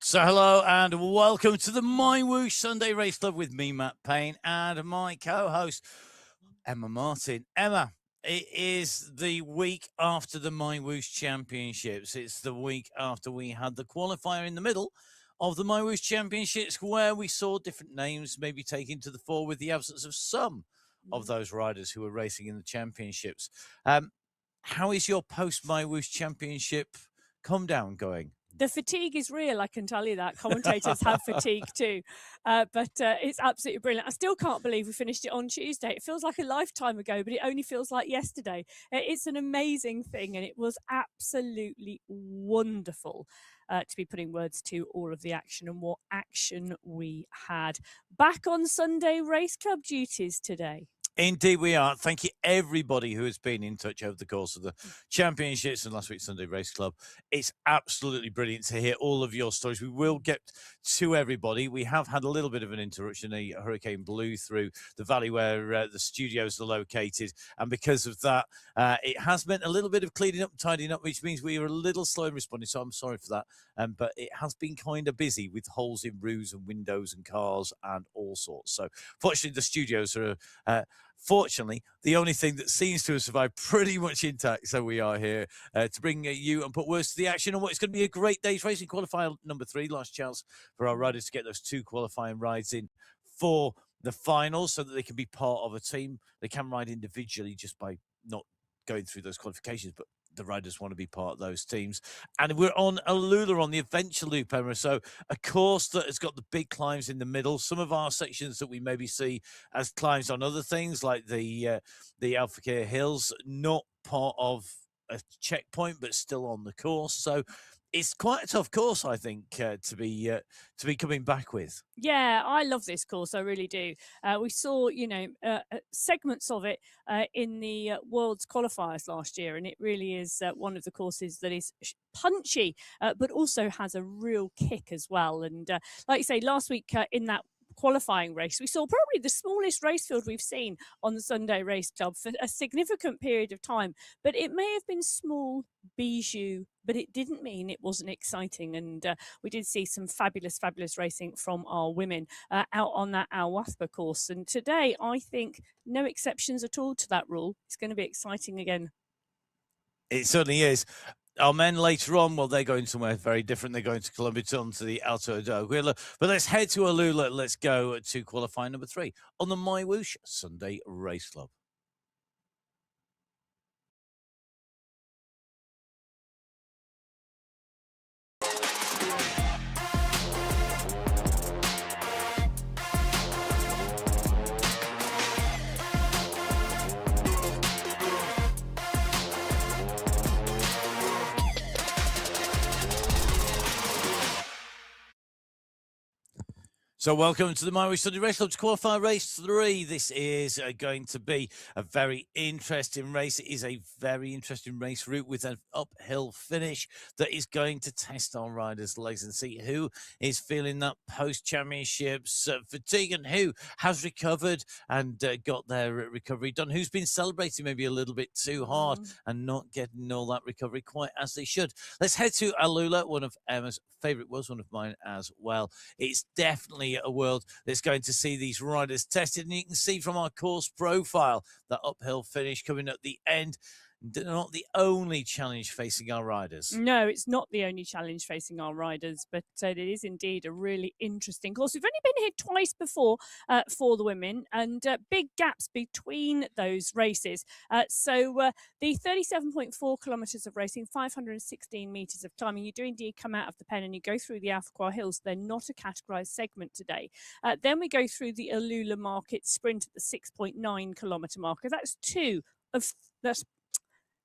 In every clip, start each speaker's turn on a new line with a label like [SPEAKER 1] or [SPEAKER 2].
[SPEAKER 1] So hello and welcome to the MyWhoosh Sunday Race Club with me, Matt Payne, and my co-host, Emma Martin. Emma, it is the week after the MyWhoosh Championships. It's the week after we had the qualifier in the middle of the MyWhoosh Championships, where we saw different names maybe taken to the fore with the absence of some of those riders who were racing in the championships. How is your post-MyWhoosh Championship come down going?
[SPEAKER 2] The fatigue is real, I can tell you that. Commentators have fatigue too. But it's absolutely brilliant. I still can't believe we finished it on Tuesday. It feels like a lifetime ago, but it only feels like yesterday. It's an amazing thing, and it was absolutely wonderful to be putting words to all of the action and what action we had. Back on Sunday Race Club duties today.
[SPEAKER 1] Indeed, we are. Thank you, everybody who has been in touch over the course of the championships and last week's Sunday Race Club. It's absolutely brilliant to hear all of your stories. We will get to everybody. We have had a little bit of an interruption. A hurricane blew through the valley where the studios are located. And because of that, it has meant a little bit of cleaning up and tidying up, which means we were a little slow in responding. So I'm sorry for that. But it has been kind of busy with holes in roofs and windows and cars and all sorts. So fortunately, the studios are... fortunately, the only thing that seems to have survived pretty much intact. So we are here to bring you and put words to the action on what is going to be a great day's racing. Qualifier number 3, last chance for our riders to get those 2 qualifying rides in for the finals so that they can be part of a team. They can ride individually just by not going through those qualifications, but the riders want to be part of those teams. And we're on Alula on the Adventure Loop, Emma. So a course that has got the big climbs in the middle. Some of our sections that we maybe see as climbs on other things like the Alpha Hills, not part of a checkpoint, but still on the course. So it's quite a tough course, I think, to be coming back with.
[SPEAKER 2] Yeah, I love this course. I really do. We saw, segments of it in the World's qualifiers last year, and it really is one of the courses that is punchy, but also has a real kick as well. And like you say, last week in that qualifying race, we saw probably the smallest race field we've seen on the Sunday Race Club for a significant period of time. But it may have been small, bijou, but it didn't mean it wasn't exciting. And we did see some fabulous racing from our women out on that Al Wathba course. And today, I think no exceptions at all to that rule. It's going to be exciting again.
[SPEAKER 1] It certainly is. Our men later on, well, they're going somewhere very different. They're going to Columbiton to the Alto d'Aguila. But let's head to Alula. Let's go to qualifying number 3 on the MyWhoosh Sunday Race Club. So welcome to the MyWhoosh Sunday Race Club to qualify race 3. This is going to be a very interesting race. It is a very interesting race route with an uphill finish that is going to test our riders' legs and see who is feeling that post-championships fatigue and who has recovered and got their recovery done. Who's been celebrating maybe a little bit too hard and not getting all that recovery quite as they should. Let's head to Alula, one of Emma's favourite worlds, one of mine as well. It's definitely a world that's going to see these riders tested, and you can see from our course profile that uphill finish coming at the end. Not the only challenge facing our riders.
[SPEAKER 2] No, it's not the only challenge facing our riders, but it is indeed a really interesting course. We've only been here twice before for the women, and big gaps between those races. So the 37.4 kilometres of racing, 516 metres of climbing. You do indeed come out of the pen and you go through the Alpha Hills. They're not a categorised segment today. Then we go through the Alula Market Sprint at the 6.9 kilometre marker.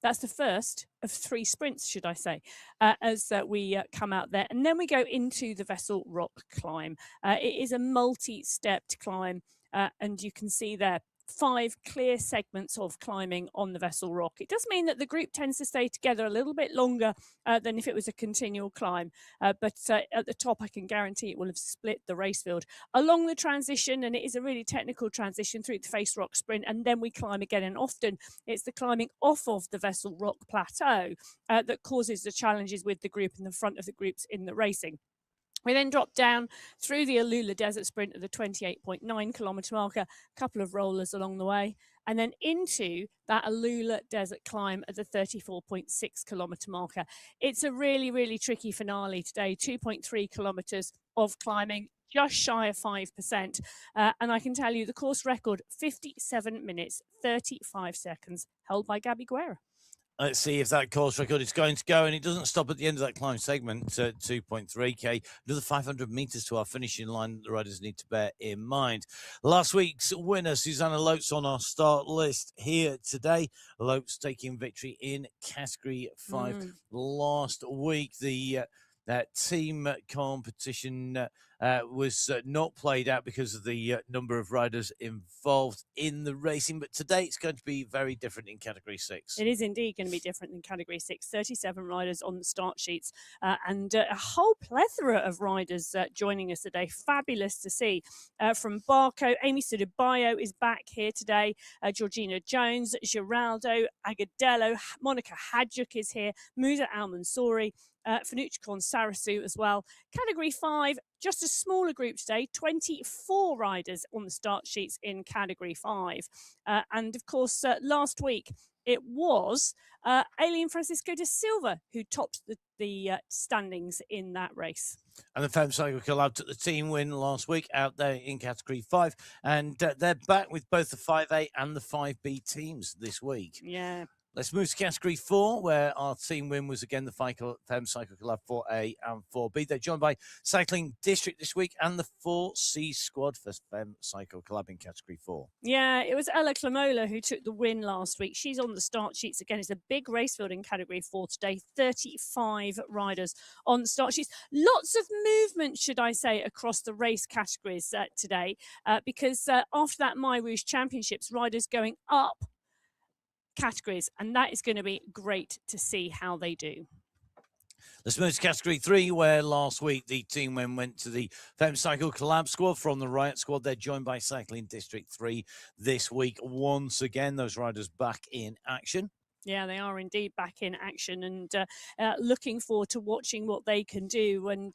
[SPEAKER 2] That's the first of 3 sprints, should I say, as we come out there. And then we go into the Vessel Rock climb. It is a multi-stepped climb, and you can see there 5 clear segments of climbing on the Vessel Rock. It does mean that the group tends to stay together a little bit longer than if it was a continual climb. But at the top, I can guarantee it will have split the race field along the transition. And it is a really technical transition through the Face Rock Sprint. And then we climb again. And often it's the climbing off of the Vessel Rock Plateau that causes the challenges with the group in the front of the groups in the racing. We then dropped down through the Alula Desert Sprint at the 28.9 kilometre marker, a couple of rollers along the way, and then into that Alula Desert Climb at the 34.6 kilometre marker. It's a really, really tricky finale today, 2.3 kilometres of climbing, just shy of 5%. And I can tell you the course record, 57 minutes, 35 seconds, held by Gabby Guerra.
[SPEAKER 1] Let's see if that course record is going to go, and it doesn't stop at the end of that climb segment at 2.3k. Another 500 meters to our finishing line that the riders need to bear in mind. Last week's winner, Susanna Lopes, on our start list here today. Lopes taking victory in Category 5 last week. The team competition was not played out because of the number of riders involved in the racing, but today it's going to be very different in Category 6.
[SPEAKER 2] It is indeed going to be different than Category 6. 37 riders on the start sheets and a whole plethora of riders joining us today. Fabulous to see. From Barco, Amy Sudabayo is back here today. Georgina Jones, Giraldo, Agadello, Monica Hadjuk is here. Musa Al-Mansouri. Fanucci Sarasu as well. Category 5, just a smaller group today, 24 riders on the start sheets in Category 5. And of course, last week, it was Aileen Francisco de Silva who topped the standings in that race.
[SPEAKER 1] And the Fem Cycle Club took the team win last week out there in Category 5. And they're back with both the 5A and the 5B teams this week.
[SPEAKER 2] Yeah.
[SPEAKER 1] Let's move to Category 4, where our team win was again the Fem Cycle Club 4A and 4B. They're joined by Cycling District this week and the 4C squad for Fem Cycle Club in Category 4.
[SPEAKER 2] Yeah, it was Ella Clamola who took the win last week. She's on the start sheets again. It's a big race field in Category 4 today. 35 riders on the start sheets. Lots of movement, should I say, across the race categories today because after that MyWhoosh Championships, riders going up categories, and that is going to be great to see how they do.
[SPEAKER 1] Let's move to Category 3, where last week the team went to the Fem Cycle Collab squad from the Riot squad. They're joined by Cycling District 3 this week. Once again, those riders back in action.
[SPEAKER 2] Yeah, they are indeed back in action and looking forward to watching what they can do. And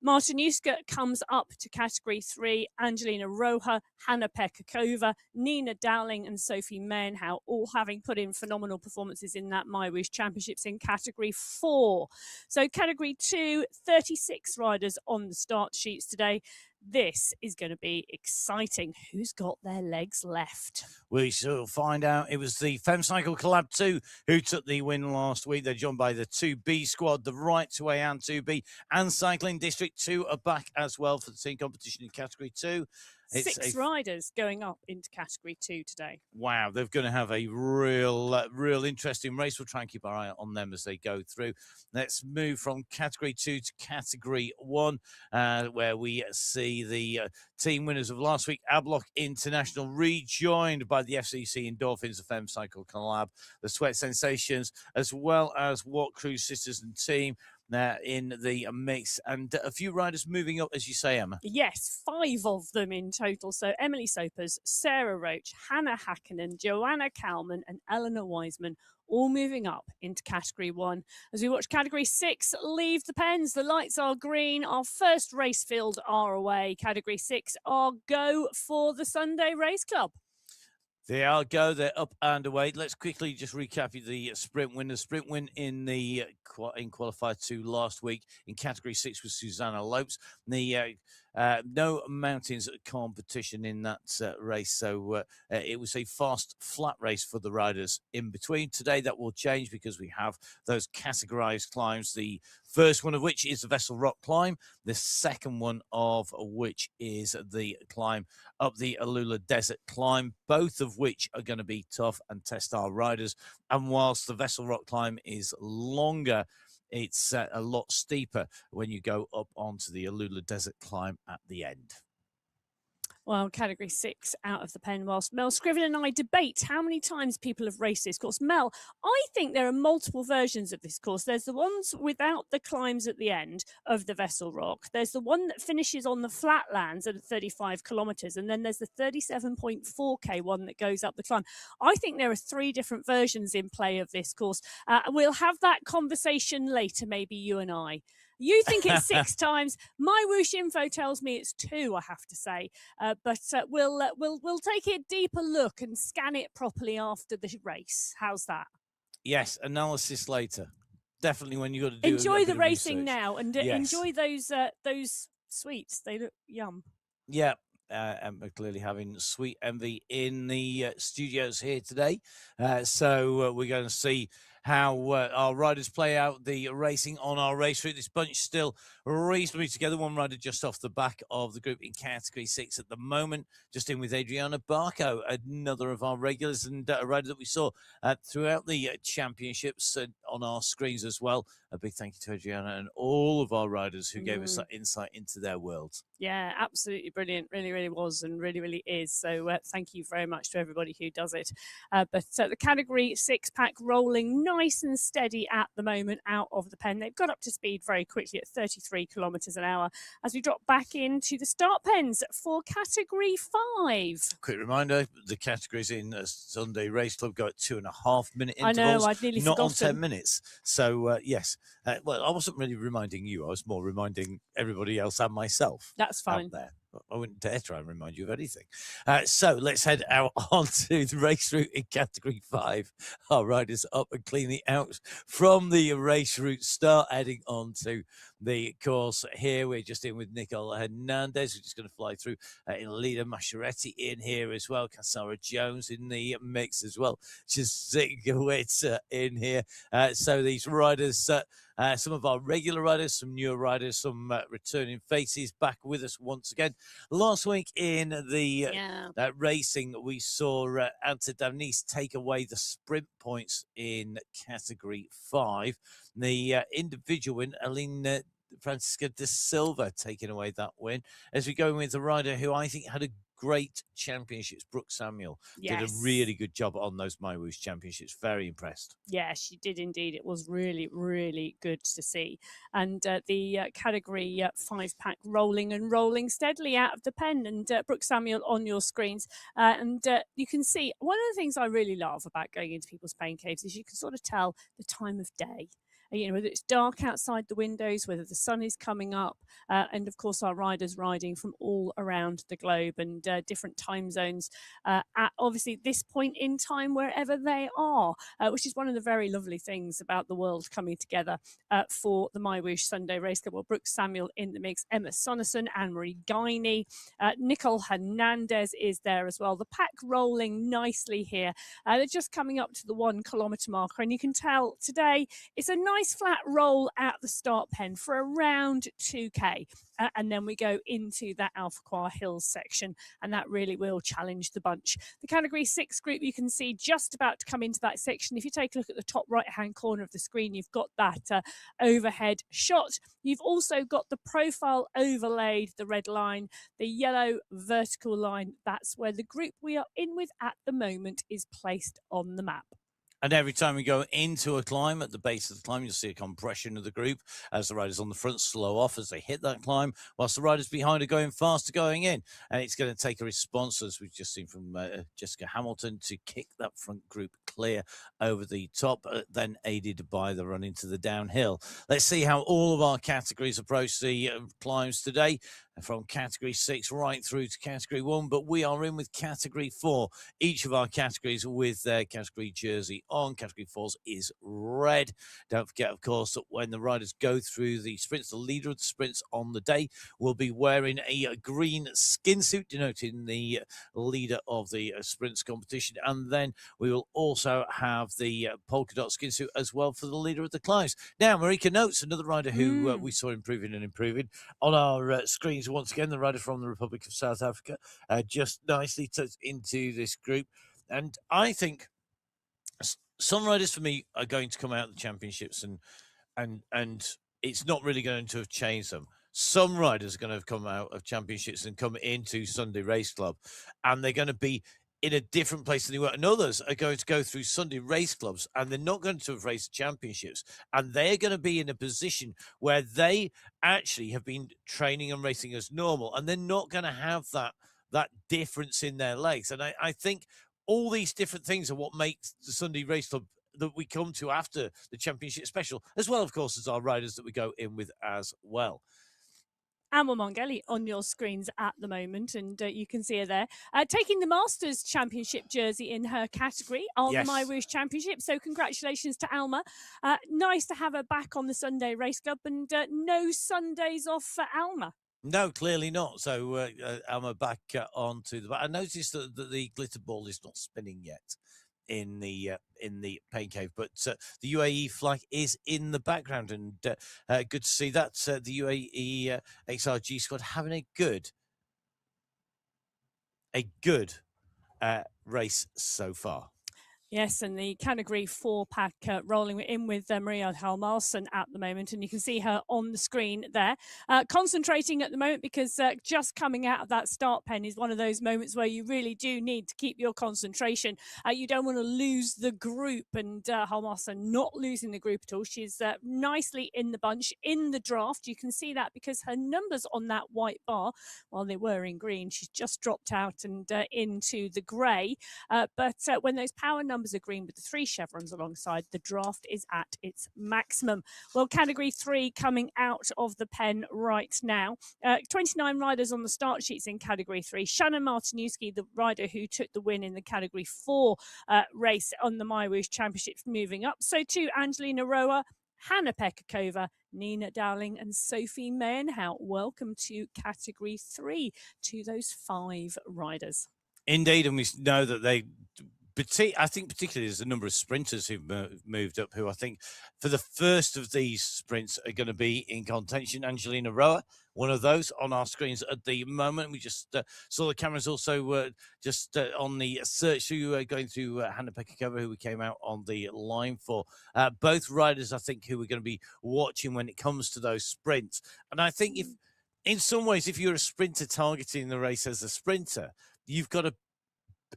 [SPEAKER 2] Martinuska comes up to Category 3. Angelina Roja, Hanna Pekakova, Nina Dowling and Sophie Mayenhow, all having put in phenomenal performances in that MyWhoosh Championships in Category 4. So Category 2, 36 riders on the start sheets today. This is going to be exciting. Who's got their legs left?
[SPEAKER 1] We shall find out. It was the Fem Cycle Collab 2 who took the win last week. They're joined by the 2B squad, the Right 2A and 2B, and Cycling District 2 are back as well for the team competition in Category 2.
[SPEAKER 2] Six riders going up into Category 2 today.
[SPEAKER 1] Wow, they're going to have a real interesting race. We'll try and keep our eye on them as they go through. Let's move from Category 2 to Category 1, where we see the team winners of last week, Ablock International, rejoined by the FCC Endorphins, the Fem Cycle Collab, the Sweat Sensations, as well as What Crew Sisters and Team. In the mix, and a few riders moving up, as you say, Emma.
[SPEAKER 2] Yes, 5 of them in total. So Emily Sopers, Sarah Roach, Hannah Hakkinen, Joanna Kalman and Eleanor Wiseman all moving up into Category 1. As we watch Category 6 leave the pens, the lights are green. Our first race field are away. Category 6 are go for the Sunday Race Club.
[SPEAKER 1] They are go. They're up and away. Let's quickly just recap the sprint win. The sprint win in Qualifier 2 last week in Category 6 was Susanna Lopes. The no mountains competition in that race, so it was a fast, flat race for the riders in between. Today that will change because we have those categorized climbs, the first one of which is the Vessel Rock climb, the second one of which is the climb up the Alula Desert climb, both of which are going to be tough and test our riders. And whilst the Vessel Rock climb is longer, it's a lot steeper when you go up onto the Alula Desert climb at the end.
[SPEAKER 2] Well, Category 6 out of the pen, whilst Mel Scriven and I debate how many times people have raced this course. Mel, I think there are multiple versions of this course. There's the ones without the climbs at the end of the Vessel Rock. There's the one that finishes on the flatlands at 35 kilometres. And then there's the 37.4k one that goes up the climb. I think there are 3 different versions in play of this course. We'll have that conversation later, maybe you and I. You think it's 6 times. MyWhoosh info tells me it's 2, I have to say. But we'll take a deeper look and scan it properly after the race. How's that?
[SPEAKER 1] Yes, analysis later. Definitely when you got to do
[SPEAKER 2] enjoy
[SPEAKER 1] a
[SPEAKER 2] the
[SPEAKER 1] bit of
[SPEAKER 2] racing
[SPEAKER 1] research.
[SPEAKER 2] now and
[SPEAKER 1] Yes.
[SPEAKER 2] enjoy those sweets. They look yum.
[SPEAKER 1] Yeah, and we're clearly having sweet envy in the studios here today. So we're going to see how our riders play out the racing on our race route. This bunch still reasonably together. One rider just off the back of the group in Category 6 at the moment, just in with Adriana Barco, another of our regulars and a rider that we saw throughout the championships on our screens as well. A big thank you to Adriana and all of our riders who gave us that insight into their worlds.
[SPEAKER 2] Yeah, absolutely brilliant. Really, really was and really, really is. So thank you very much to everybody who does it. But the Category 6-pack rolling nice and steady at the moment out of the pen. They've got up to speed very quickly at 33 kilometres an hour as we drop back into the start pens for Category 5.
[SPEAKER 1] Quick reminder, the categories in Sunday Race Club go at 2.5-minute intervals.
[SPEAKER 2] I know, I'd nearly
[SPEAKER 1] not
[SPEAKER 2] forgotten.
[SPEAKER 1] on 10 minutes. So, yes. Well, I wasn't really reminding you. I was more reminding everybody else and myself.
[SPEAKER 2] That's fine.
[SPEAKER 1] Out there. I wouldn't dare try and remind you of anything. So let's head out onto the race route in Category 5. Our riders up and cleanly out from the race route start, heading on to the course here. We're just in with Nicole Hernandez, who's just going to fly through in leader. Masciaretti in here as well. Cassara Jones in the mix as well. Just in here. So these riders... some of our regular riders, some newer riders, some returning faces back with us once again. Last week in the racing, we saw Anta Davnis take away the sprint points in Category 5. The individual win, Aline Francisca de Silva taking away that win. As we go in with the rider who I think had a great championships, Brooke Samuel. Did a really good job on those MyWhoosh championships. Very impressed.
[SPEAKER 2] Yeah, she did indeed. It was really, really good to see. And the Category 5-pack rolling steadily out of the pen. And Brooke Samuel on your screens. And you can see one of the things I really love about going into people's pain caves is you can sort of tell the time of day. You know, whether it's dark outside the windows, whether the sun is coming up, and of course our riders riding from all around the globe and different time zones at obviously this point in time wherever they are, which is one of the very lovely things about the world coming together for the MyWhoosh Sunday Race Club. Well, Brooke Samuel in the mix, Emma Sonnerson, Anne-Marie Guiney, Nicole Hernandez is there as well. The pack rolling nicely here. They're just coming up to the 1 kilometre marker, and you can tell today it's a nice flat roll at the start pen for around 2k, and then we go into that Alpha Hills section, and that really will challenge the bunch. The Category 6 group, you can see just about to come into that section. If you take a look at the top right hand corner of the screen, you've got that overhead shot. You've also got the profile overlaid, the red line, the yellow vertical line. That's where the group we are in with at the moment is placed on the map.
[SPEAKER 1] And every time we go into a climb, at the base of the climb, you'll see a compression of the group as the riders on the front slow off as they hit that climb, whilst the riders behind are going faster going in. And it's going to take a response, as we've just seen from Jessica Hamilton, to kick that front group clear over the top, then aided by the run into the downhill. Let's see how all of our categories approach the climbs today, from Category 6 right through to Category 1, but we are in with Category 4. Each of our categories with their category jersey on. Category 4's is red. Don't forget, of course, that when the riders go through the sprints, the leader of the sprints on the day will be wearing a green skin suit denoting the leader of the sprints competition, and then we will also have the polka dot skin suit as well for the leader of the climbs. Now, Marika Notes, another rider who we saw improving on our screens once again, the rider from the Republic of South Africa, just nicely tucked into this group. And I think some riders for me are going to come out of the championships and it's not really going to have changed them. Some riders are going to have come out of championships and come into Sunday Race Club, and they're going to be in a different place than they were. And others are going to go through Sunday race clubs and they're not going to have raced championships. And they're going to be in a position where they actually have been training and racing as normal. And they're not going to have that difference in their legs. And I think all these different things are what makes the Sunday Race Club that we come to after the championship special, as well, of course, as our riders that we go in with as well.
[SPEAKER 2] Alma Mongeli on your screens at the moment, and you can see her there taking the Masters Championship jersey in her category on the MyWhoosh Championship. So congratulations to Alma. Nice to have her back on the Sunday Race Club, and no Sundays off for Alma.
[SPEAKER 1] No, clearly not. So Alma back onto the. I noticed that the glitter ball is not spinning yet in the pain cave, but the UAE flag is in the background, and good to see that the UAE XRG squad having a good race so far.
[SPEAKER 2] Yes, and the Category 4 pack rolling in with Maria Halmarsson at the moment, and you can see her on the screen there. Concentrating at the moment because just coming out of that start pen is one of those moments where you really do need to keep your concentration. You don't want to lose the group, and Halmarsson not losing the group at all. She's nicely in the bunch, in the draft. You can see that because her numbers on that white bar, while they were in green, she's just dropped out and into the grey. But when those power numbers are green with the 3 chevrons alongside, the draft is at its maximum. Well, Category 3 coming out of the pen right now. 29 riders on the start sheets in Category 3. Shannon Martinuski, the rider who took the win in the Category 4 race on the MyWhoosh Championships, moving up. So too Angelina Roa, Hannah Pekakova, Nina Dowling and Sophie Mayenhout. Welcome to Category 3 to those 5 riders.
[SPEAKER 1] Indeed, and we know that I think particularly there's a number of sprinters who've moved up who I think for the first of these sprints are going to be in contention. Angelina Roa, one of those on our screens at the moment. We just saw the cameras also just on the search through going through Hannah Pekakova, who we came out on the line for. Both riders, I think, who we're going to be watching when it comes to those sprints. And I think in some ways, if you're a sprinter targeting the race as a sprinter, you've got to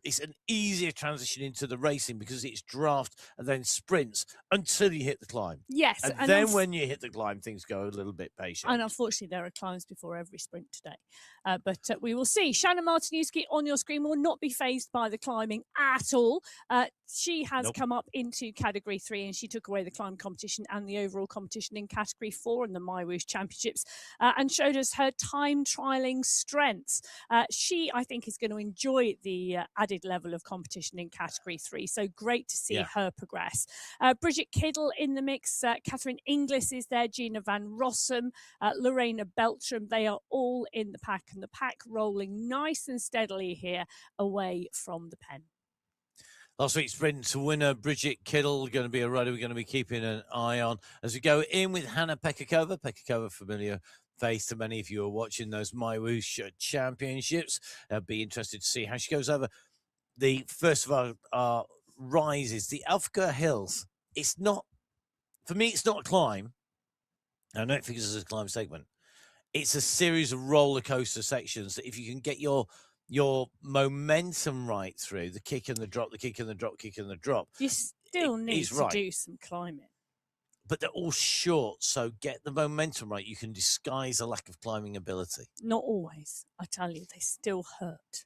[SPEAKER 1] it's an easier transition into the racing because it's draft and then sprints until you hit the climb.
[SPEAKER 2] Yes.
[SPEAKER 1] And then when you hit the climb, things go a little bit patient.
[SPEAKER 2] And unfortunately, there are climbs before every sprint today. But we will see. Shannon Martinuski on your screen will not be phased by the climbing at all. She has come up into Category 3 and she took away the climb competition and the overall competition in Category 4 in the MyWhoosh Championships and showed us her time trialing strengths. She, I think, is going to enjoy the added level of competition in Category 3. So great to see her progress. Bridget Kiddle in the mix. Catherine Inglis is there. Gina Van Rossum, Lorena Beltram. They are all in the pack, and the pack rolling nice and steadily here away from the pen.
[SPEAKER 1] Last week's sprint winner, Bridget Kiddle, going to be a rider we're going to be keeping an eye on as we go in with Hannah Pekakova. Pekakova, familiar face to many of you are watching those MyWhoosh Championships. I'd be interested to see how she goes over the first of our rises, the Alfka Hills. It's not, for me, it's not a climb. I know it figures as a climb segment. It's a series of roller coaster sections that if you can get your momentum right through the kick and the drop, the kick and the drop, kick and the drop.
[SPEAKER 2] You still need to do some climbing.
[SPEAKER 1] But they're all short, so get the momentum right. You can disguise a lack of climbing ability.
[SPEAKER 2] Not always. I tell you, they still hurt.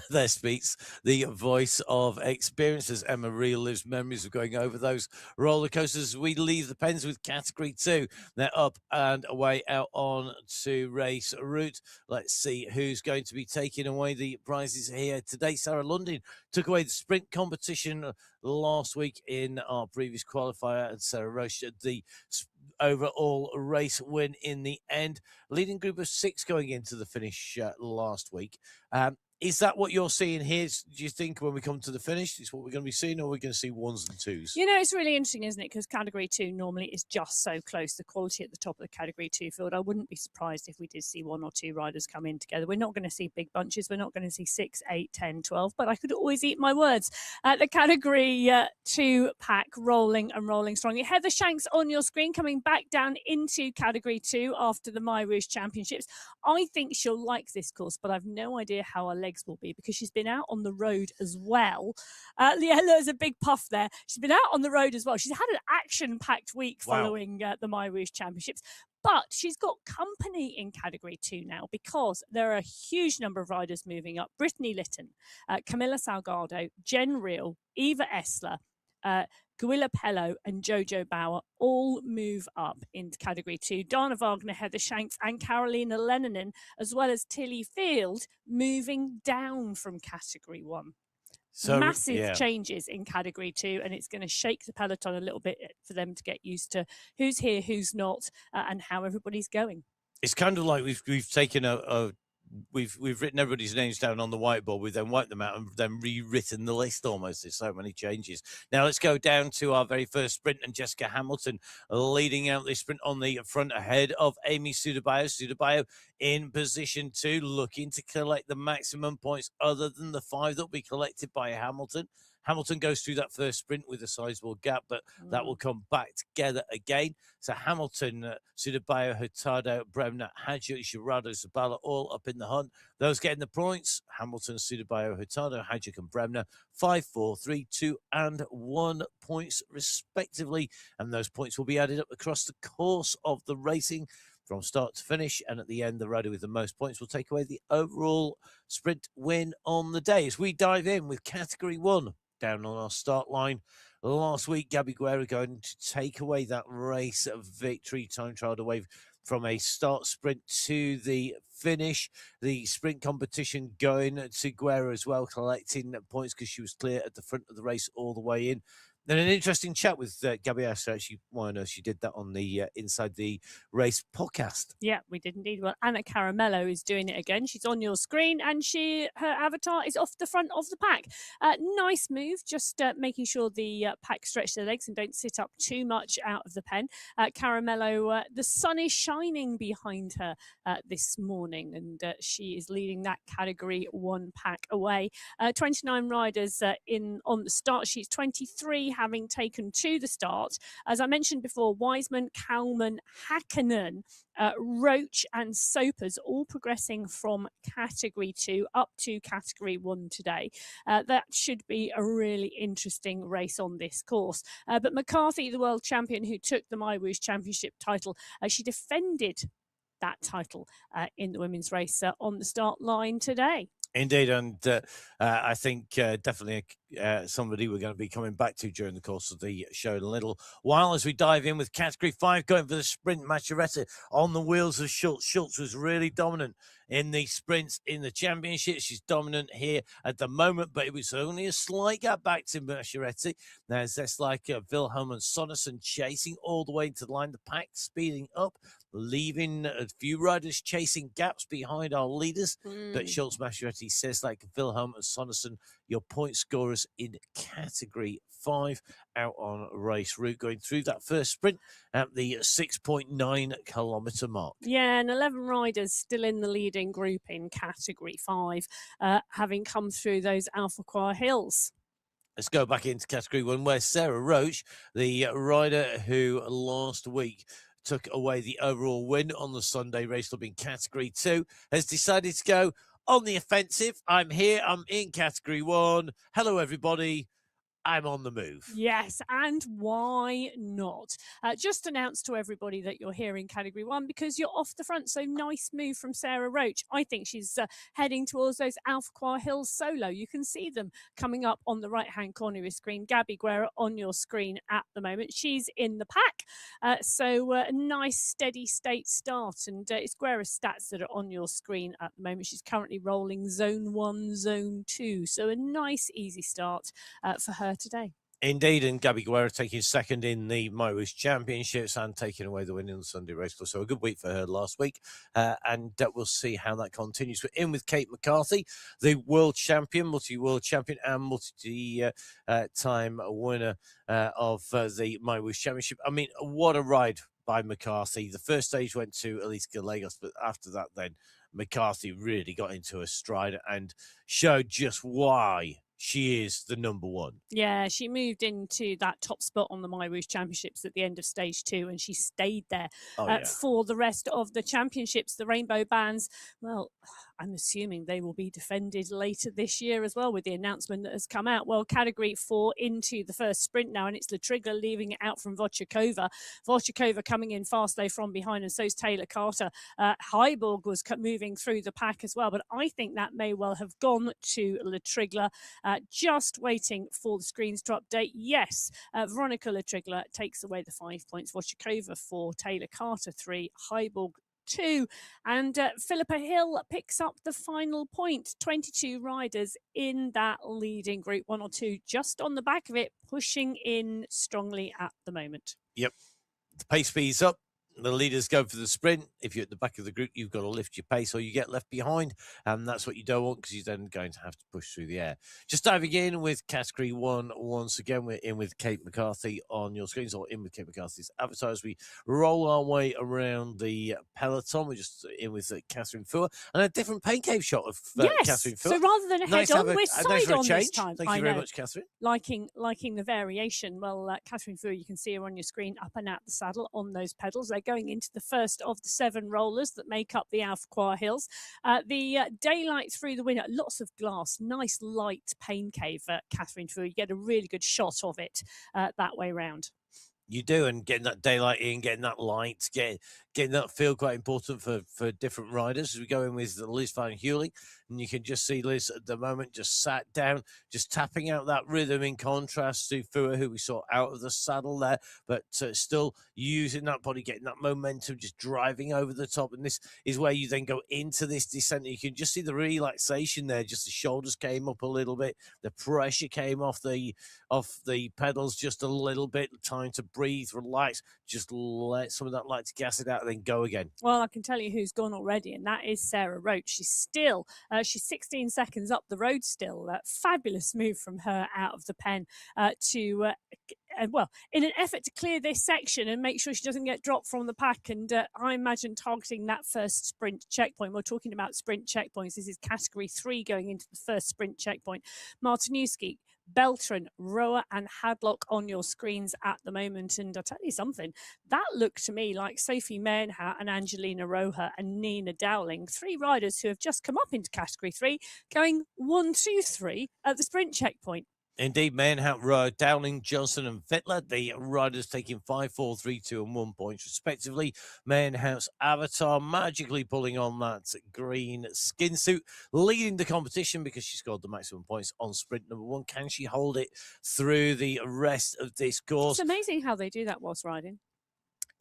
[SPEAKER 1] There speaks the voice of experiences. Emma relives memories of going over those roller coasters. We leave the pens with Category 2. They're up and away out on to race route. Let's see who's going to be taking away the prizes here today. Sarah Lundin took away the sprint competition last week in our previous qualifier, and Sarah Roche the overall race win in the end. Leading group of 6 going into the finish last week. Is that what you're seeing here? Do you think when we come to the finish, it's what we're going to be seeing, or are we going to see 1s and 2s?
[SPEAKER 2] You know, it's really interesting, isn't it? Because Category 2 normally is just so close. The quality at the top of the Category 2 field. I wouldn't be surprised if we did see 1 or 2 riders come in together. We're not going to see big bunches. We're not going to see 6, 8, 10, 12. But I could always eat my words. The Category 2 pack rolling and rolling strongly. Heather Shanks on your screen coming back down into Category 2 after the MyWhoosh Championships. I think she'll like this course, but I've no idea how her legs will be because she's been out on the road as well. There's a big puff there. She's been out on the road as well. She's had an action-packed week following the MyWhoosh Championships. But she's got company in Category 2 now because there are a huge number of riders moving up. Brittany Litton, Camilla Salgado, Jen Reel, Eva Essler, Guilla Pello and Jojo Bauer all move up into Category 2. Dana Wagner, Heather Shanks and Carolina Lennonen, as well as Tilly Field, moving down from Category 1.
[SPEAKER 1] So,
[SPEAKER 2] massive changes in Category 2, and it's going to shake the peloton a little bit for them to get used to who's here, who's not, and how everybody's going.
[SPEAKER 1] It's kind of like we've taken we've written everybody's names down on the whiteboard. We've then wiped them out and then rewritten the list almost. There's so many changes. Now let's go down to our very first sprint, and Jessica Hamilton leading out this sprint on the front ahead of Amy Sudabayo. Sudabayo in position 2, looking to collect the maximum points other than the 5 that will be collected by Hamilton. Hamilton goes through that first sprint with a sizable gap, but that will come back together again. So Hamilton, Sudabayo, Hurtado, Bremner, Hadja, Girardo, Zabala, all up in the hunt. Those getting the points: Hamilton, Sudabayo, Hurtado, Hadja, and Bremner, 5, 4, 3, 2, and 1 points respectively. And those points will be added up across the course of the racing from start to finish, and at the end, the rider with the most points will take away the overall sprint win on the day. As we dive in with Category 1 down on our start line last week, Gabby Guerra going to take away that race of victory, time trialed away from a start sprint to the finish. The sprint competition going to Guerra as well, collecting points because she was clear at the front of the race all the way in. Then an interesting chat with Gabby. Actually, I know she did that on the Inside the Race podcast.
[SPEAKER 2] Yeah, we did indeed. Well, Anna Caramello is doing it again. She's on your screen, and her avatar is off the front of the pack. Nice move, just making sure the pack stretch their legs and don't sit up too much out of the pen. Caramello, the sun is shining behind her this morning, and she is leading that Category 1 pack away. 29 riders on the start sheet, 23 having taken to the start. As I mentioned before, Wiseman, Kalman, Hakkinen, Roach and Sopers all progressing from Category 2 up to Category 1 today. That should be a really interesting race on this course. But McCarthy, the world champion who took the MyWhoosh Championship title, she defended that title in the women's race on the start line today.
[SPEAKER 1] Indeed, and I think definitely somebody we're going to be coming back to during the course of the show in a little while as we dive in with Category 5, going for the sprint. Mascheretta on the wheels of Schultz. Schultz was really dominant in the sprints in the championship. She's dominant here at the moment, but it was only a slight gap back to Mascheretta. There's this like Wilhelm and Sonnerson chasing all the way into the line. The pack speeding up, leaving a few riders chasing gaps behind our leaders. But Schultz Mascheretta says, like Wilhelm and Sonnerson, your point scorers in Category 5 out on race route, going through that first sprint at the 6.9 kilometre mark.
[SPEAKER 2] Yeah, and 11 riders still in the leading group in Category 5, having come through those Alpha Hills.
[SPEAKER 1] Let's go back into Category 1, where Sarah Roach, the rider who last week took away the overall win on the Sunday Race Club in Category 2, has decided to go on the offensive. I'm here. I'm in Category 1. Hello, everybody. I'm on the move.
[SPEAKER 2] Yes, and why not? Just announce to everybody that you're here in Category 1 because you're off the front. So nice move from Sarah Roach. I think she's heading towards those Alpha Hills solo. You can see them coming up on the right-hand corner of your screen. Gabby Guerra on your screen at the moment. She's in the pack. So a nice steady state start. And it's Guerra's stats that are on your screen at the moment. She's currently rolling Zone 1, Zone 2. So a nice, easy start for her today.
[SPEAKER 1] Indeed, and Gabby Guerra taking second in the MyWhoosh Championships and taking away the win in the Sunday Race Club. So a good week for her last week, and we'll see how that continues. We're in with Kate McCarthy, the world champion, multi-world champion, and multi-time winner of the MyWhoosh Championship. I mean, what a ride by McCarthy. The first stage went to Elise Gallegos, but after that, then McCarthy really got into a stride and showed just why she is the number one.
[SPEAKER 2] Yeah, she moved into that top spot on the MyWhoosh Championships at the end of stage 2, and she stayed there for the rest of the championships. The rainbow bands, well, I'm assuming they will be defended later this year as well with the announcement that has come out. Well, Category 4 into the first sprint now, and it's Latrigla leaving it out from Wojciechova. Wojciechova coming in fast though from behind, and so's Taylor Carter. Heiborg was moving through the pack as well, but I think that may well have gone to Latrigla. Just waiting for the screens to update. Yes, Veronica Latrigler takes away the 5 points. Wojcikova 4, Taylor Carter 3, Heiborg 2, and Philippa Hill picks up the final point. 22 riders in that leading group 1 or 2, just on the back of it, pushing in strongly at the moment.
[SPEAKER 1] Yep, the pace speeds up. The leaders go for the sprint. If you're at the back of the group, you've got to lift your pace or you get left behind. And that's what you don't want, because you're then going to have to push through the air. Just diving in with category 1 once again. We're in with Kate McCarthy on your screens, or in with Kate McCarthy's avatar as we roll our way around the peloton. We're just in with Catherine Fuhr and a different pain cave shot of Catherine Fuhr.
[SPEAKER 2] So rather than a head-on, we're side-on this time.
[SPEAKER 1] Thank you very much, Catherine.
[SPEAKER 2] Liking the variation. Well, Catherine Fuhr, you can see her on your screen up and out the saddle on those pedals. They're going into the first of the 7 rollers that make up the Qualifier hills. The daylight through the window, lots of glass, nice light pain cave, Catherine Fuhr. You get a really good shot of it that way round.
[SPEAKER 1] You do, and getting that daylight in, getting that light, getting that feel quite important for different riders. As we go in with Liz Van Heuling, and you can just see Liz at the moment just sat down, just tapping out that rhythm, in contrast to Fuhr, who we saw out of the saddle there, but still using that body, getting that momentum, just driving over the top. And this is where you then go into this descent. You can just see the relaxation there. Just the shoulders came up a little bit, the pressure came off the pedals just a little bit. Time to breathe, relax, just let some of that light gas it out, and then go again.
[SPEAKER 2] Well, I can tell you who's gone already, and that is Sarah Roach. She's still, she's 16 seconds up the road still. Fabulous move from her out of the pen well, in an effort to clear this section and make sure she doesn't get dropped from the pack. And I imagine targeting that first sprint checkpoint. We're talking about sprint checkpoints. This is category 3 going into the first sprint checkpoint. Martinuski, Beltran, Roa and Hadlock on your screens at the moment. And I'll tell you something, that looked to me like Sophie Meyenhout and Angelina Roja and Nina Dowling, 3 riders who have just come up into category 3, going 1, 2, 3 at the sprint checkpoint.
[SPEAKER 1] Indeed, Meyenhout, Dowling, Johnson and Vettler, the riders taking 5, 4, 3, 2 and 1 points respectively. Meyenhout's avatar magically pulling on that green skin suit, leading the competition because she scored the maximum points on sprint number 1. Can she hold it through the rest of this course?
[SPEAKER 2] It's amazing how they do that whilst riding.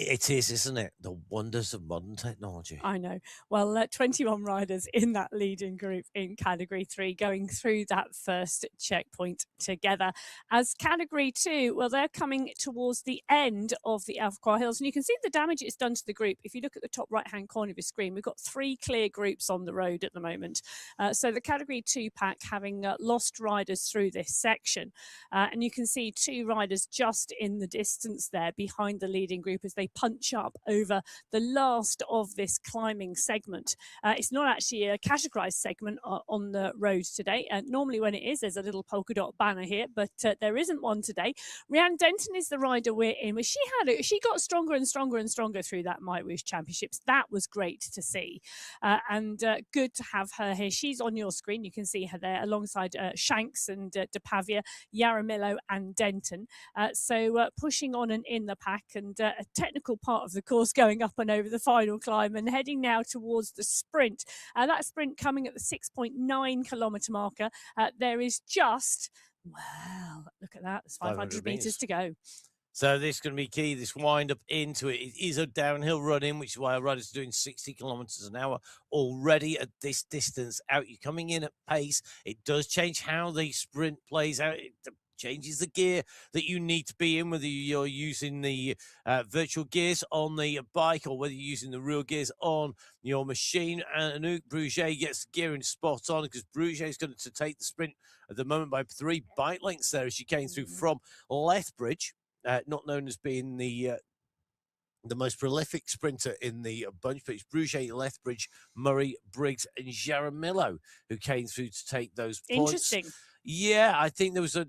[SPEAKER 1] It is, isn't it? The wonders of modern technology.
[SPEAKER 2] I know. Well, 21 riders in that leading group in category 3 going through that first checkpoint together. As category 2, well, they're coming towards the end of the Qualifier hills, and you can see the damage it's done to the group. If you look at the top right-hand corner of your screen, we've got 3 clear groups on the road at the moment. So the category 2 pack having lost riders through this section. And you can see 2 riders just in the distance there behind the leading group as they punch up over the last of this climbing segment. It's not actually a categorized segment on the road today. Normally when it is, there's a little polka dot banner here, but there isn't one today. Rhiannon Denton is the rider we're in with. She got stronger and stronger and stronger through that MyWhoosh Championships. That was great to see. And good to have her here. She's on your screen. You can see her there alongside Shanks and De Pavia, Yaramillo and Denton. So pushing on and in the pack, and a technical part of the course going up and over the final climb, and heading now towards the sprint. That sprint coming at the 6.9 kilometre marker. There is just, well, look at that, there's 500 metres to go.
[SPEAKER 1] So this is going to be key, this wind up into it. It is a downhill run in, which is why our riders are doing 60 kilometres an hour already at this distance out. You're coming in at pace. It does change how the sprint plays out. It changes the gear that you need to be in, whether you're using the virtual gears on the bike or whether you're using the real gears on your machine. And Anouk Bruget gets the gearing spot on, because Bruget is going to take the sprint at the moment by 3 bike lengths there as she came through from Lethbridge, not known as being the most prolific sprinter in the bunch, but it's Bruget, Lethbridge, Murray, Briggs and Jaramillo who came through to take those points.
[SPEAKER 2] Interesting.
[SPEAKER 1] Yeah, I think there was a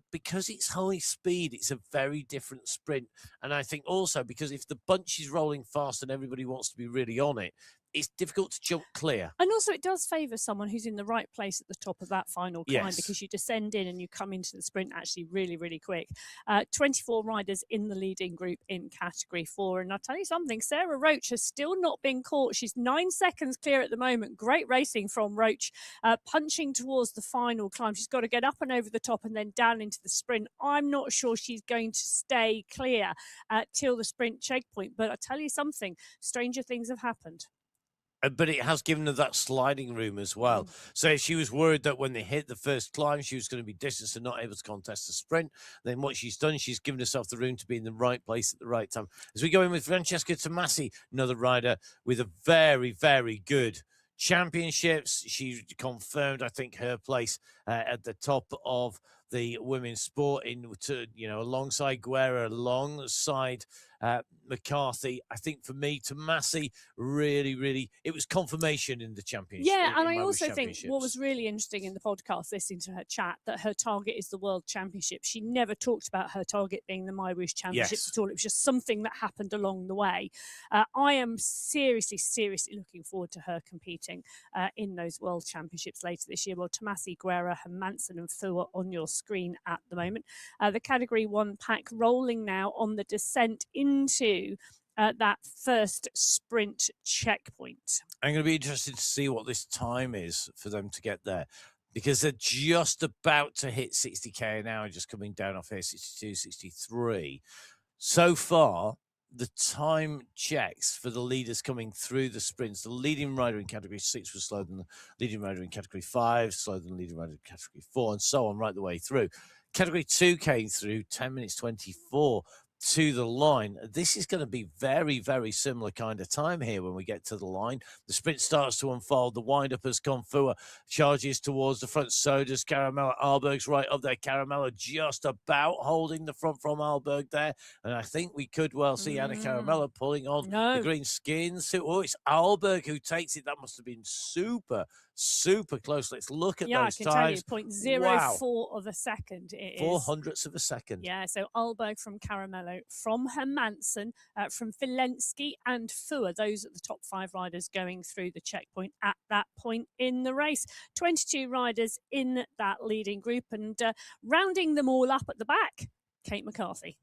[SPEAKER 1] because it's high speed, it's a very different sprint. And I think also because if the bunch is rolling fast and everybody wants to be really on it, it's difficult to jump clear.
[SPEAKER 2] And also it does favour someone who's in the right place at the top of that final climb,
[SPEAKER 1] Yes.
[SPEAKER 2] because you descend in and you come into the sprint actually really, really quick. 24 riders in the leading group in category 4. And I'll tell you something, Sarah Roach has still not been caught. She's 9 seconds clear at the moment. Great racing from Roach, punching towards the final climb. She's got to get up and over the top and then down into the sprint. I'm not sure she's going to stay clear till the sprint checkpoint. But I tell you something, stranger things have happened.
[SPEAKER 1] But it has given her that sliding room as well. So if she was worried that when they hit the first climb, she was going to be distanced and not able to contest the sprint, then what she's done, she's given herself the room to be in the right place at the right time. As we go in with Francesca Tomasi, another rider with a very, very good championships. She confirmed, I think, her place at the top of the women's sport alongside Guerra, alongside McCarthy. I think for me, Tomasi really, it was confirmation in the championship.
[SPEAKER 2] Yeah, and I also think what was really interesting in the podcast, listening to her chat, that her target is the World Championship. She never talked about her target being the MyWhoosh Championships at all. It was just something that happened along the way. I am seriously looking forward to her competing in those World Championships later this year. Well, Tomasi, Guerra, Hermansen and Fua on your screen at the moment. The Category 1 pack rolling now on the descent into that first sprint checkpoint. I'm
[SPEAKER 1] going to be interested to see what this time is for them to get there, because they're just about to hit 60k an hour, just coming down off here, 62, 63. So far, the time checks for the leaders coming through the sprints. The leading rider in Category 6 was slower than the leading rider in Category 5, slower than the leading rider in Category 4, and so on right the way through. Category 2 came through 10 minutes 24 to the line. This is going to be very, very similar kind of time here when we get to the line. The sprint starts to unfold. The wind-up as Confua charges towards the front. So does Caramella. Alberg's right up there. Caramella just about holding the front from Alberg there. And I think we could well see Anna Caramella pulling on the green skins. Oh, it's Alberg who takes it. That must have been super close. Let's look at those times.
[SPEAKER 2] Yeah, I can tell you, 0.04 of a second it is.
[SPEAKER 1] 0.04 of a second.
[SPEAKER 2] Yeah, so Alberg from Caramello, from Hermansen, from Filensky and Fua. Those are the top 5 riders going through the checkpoint at that point in the race. 22 riders in that leading group, and rounding them all up at the back, Kate McCarthy.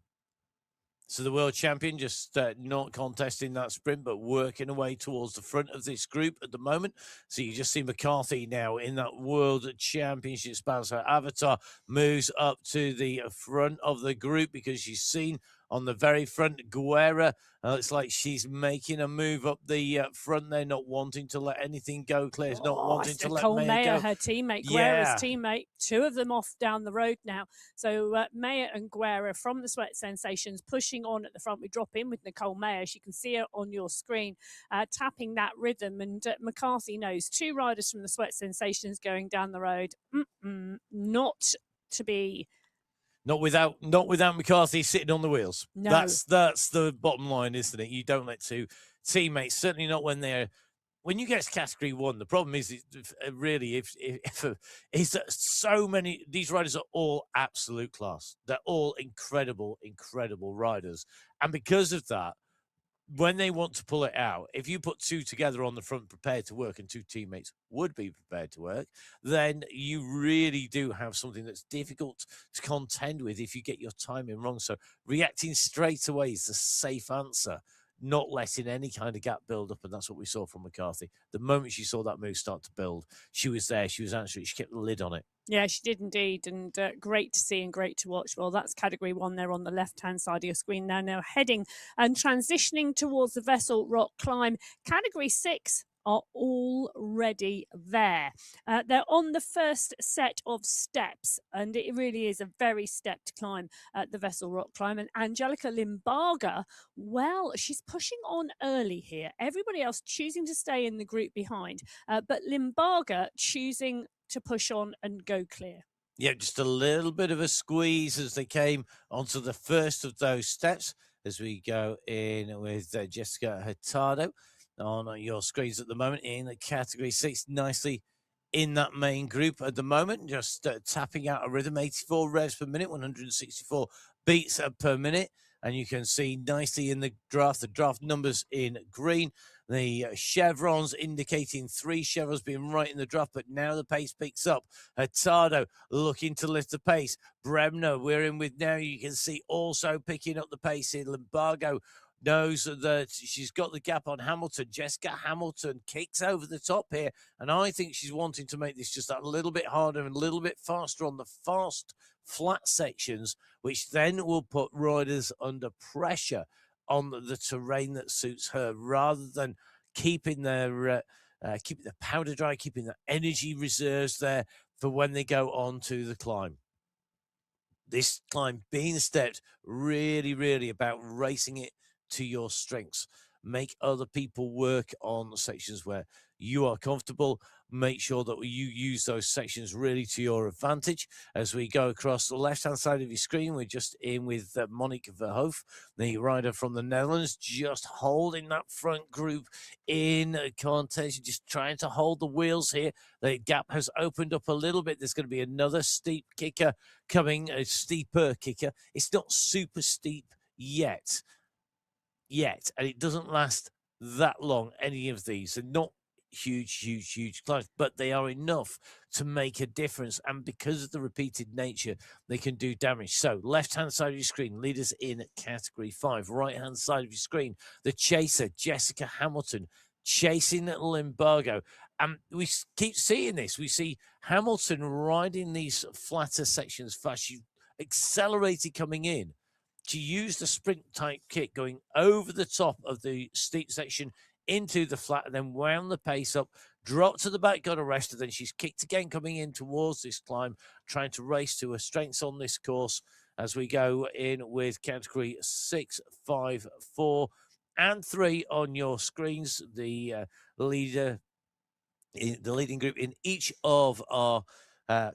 [SPEAKER 1] So the world champion just not contesting that sprint, but working away towards the front of this group at the moment. So you just see McCarthy now in that world championship span. So Avatar moves up to the front of the group because she's seen on the very front, Guerra. It's like she's making a move up the front there, not wanting to let anything go clear, not wanting to let Maya go.
[SPEAKER 2] Her teammate, Guerra's teammate, 2 of them off down the road now. So Maya and Guerra from the Sweat Sensations pushing on at the front. We drop in with Nicole Mayer. She can see her on your screen, tapping that rhythm. And McCarthy knows 2 riders from the Sweat Sensations going down the road. Not to be...
[SPEAKER 1] Not without McCarthy sitting on the wheels.
[SPEAKER 2] No.
[SPEAKER 1] That's the bottom line, isn't it? You don't let 2 teammates, certainly not when you get to Category 1. The problem is that so many, these riders are all absolute class. They're all incredible riders. And because of that, when they want to pull it out, if you put 2 together on the front prepared to work and 2 teammates would be prepared to work, then you really do have something that's difficult to contend with if you get your timing wrong. So reacting straight away is the safe answer, not letting any kind of gap build up. And that's what we saw from McCarthy. The moment she saw that move start to build, she was there. She was answering. She kept the lid on it.
[SPEAKER 2] Yeah, she did indeed, and great to see and great to watch. Well, that's Category 1 there on the left-hand side of your screen now heading and transitioning towards the Vessel Rock climb. Category 6 are already there. They're on the first set of steps, and it really is a very stepped climb at the Vessel Rock climb. And Angelica Limbaga, well, she's pushing on early here. Everybody else choosing to stay in the group behind, but Limbaga choosing to push on and go clear.
[SPEAKER 1] Yeah, just a little bit of a squeeze as they came onto the first of those steps as we go in with Jessica Hurtado on your screens at the moment in the Category 6, nicely in that main group at the moment, just tapping out a rhythm, 84 revs per minute, 164 beats per minute. And you can see nicely in the draft numbers in green, The chevrons indicating 3 chevrons being right in the draft, but now the pace picks up. Hurtado looking to lift the pace. Bremner, we're in with now. You can see also picking up the pace here. Limbago knows that she's got the gap on Hamilton. Jessica Hamilton kicks over the top here, and I think she's wanting to make this just a little bit harder and a little bit faster on the fast flat sections, which then will put riders under pressure on the terrain that suits her, rather than keeping their keeping the powder dry, keeping the energy reserves there for when they go on to the climb. This climb being stepped, really about racing it to your strengths. Make other people work on sections where you are comfortable. Make sure that you use those sections really to your advantage. As we go across the left-hand side of your screen, we're just in with Monique Verhoef, the rider from the Netherlands, just holding that front group in contention, just trying to hold the wheels here. The gap has opened up a little bit. There's going to be another steep kicker coming, a steeper kicker. It's not super steep yet, and it doesn't last that long, any of these. They're not huge climbs, but they are enough to make a difference, and because of the repeated nature, they can do damage. So left hand side of your screen, leaders in category 5. Right hand side of your screen, the chaser Jessica Hamilton chasing Limbago, and we keep seeing this. We see Hamilton riding these flatter sections fast. She accelerated coming in. She used the sprint type kick going over the top of the steep section into the flat, and then wound the pace up, dropped to the back, got arrested. Then she's kicked again coming in towards this climb, trying to race to her strengths on this course as we go in with category 6, 5, 4, and 3 on your screens. The leader, the leading group in each of our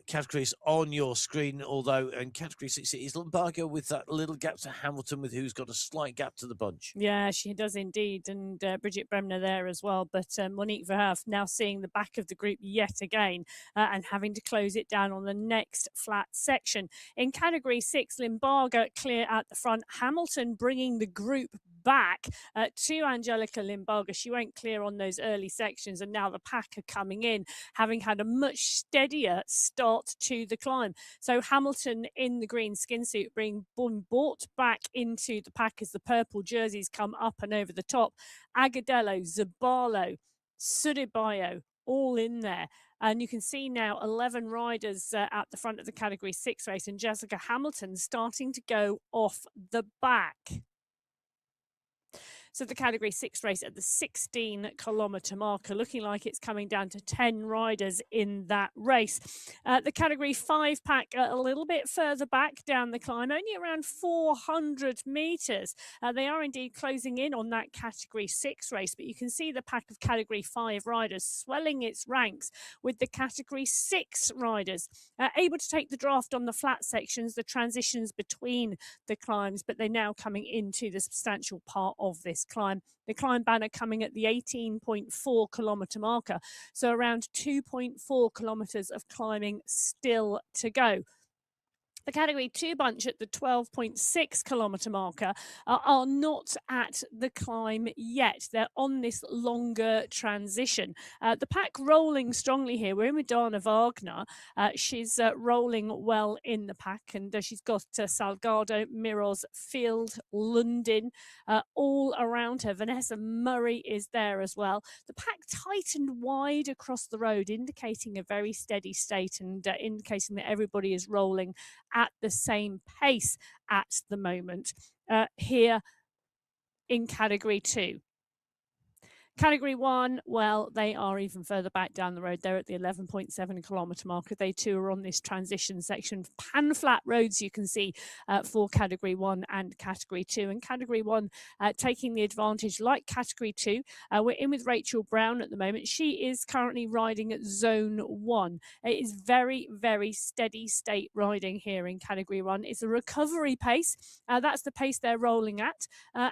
[SPEAKER 1] categories on your screen, although in category 6 it is Limbago with that little gap to Hamilton, with who's got a slight gap to the bunch.
[SPEAKER 2] Yeah, she does indeed, and Bridget Bremner there as well. But Monique Verhoef now seeing the back of the group yet again, and having to close it down on the next flat section. In category 6, Limbago clear at the front. Hamilton bringing the group back to Angelica Limbago. She went clear on those early sections, and now the pack are coming in, having had a much steadier start to the climb. So Hamilton in the green skin suit being brought back into the pack as the purple jerseys come up and over the top. Agadello, Zabalo, Sudibayo, all in there. And you can see now 11 riders at the front of the category 6 race, and Jessica Hamilton starting to go off the back. So the category 6 race at the 16-kilometre marker, looking like it's coming down to 10 riders in that race. The category 5 pack a little bit further back down the climb, only around 400 metres. They are indeed closing in on that category 6 race, but you can see the pack of category 5 riders swelling its ranks, with the category 6 riders able to take the draft on the flat sections, the transitions between the climbs, but they're now coming into the substantial part of this climb. The climb banner coming at the 18.4 kilometre marker, so around 2.4 kilometres of climbing still to go. The category 2 bunch at the 12.6 kilometre marker are not at the climb yet. They're on this longer transition. The pack rolling strongly here. We're in with Dana Wagner. She's rolling well in the pack, and she's got Salgado, Miros, Field, Lundin all around her. Vanessa Murray is there as well. The pack tightened wide across the road, indicating a very steady state, and indicating that everybody is rolling at the same pace at the moment here in category 2. Category 1, well, they are even further back down the road. They're at the 11.7 kilometre marker. They too are on this transition section. Pan flat roads you can see for category 1 and category 2. And category 1 taking the advantage like category 2. We're in with Rachel Brown at the moment. She is currently riding at zone 1. It is very steady state riding here in category 1. It's a recovery pace. That's the pace they're rolling at.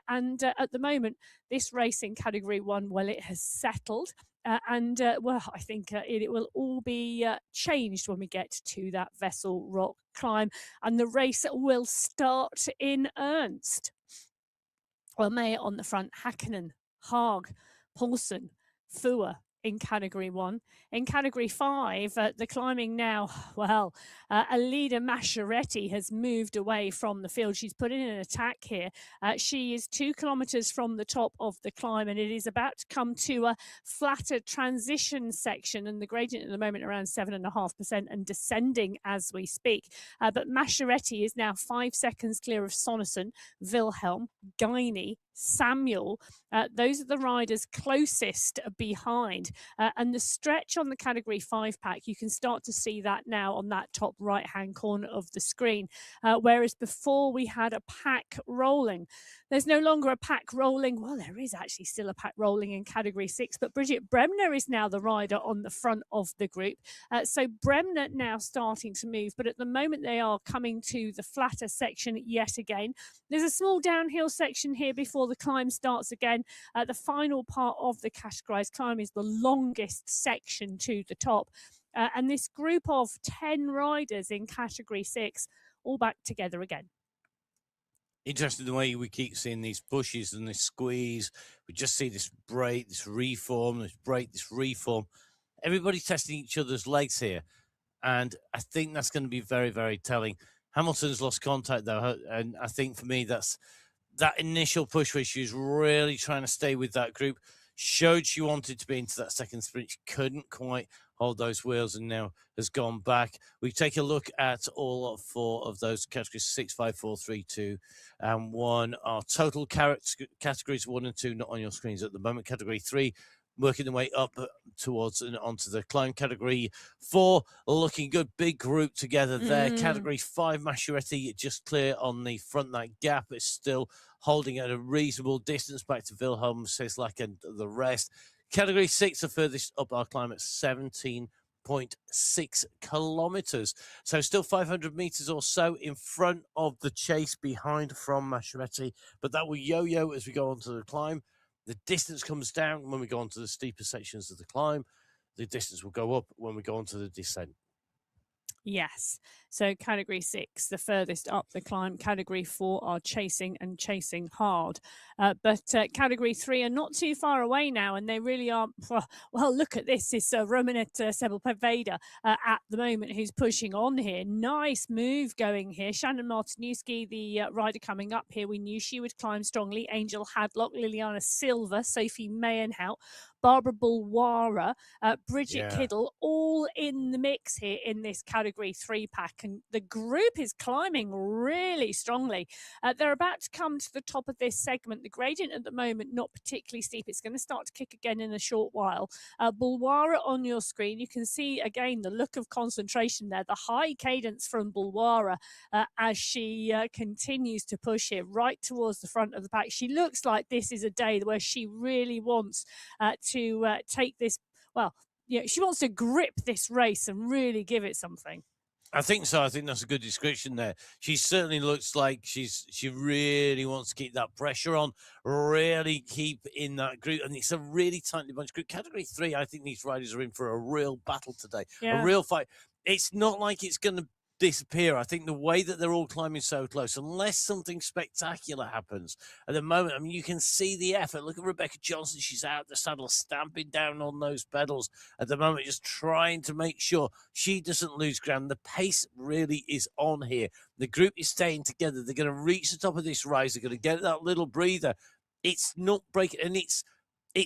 [SPEAKER 2] And at the moment, this race in category 1, well, it has settled. Well, I think it will all be changed when we get to that Vessel Rock climb, and the race will start in earnest. Well, May on the front, Hakkinen, Haag, Paulson, Fua in category 1. In category 5, the climbing now, well, Alida Masciaretti has moved away from the field. She's put in an attack here. She is 2 kilometers from the top of the climb, and it is about to come to a flatter transition section, and the gradient at the moment around 7.5% and descending as we speak. But Masciaretti is now 5 seconds clear of Sonneson, Wilhelm, Guiney, Samuel. Those are the riders closest behind. And the stretch on the category 5 pack, you can start to see that now on that top right hand corner of the screen. Whereas before we had a pack rolling. There's no longer a pack rolling. Well, there is actually still a pack rolling in category 6, but Bridget Bremner is now the rider on the front of the group. So Bremner now starting to move, but at the moment they are coming to the flatter section yet again. There's a small downhill section here before the climb starts again. The final part of the categorized climb is the longest section to the top. And this group of 10 riders in category 6 all back together again.
[SPEAKER 1] Interesting the way we keep seeing these pushes and this squeeze. We just see this break, this reform, this break, this reform. Everybody's testing each other's legs here. And I think that's going to be very, very telling. Hamilton's lost contact, though. And I think for me, that's that initial push where she was really trying to stay with that group. Showed she wanted to be into that second sprint. She couldn't quite hold those wheels and now has gone back. We take a look at all 4 of those categories, 6, 5, 4, 3, 2, and 1. Our total categories 1 and 2 not on your screens at the moment. Category 3 working their way up towards and onto the climb. Category 4 looking good, big group together there. Category 5 Masciaretti just clear on the front. That gap is still holding at a reasonable distance back to Wilhelm, Sislak and the rest. Category 6 the furthest up our climb at 17.6 kilometers. So still 500 meters or so in front of the chase behind from Masciaretti, but that will yo-yo as we go onto the climb. The distance comes down when we go onto the steeper sections of the climb. The distance will go up when we go onto the descent.
[SPEAKER 2] Yes. So category 6, the furthest up the climb. Category 4 are chasing and chasing hard. But category 3 are not too far away now, and they really are. Well, look at this. It's Romanet Sepulveda at the moment who's pushing on here. Nice move going here. Shannon Martinuski, the rider coming up here. We knew she would climb strongly. Angel Hadlock, Liliana Silva, Sophie Mayenhout, Barbara Bulwara, Bridget Kiddle, all in the mix here in this category 3 pack. And the group is climbing really strongly. They're about to come to the top of this segment. The gradient at the moment, not particularly steep. It's going to start to kick again in a short while. Bulwara on your screen. You can see, again, the look of concentration there. The high cadence from Bulwara as she continues to push here right towards the front of the pack. She looks like this is a day where she really wants to take this, well, she wants to grip this race and really give it something.
[SPEAKER 1] I think so. I think that's a good description there. She certainly looks like she really wants to keep that pressure on, really keep in that group. And it's a really tightly bunched group. Category 3, I think these riders are in for a real battle today, a real fight. It's not like it's going to disappear. I think the way that they're all climbing so close, unless something spectacular happens at the moment, I mean, you can see the effort. Look at Rebecca Johnson. She's out the saddle, stamping down on those pedals at the moment, just trying to make sure she doesn't lose ground. The pace really is on here. The group is staying together. They're going to reach the top of this rise. They're going to get that little breather. It's not breaking, and it's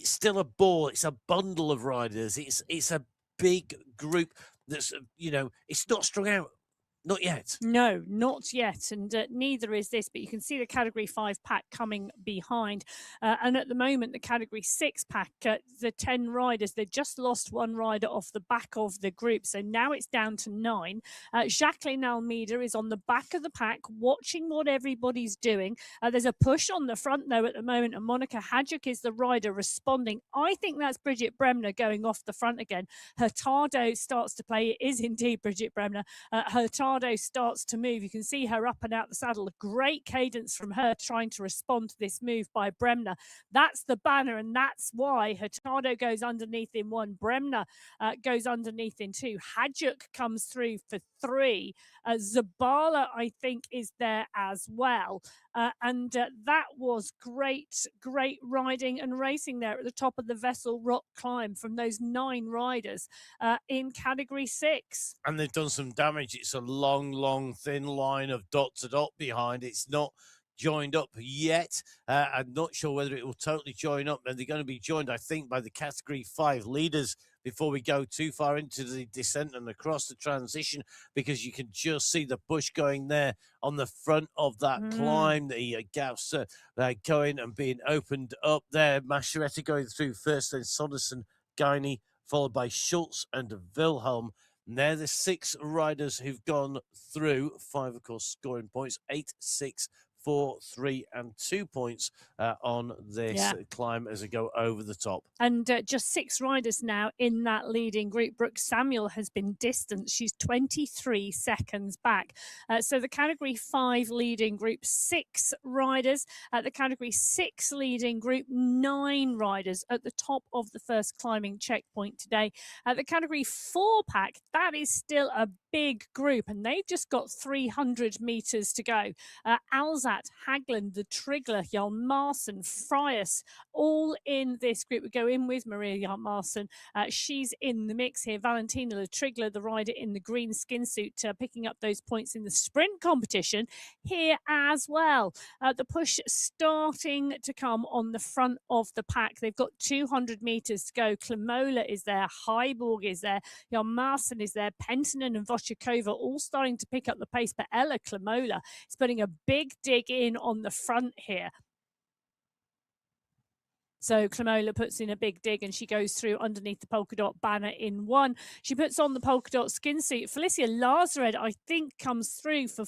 [SPEAKER 1] still a ball. It's a bundle of riders. It's a big group that's, it's not strung out. Not yet.
[SPEAKER 2] No, not yet. And neither is this. But you can see the Category 5 pack coming behind. And at the moment, the Category 6 pack, the 10 riders, they just lost one rider off the back of the group. So now it's down to 9. Jacqueline Almeida is on the back of the pack, watching what everybody's doing. There's a push on the front, though, at the moment. And Monica Hadjuk is the rider responding. I think that's Bridget Bremner going off the front again. Hurtado starts to play. It is indeed Bridget Bremner. Hurtado Hurtado starts to move. You can see her up and out the saddle. A great cadence from her trying to respond to this move by Bremner. That's the banner, and that's why Hurtado goes underneath in 1. Bremner goes underneath in 2. Hadjuk comes through for 3. Zabala, I think, is there as well. And that was great riding and racing there at the top of the Vessel Rock climb from those 9 riders in category 6.
[SPEAKER 1] And they've done some damage. It's a long, thin line of dot to dot behind. It's not joined up yet. I'm not sure whether it will totally join up. And they're going to be joined, I think, by the category 5 leaders before we go too far into the descent and across the transition, because you can just see the bush going there on the front of that climb, the gaps going and being opened up there. Mascheretta going through first, then Sonderson, Guiney, followed by Schultz and Wilhelm. And they're the 6 riders who've gone through. 5, of course, scoring points. 8, 6, 4, 3, and 2 points on this climb as they go over the top.
[SPEAKER 2] And just 6 riders now in that leading group. Brooke Samuel has been distanced. She's 23 seconds back. So the category 5 leading group, 6 riders. At the category 6 leading group, 9 riders at the top of the first climbing checkpoint today. At the category 4 pack, that is still a big group, and they've just got 300 meters to go. Alzat, Hagland, the Trigler, Hjalmarsson, Frias, all in this group. We go in with Maria Hjalmarsson. She's in the mix here. Valentina, the Trigler, the rider in the green skin suit, picking up those points in the sprint competition here as well. The push starting to come on the front of the pack. They've got 200 meters to go. Klemola is there. Heiborg is there. Hjalmarsson is there. Penttinen and Voshikova all starting to pick up the pace, but Ella Klemola is putting a big dig in on the front here. So Klemola puts in a big dig and she goes through underneath the polka dot banner in 1. She puts on the polka dot skin suit. Felicia Lazared, I think, comes through for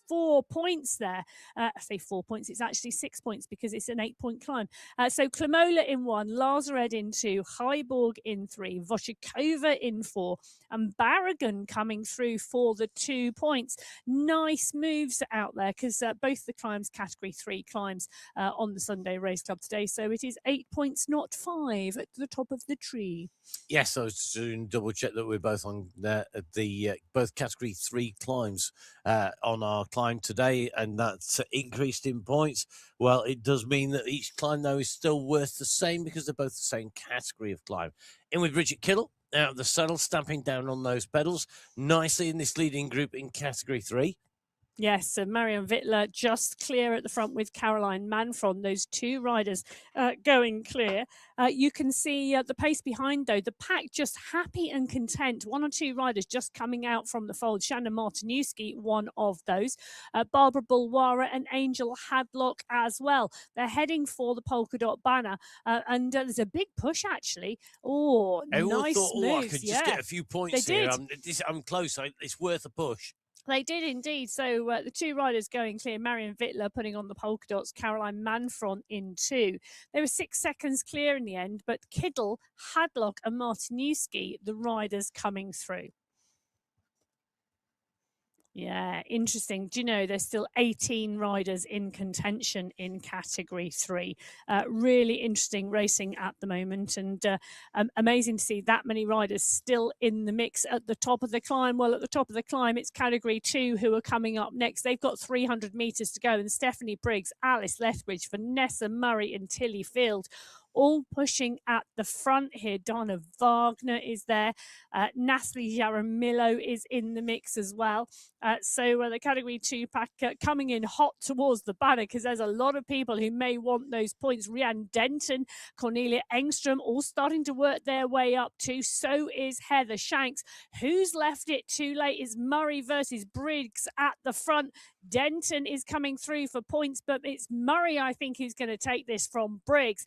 [SPEAKER 2] 4 points there. I say 4 points, it's actually 6 points because it's an 8-point climb. So Klemola in 1, Lazared in 2, Heiborg in 3, Voshikova in 4, and Barragan coming through for the 2 points. Nice moves out there because both the climbs, category 3 climbs on the Sunday Race Club today. So it is 8 points, not 5 at the top of the tree.
[SPEAKER 1] Yes, I was doing double check that we're both on the both category 3 climbs on our climb today, and that's increased in points. Well, it does mean that each climb, though, is still worth the same because they're both the same category of climb. In with Bridget Kittle, out of the saddle, stamping down on those pedals nicely in this leading group in category 3.
[SPEAKER 2] Yes, so Marion Wittler just clear at the front with Caroline Manfron, those 2 riders going clear. You can see the pace behind, though. The pack just happy and content. 1 or 2 riders just coming out from the fold. Shannon Martinuski, one of those. Barbara Bulwara and Angel Hadlock as well. They're heading for the polka dot banner. And there's a big push, actually. Oh, nice
[SPEAKER 1] thought,
[SPEAKER 2] moves.
[SPEAKER 1] I could just get a few points
[SPEAKER 2] they
[SPEAKER 1] here.
[SPEAKER 2] did.
[SPEAKER 1] I'm close. It's worth a push.
[SPEAKER 2] They did indeed. So the 2 riders going clear, Marion Wittler putting on the polka dots, Caroline Manfron in 2. They were 6 seconds clear in the end, but Kiddle, Hadlock and Martinuski, the riders coming through. Yeah, interesting. Do you know there's still 18 riders in contention in category 3? Really interesting racing at the moment, and amazing to see that many riders still in the mix at the top of the climb. Well, at the top of the climb, it's category 2 who are coming up next. They've got 300 meters to go, and Stephanie Briggs, Alice Lethbridge, Vanessa Murray and Tilly Field all pushing at the front here. Donna Wagner is there. Natalie Jaramillo is in the mix as well. So the category 2 pack coming in hot towards the banner because there's a lot of people who may want those points. Rhiannon Denton, Cornelia Engstrom, all starting to work their way up too. So is Heather Shanks. Who's left it too late is Murray versus Briggs at the front. Denton is coming through for points, but it's Murray, I think, who's going to take this from Briggs.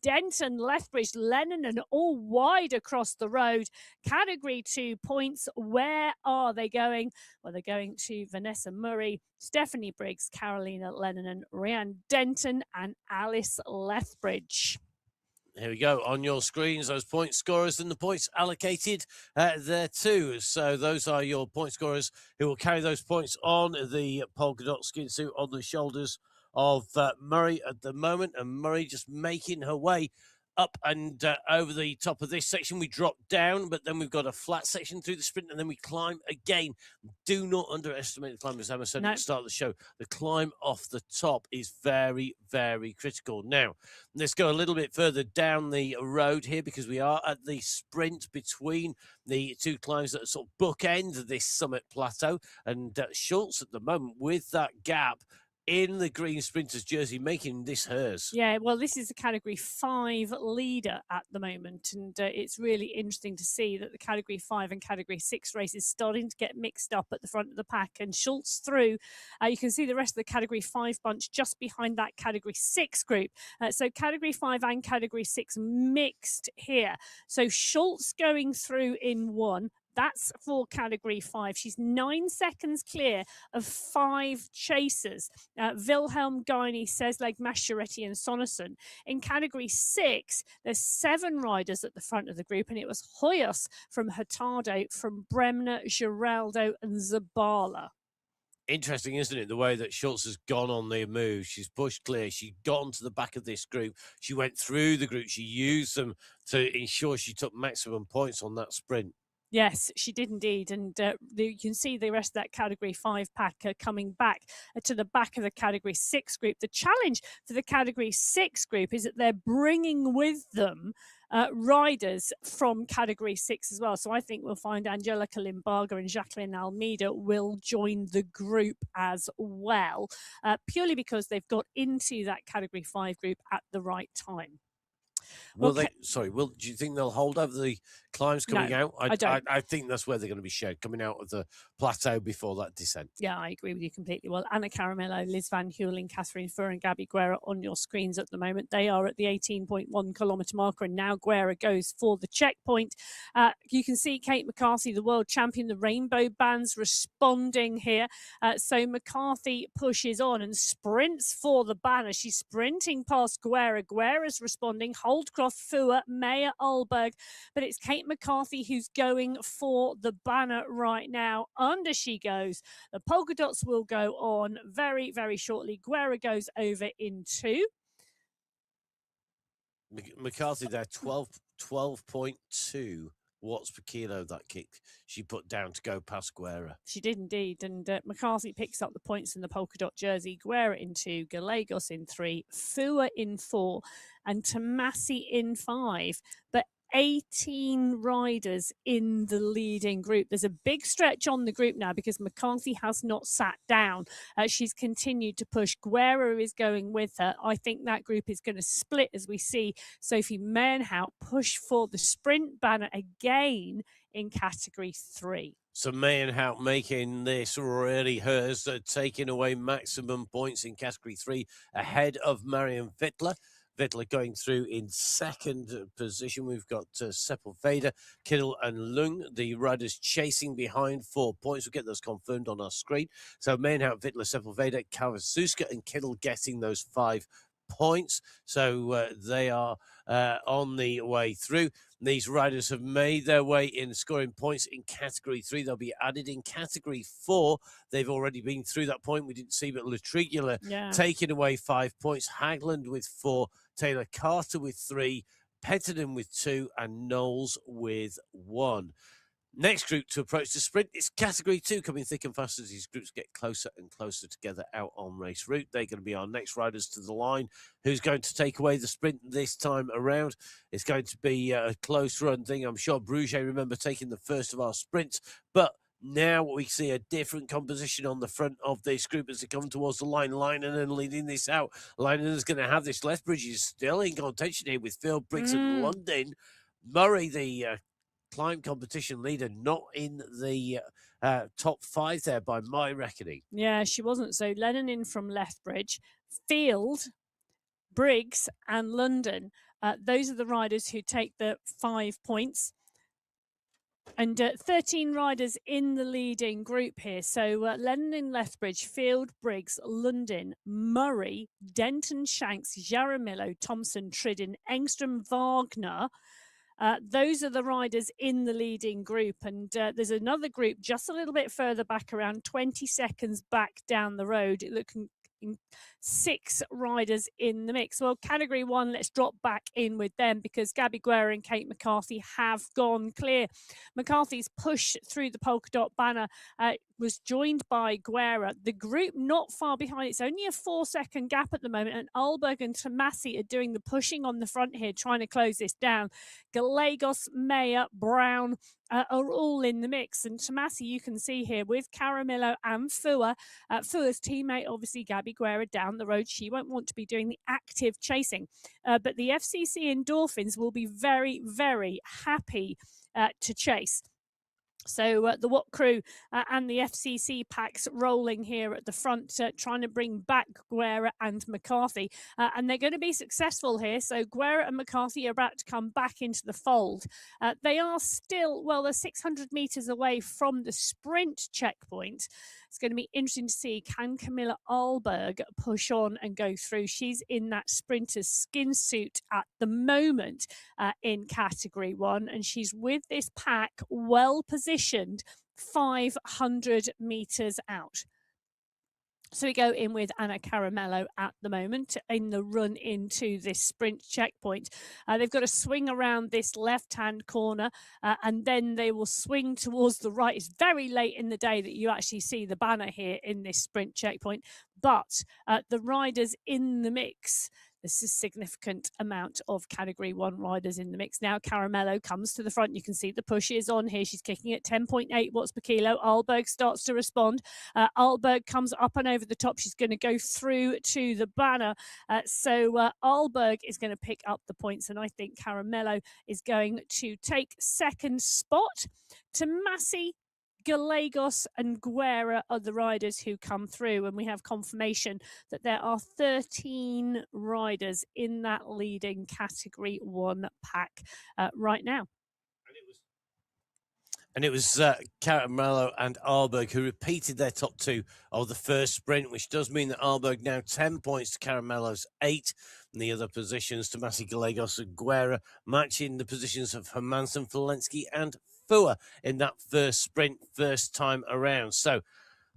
[SPEAKER 2] Denton, Lethbridge, Lennon, and all wide across the road. Category 2 points. Where are they going? Well, they're going to Vanessa Murray, Stephanie Briggs, Carolina Lennon, Rhiannon Denton, and Alice Lethbridge.
[SPEAKER 1] Here we go. On your screens, those point scorers and the points allocated there too. So those are your point scorers who will carry those points on the polka dot skin suit on the shoulders of Murray at the moment. And Murray just making her way up and over the top of this section. We drop down, but then we've got a flat section through the sprint, and then we climb again. Do not underestimate the climb, as Emma said at the start of the show. The climb off the top is very, very critical. Now, let's go a little bit further down the road here, because we are at the sprint between the two climbs that sort of bookend this summit plateau. And Schultz at the moment with that gap in the green sprinter's jersey, making this hers.
[SPEAKER 2] Yeah, well, this is the Category 5 leader at the moment, and it's really interesting to see that the Category 5 and Category 6 race is starting to get mixed up at the front of the pack, and Schultz through. You can see the rest of the Category 5 bunch just behind that Category 6 group. So Category 5 and Category 6 mixed here. So Schultz going through in 1. That's for Category 5. She's 9 seconds clear of 5 chasers. Wilhelm, Guiney, Sesleg, Masciaretti and Sonnerson. In Category 6, there's 7 riders at the front of the group, and it was Hoyos from Hurtado, from Bremner, Giraldo and Zabala.
[SPEAKER 1] Interesting, isn't it, the way that Schultz has gone on the move. She's pushed clear. She got onto the back of this group. She went through the group. She used them to ensure she took maximum points on that sprint.
[SPEAKER 2] Yes, she did indeed. And you can see the rest of that Category 5 pack coming back to the back of the Category 6 group. The challenge for the Category 6 group is that they're bringing with them riders from Category 6 as well. So I think we'll find Angelica Limbaga and Jacqueline Almeida will join the group as well, purely because they've got into that Category 5 group at the right time.
[SPEAKER 1] Do you think they'll hold over the climbs coming out?
[SPEAKER 2] I don't.
[SPEAKER 1] I think that's where they're going to be shared, coming out of the plateau before that descent.
[SPEAKER 2] Yeah, I agree with you completely. Well, Anna Caramello, Liz Van Heuling, Catherine Furr and Gabby Guerra on your screens at the moment. They are at the 18.1 kilometre marker, and now Guerra goes for the checkpoint. You can see Kate McCarthy, the world champion, the rainbow bands responding here. So McCarthy pushes on and sprints for the banner. She's sprinting past Guerra. Guerra's responding. Holdcroft, Fua, Mayer, Alberg. But it's Kate McCarthy who's going for the banner right now. Under she goes. The polka dots will go on very, very shortly. Guerra goes over in 2.
[SPEAKER 1] McCarthy there, 12.2 watts per kilo that kick she put down to go past Guerra.
[SPEAKER 2] She did indeed. And McCarthy picks up the points in the polka dot jersey. Guerra in 2, Gallegos in 3, Fua in 4, and Tomasi in 5. But 18 riders in the leading group. There's a big stretch on the group now because McCarthy has not sat down. She's continued to push. Guerra is going with her. I think that group is going to split as we see Sophie Meyenhout push for the sprint banner again in Category 3.
[SPEAKER 1] So Meyenhout making this really hers, taking away maximum points in Category 3 ahead of Marion Wittler. Wittler going through in second position. We've got Sepulveda, Kittel and Lung, the riders chasing behind 4 points. We'll get those confirmed on our screen. So Meyenhout, Wittler, Sepulveda, Kawasuska and Kittel getting those 5 points. So they are on the way through. These riders have made their way in scoring points in Category 3. They'll be added in Category 4. They've already been through that point. We didn't see, but Latrigula taking away 5 points. Hagland with 4. Taylor Carter with 3. Petterden with 2. And Knowles with 1. Next group to approach the sprint is Category 2, coming thick and fast as these groups get closer and closer together out on race route. They're going to be our next riders to the line. Who's going to take away the sprint this time around? It's going to be a close run thing. I'm sure Bruget remember taking the first of our sprints, but now we see a different composition on the front of this group as they come towards the line. Leinen leading this out. Leinen is going to have this. Lethbridge is still in contention here with Phil Briggs and London. Murray, the climb competition leader, not in the top 5 there by my reckoning.
[SPEAKER 2] Yeah, she wasn't. So Lennon in from Lethbridge, Field, Briggs and London. Those are the riders who take the 5 points. And 13 riders in the leading group here. So Lennon in Lethbridge, Field, Briggs, London, Murray, Denton, Shanks, Jaramillo, Thompson, Tridden, Engstrom, Wagner. Those are the riders in the leading group. And there's another group just a little bit further back, around 20 seconds back down the road. Looking 6 riders in the mix. Well, category 1, let's drop back in with them because Gabby Guerra and Kate McCarthy have gone clear. McCarthy's push through the polka dot banner was joined by Guerra. The group not far behind. It's only a 4-second gap at the moment, and Alberg and Tomasi are doing the pushing on the front here, trying to close this down. Gallegos, Mayer, Brown are all in the mix. And Tomasi, you can see here with Caramillo and Fua. Fua's teammate, obviously, Gabby Guerra, down the road. She won't want to be doing the active chasing. But the FCC Endorphins will be very, very happy to chase. So the Watt crew and the FCC packs rolling here at the front, trying to bring back Guerra and McCarthy. And they're going to be successful here. So Guerra and McCarthy are about to come back into the fold. They are still, well, they're 600 metres away from the sprint checkpoint. It's going to be interesting to see, can Camilla Alberg push on and go through? She's in that sprinter's skin suit at the moment in category 1, and she's with this pack well positioned 500 metres out. So we go in with Anna Caramello at the moment in the run into this sprint checkpoint. They've got to swing around this left-hand corner and then they will swing towards the right. It's very late in the day that you actually see the banner here in this sprint checkpoint. But the riders in the mix, this is a significant amount of category 1 riders in the mix now. Caramello comes to the front. You can see the push is on here. She's kicking at 10.8 watts per kilo. Alberg starts to respond. Alberg comes up and over the top. She's going to go through to the banner. So Alberg is going to pick up the points, and I think Caramello is going to take second spot. Tomasi, Gallegos and Guerra are the riders who come through, and we have confirmation that there are 13 riders in that leading category 1 pack right now.
[SPEAKER 1] And it was Caramello and Alberg who repeated their top 2 of the first sprint, which does mean that Alberg now 10 points to Caramello's 8. And the other positions, Tomasi, Gallegos and Guerra, matching the positions of Hermansen, Falensky and Fua in that first sprint, first time around. So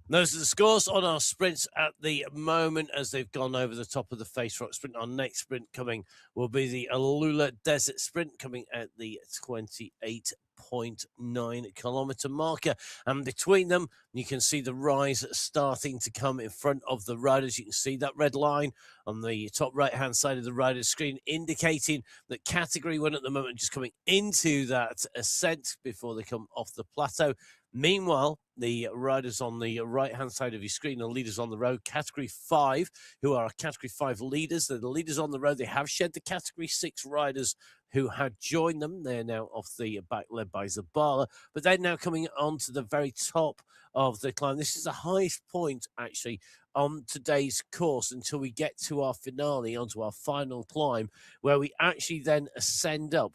[SPEAKER 1] those are the scores on our sprints at the moment as they've gone over the top of the Face Rock sprint. Our next sprint coming will be the Alula Desert Sprint, coming at the 28.9 kilometre marker. And between them, you can see the rise starting to come in front of the riders. You can see that red line on the top right-hand side of the rider's screen, indicating that category 1 at the moment just coming into that ascent before they come off the plateau. Meanwhile, the riders on the right-hand side of your screen are leaders on the road. Category 5, who are Category 5 leaders. They're the leaders on the road. They have shed the Category 6 riders who had joined them. They're now off the back, led by Zabala. But they're now coming on to the very top of the climb. This is the highest point, actually, on today's course until we get to our finale, onto our final climb, where we actually then ascend up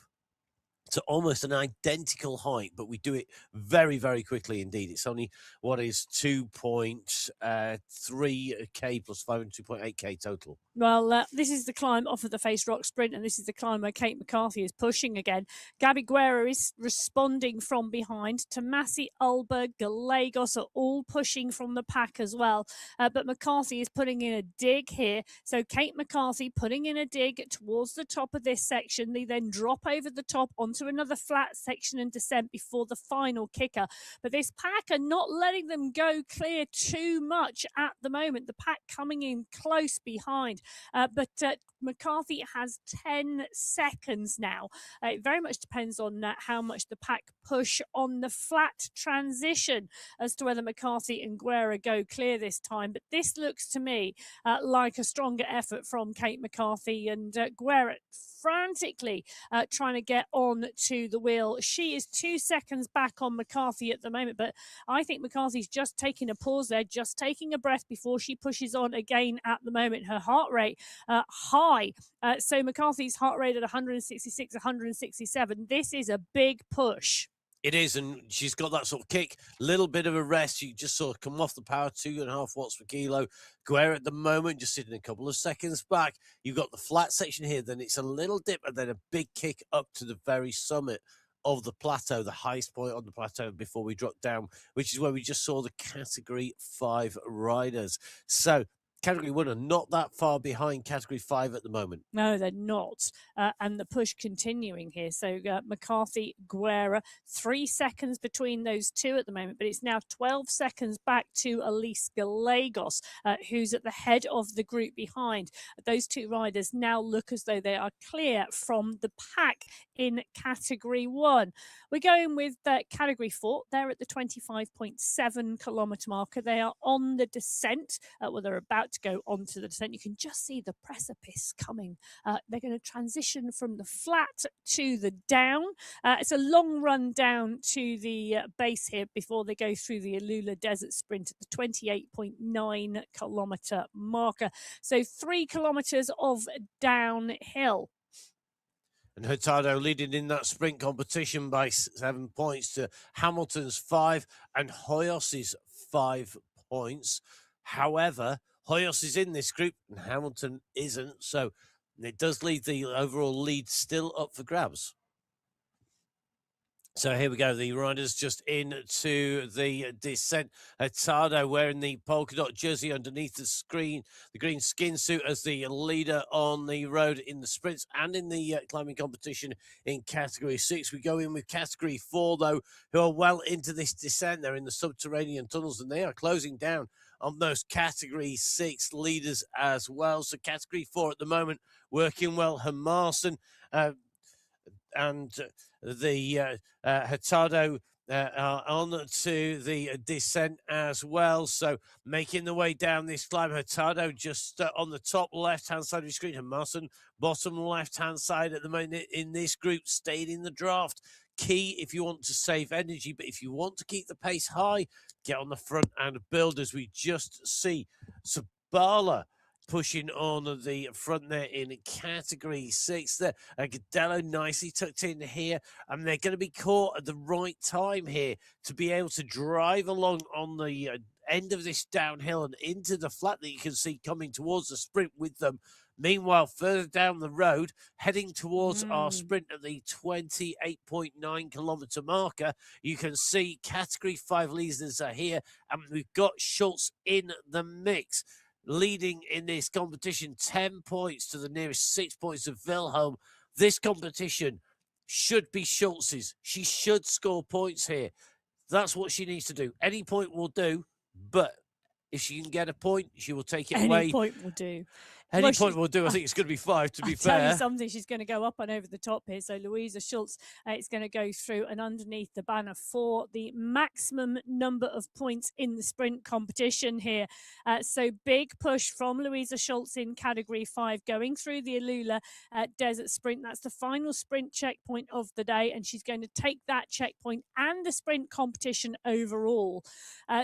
[SPEAKER 1] to almost an identical height, but we do it very, very quickly indeed. It's only what is 2.3k plus 5 and 2.8k total.
[SPEAKER 2] Well, this is the climb off of the Face Rock Sprint, and this is the climb where Kate McCarthy is pushing again. Gabby Guerra is responding from behind. Tomasi, Alberg, Gallegos are all pushing from the pack as well. But McCarthy is putting in a dig here. So Kate McCarthy putting in a dig towards the top of this section. They then drop over the top onto another flat section and descent before the final kicker. But this pack are not letting them go clear too much at the moment. The pack coming in close behind. But McCarthy has 10 seconds now. It very much depends on how much the pack push on the flat transition as to whether McCarthy and Guerra go clear this time. But this looks to me like a stronger effort from Kate McCarthy, and Guerra frantically trying to get on to the wheel. She is 2 seconds back on McCarthy at the moment, but I think McCarthy's just taking a pause there, just taking a breath before she pushes on again at the moment. Her heart rate high. So McCarthy's heart rate at 166, 167. This is a big push.
[SPEAKER 1] It is, and she's got that sort of kick, little bit of a rest. You just sort of come off the power, 2.5 watts per kilo. Guerra at the moment, just sitting a couple of seconds back. You've got the flat section here, then it's a little dip, and then a big kick up to the very summit of the plateau, the highest point on the plateau before we drop down, which is where we just saw the Category 5 riders. So Category 1 are not that far behind Category 5 at the moment.
[SPEAKER 2] No, they're not. And the push continuing here. So McCarthy, Guerra, 3 seconds between those two at the moment, but it's now 12 seconds back to Elise Gallegos, who's at the head of the group behind. Those two riders now look as though they are clear from the pack in Category 1. We're going with Category 4. They're at the 25.7 kilometre marker. They are on the descent. Well, they're about to go onto the descent. You can just see the precipice coming. They're going to transition from the flat to the down. It's a long run down to the base here before they go through the Alula Desert Sprint at the 28.9 kilometre marker. So 3 kilometres of downhill.
[SPEAKER 1] And Hurtado leading in that sprint competition by 7 points to Hamilton's 5 and Hoyos's 5 points. However, Hoyos is in this group and Hamilton isn't, so it does leave the overall lead still up for grabs. So here we go. The riders just into the descent. Hurtado wearing the polka dot jersey underneath the green skin suit as the leader on the road in the sprints and in the climbing competition in Category 6. We go in with Category 4, though, who are well into this descent. They're in the subterranean tunnels and they are closing down on those Category 6 leaders as well. So Category 4 at the moment working well. Hermarsson and the Hurtado on to the descent as well. So making the way down this climb, Hurtado just on the top left-hand side of the screen. Hermarsson, bottom left-hand side at the moment in this group, staying in the draft. Key if you want to save energy, but if you want to keep the pace high, get on the front and build, as we just see Sabala pushing on the front there in Category 6 there. Gadello nicely tucked in here, and they're going to be caught at the right time here to be able to drive along on the end of this downhill and into the flat that you can see coming towards the sprint with them. Meanwhile, further down the road, heading towards our sprint at the 28.9 kilometre marker, you can see Category 5 leaders are here, and we've got Schultz in the mix. Leading in this competition, 10 points to the nearest 6 points of Wilhelm. This competition should be Schultz's. She should score points here. That's what she needs to do. Any point will do, but if she can get a point, she will take it away.
[SPEAKER 2] Any point will do.
[SPEAKER 1] Any point will do. I think it's going to be 5, to be fair.
[SPEAKER 2] Tell you something, she's going to go up and over the top here. So Louisa Schultz is going to go through and underneath the banner for the maximum number of points in the sprint competition here. So big push from Louisa Schultz in Category 5, going through the Alula Desert Sprint. That's the final sprint checkpoint of the day, and she's going to take that checkpoint and the sprint competition overall.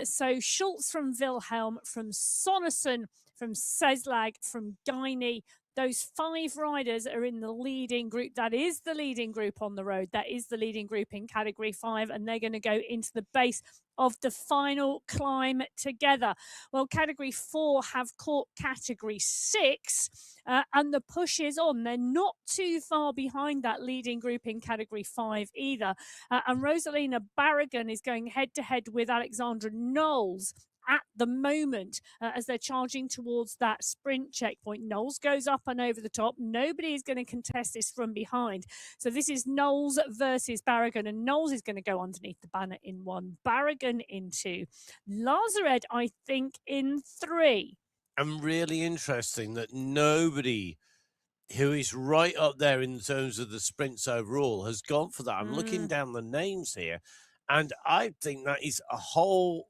[SPEAKER 2] So Schultz from Wilhelm, from Sonnerson, from Seslag, from Guiney. Those 5 riders are in the leading group. That is the leading group on the road. That is the leading group in Category 5, and they're going to go into the base of the final climb together. Well, Category 4 have caught Category 6, and the push is on. They're not too far behind that leading group in Category 5 either. And Rosalina Barragan is going head-to-head with Alexandra Knowles at the moment as they're charging towards that sprint checkpoint. Knowles goes up and over the top. Nobody is going to contest this from behind. So this is Knowles versus Barragan, and Knowles is going to go underneath the banner in 1, Barragan in 2, Lazared, I think, in 3.
[SPEAKER 1] And really interesting that nobody who is right up there in terms of the sprints overall has gone for that. I'm looking down the names here, and I think that is a whole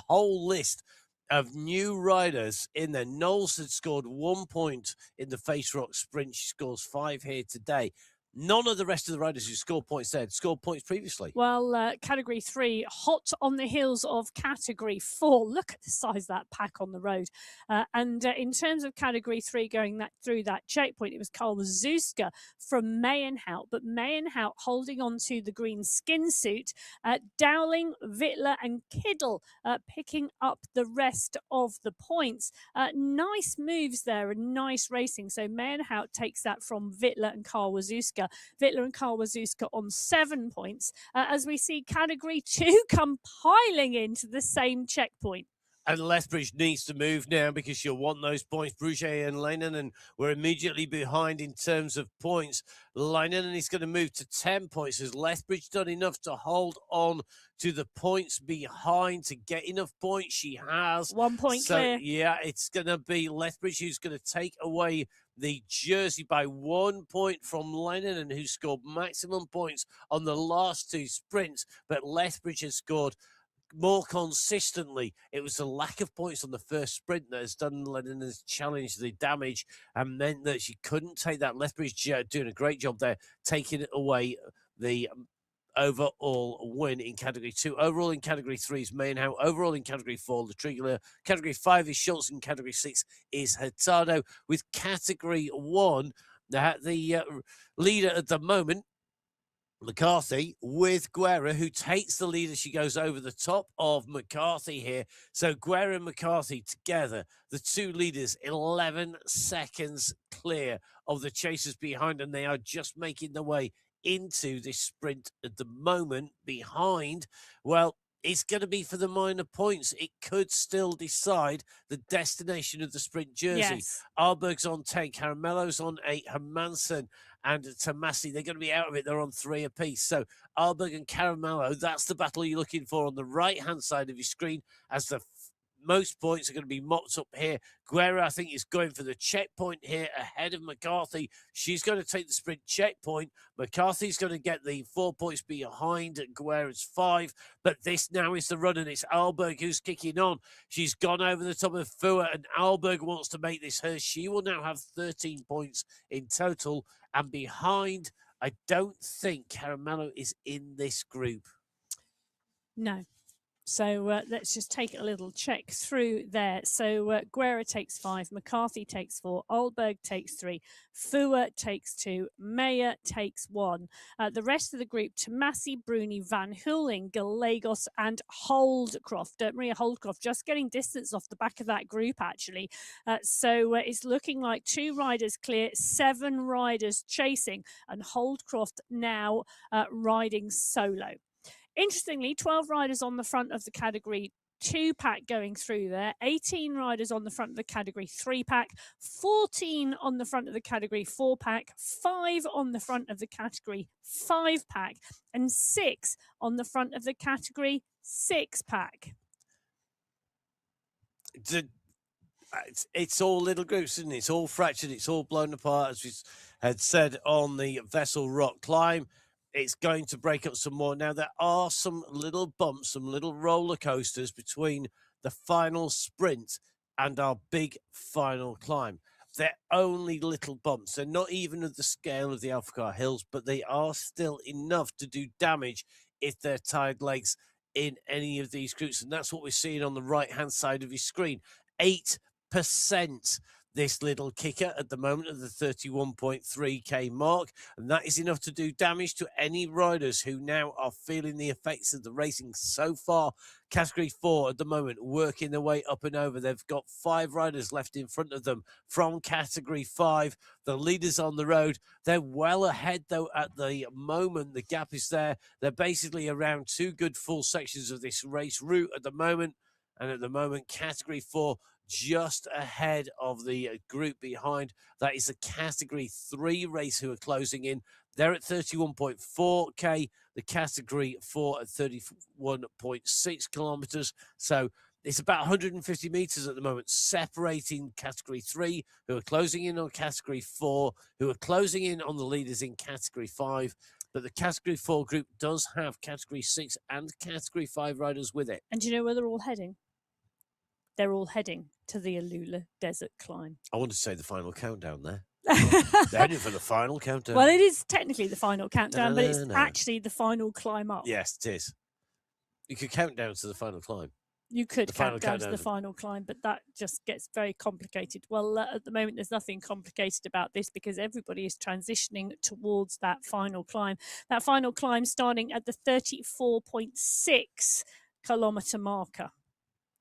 [SPEAKER 1] list of new riders in there. Knowles had scored 1 point in the Face Rock sprint. She scores 5 here today. None of the rest of the riders who scored points there had scored points previously.
[SPEAKER 2] Well, Category 3, hot on the heels of Category 4. Look at the size of that pack on the road. And in terms of Category 3 going through that checkpoint, it was Karl from Mayenhout, but Mayenhout holding on to the green skin suit. Dowling, Wittler and Kiddle picking up the rest of the points. Nice moves there and nice racing. So Mayenhout takes that from Wittler and Karl Wittler and Karl on 7 points, as we see Category 2 compiling into the same checkpoint.
[SPEAKER 1] And Lethbridge needs to move now because she'll want those points. Bruget and Leinen were immediately behind in terms of points. Leinen is going to move to 10 points. Has Lethbridge done enough to hold on to the points behind to get enough points? She has.
[SPEAKER 2] 1 point clear.
[SPEAKER 1] Yeah, it's going to be Lethbridge who's going to take away the jersey by 1 point from Leinen, who scored maximum points on the last 2 sprints. But Lethbridge has scored more consistently. It was the lack of points on the first sprint that has done Lennon's challenge the damage and meant that she couldn't take that. Lethbridge doing a great job there, taking away the overall win in Category 2. Overall in Category 3 is Mayenhout. Overall in Category 4, Latrigula. Category 5 is Schultz, and Category 6 is Hurtado. With Category 1, the leader at the moment, McCarthy, with Guerra, who takes the lead as she goes over the top of McCarthy here. So Guerra and McCarthy together, the 2 leaders, 11 seconds clear of the chasers behind, and they are just making their way into this sprint at the moment behind. Well, it's going to be for the minor points. It could still decide the destination of the sprint jersey.
[SPEAKER 2] Yes.
[SPEAKER 1] Arberg's on 10, Caramello's on 8, Hermansen and Tomasi, they're going to be out of it. They're on 3 apiece. So Arberg and Caramello, that's the battle you're looking for on the right-hand side of your screen, as the most points are going to be mopped up here. Guerra, I think, is going for the checkpoint here ahead of McCarthy. She's going to take the sprint checkpoint. McCarthy's going to get the 4 points behind Guerra's 5. But this now is the run, and it's Alberg who's kicking on. She's gone over the top of Fua, and Alberg wants to make this hers. She will now have 13 points in total. And behind, I don't think Caramello is in this group.
[SPEAKER 2] No. So let's just take a little check through there. So Guerra takes 5, McCarthy takes 4, Alberg takes 3, Fua takes 2, Meyer takes 1. The rest of the group, Tomasi, Bruni, Van Hulling, Gallegos and Holdcroft. Maria Holdcroft just getting distance off the back of that group, actually. So it's looking like 2 riders clear, 7 riders chasing, and Holdcroft now riding solo. Interestingly, 12 riders on the front of the Category 2 pack going through there, 18 riders on the front of the Category 3 pack, 14 on the front of the Category 4 pack, 5 on the front of the Category 5 pack, and 6 on the front of the Category 6 pack.
[SPEAKER 1] It's all little groups, isn't it? It's all fractured, it's all blown apart, as we had said on the Vessel Rock climb. It's going to break up some more. Now, there are some little bumps, some little roller coasters between the final sprint and our big final climb. They're only little bumps. They're not even of the scale of the Alpha Car Hills, but they are still enough to do damage if they're tied legs in any of these groups. And that's what we're seeing on the right-hand side of your screen. 8%. This little kicker at the moment of the 31.3k mark, and that is enough to do damage to any riders who now are feeling the effects of the racing so far. Category 4 at the moment working their way up and over. They've got 5 riders left in front of them from Category 5. The leaders on the road, they're well ahead though at the moment. The gap is there. They're basically around 2 good full sections of this race route at the moment, and at the moment Category 4 just ahead of the group behind. That is the Category 3 race who are closing in. They're at 31.4k, the Category 4 at 31.6 kilometers. So it's about 150 meters at the moment, separating Category 3, who are closing in on Category 4, who are closing in on the leaders in Category 5. But the Category 4 group does have Category 6 and Category 5 riders with it.
[SPEAKER 2] And do you know where they're all heading? They're all heading to the Alula Desert Climb.
[SPEAKER 1] I want to say the final countdown there. They're only for the final countdown.
[SPEAKER 2] Well, it is technically the final countdown, but it's
[SPEAKER 1] No.
[SPEAKER 2] actually the final climb up.
[SPEAKER 1] Yes, it is. You could count down to the final climb.
[SPEAKER 2] You could
[SPEAKER 1] The final
[SPEAKER 2] count down to the
[SPEAKER 1] countdown.
[SPEAKER 2] final climb, but that just gets very complicated. Well, at the moment, there's nothing complicated about this because everybody is transitioning towards that final climb. That final climb starting at the 34.6 kilometer marker.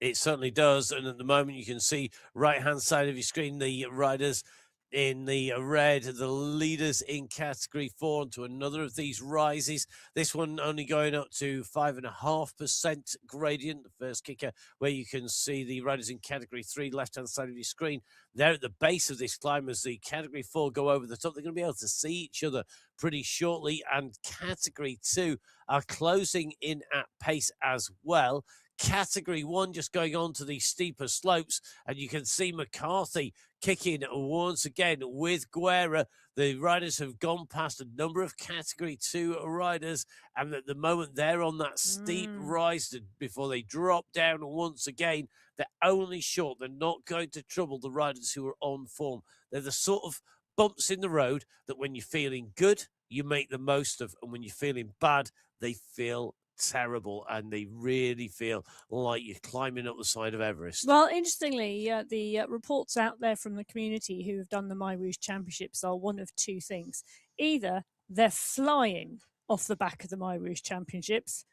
[SPEAKER 1] It certainly does. And at the moment, you can see right-hand side of your screen, the riders in the red, the leaders in category 4 onto another of these rises. This one only going up to 5.5% gradient, the first kicker, where you can see the riders in category 3, left-hand side of your screen. They're at the base of this climb. As the category 4 go over the top, they're going to be able to see each other pretty shortly. And category 2 are closing in at pace as well. Category 1 just going on to the steeper slopes, and you can see McCarthy kicking once again with Guerra. The riders have gone past a number of category 2 riders, and at the moment they're on that steep rise before they drop down once again. They're only short. They're not going to trouble the riders who are on form. They're the sort of bumps in the road that when you're feeling good, you make the most of, and when you're feeling bad, they feel terrible, and they really feel like you're climbing up the side of Everest.
[SPEAKER 2] Well, interestingly, the reports out there from the community who have done the MyWhoosh Championships are one of two things. Either they're flying off the back of the MyWhoosh Championships,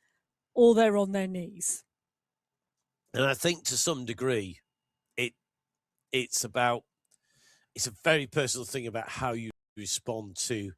[SPEAKER 2] or they're on their knees.
[SPEAKER 1] And I think to some degree, it's a very personal thing about how you respond to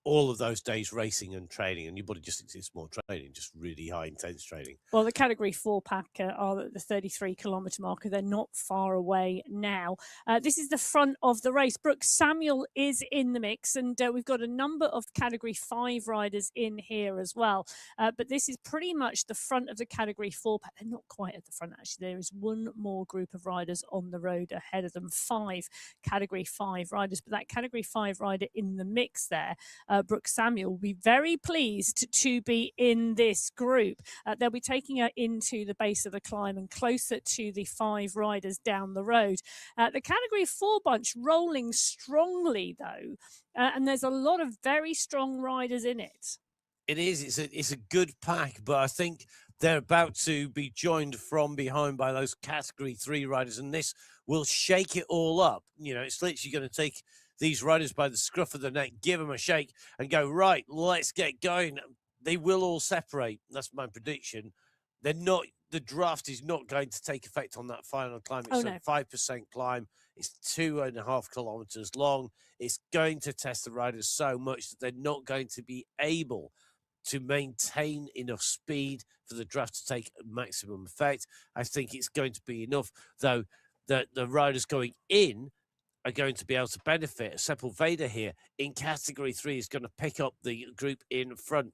[SPEAKER 1] all of those days racing and training, and your body just thinks it's more training, just really high intense training.
[SPEAKER 2] Well, the category 4 pack are at the 33 kilometre marker. They're not far away now. This is the front of the race. Brooke Samuel is in the mix, and we've got a number of category 5 riders in here as well. But this is pretty much the front of the category 4 pack. They're not quite at the front, actually. There is one more group of riders on the road ahead of them, 5 category 5 riders. But that category 5 rider in the mix there, Brooke Samuel, will be very pleased to be in this group. They'll be taking her into the base of the climb and closer to the 5 riders down the road. The category 4 bunch rolling strongly, though, and there's a lot of very strong riders in it.
[SPEAKER 1] It is. It's a good pack, but I think they're about to be joined from behind by those category 3 riders, and this will shake it all up. You know, it's literally going to take these riders by the scruff of the neck, give them a shake, and go, right, let's get going. They will all separate. That's my prediction. The draft is not going to take effect on that final climb. It's a 5% climb. It's 2.5 kilometers long. It's going to test the riders so much that they're not going to be able to maintain enough speed for the draft to take maximum effect. I think it's going to be enough, though, that the riders going in are going to be able to benefit. Sepulveda here in category 3 is going to pick up the group in front.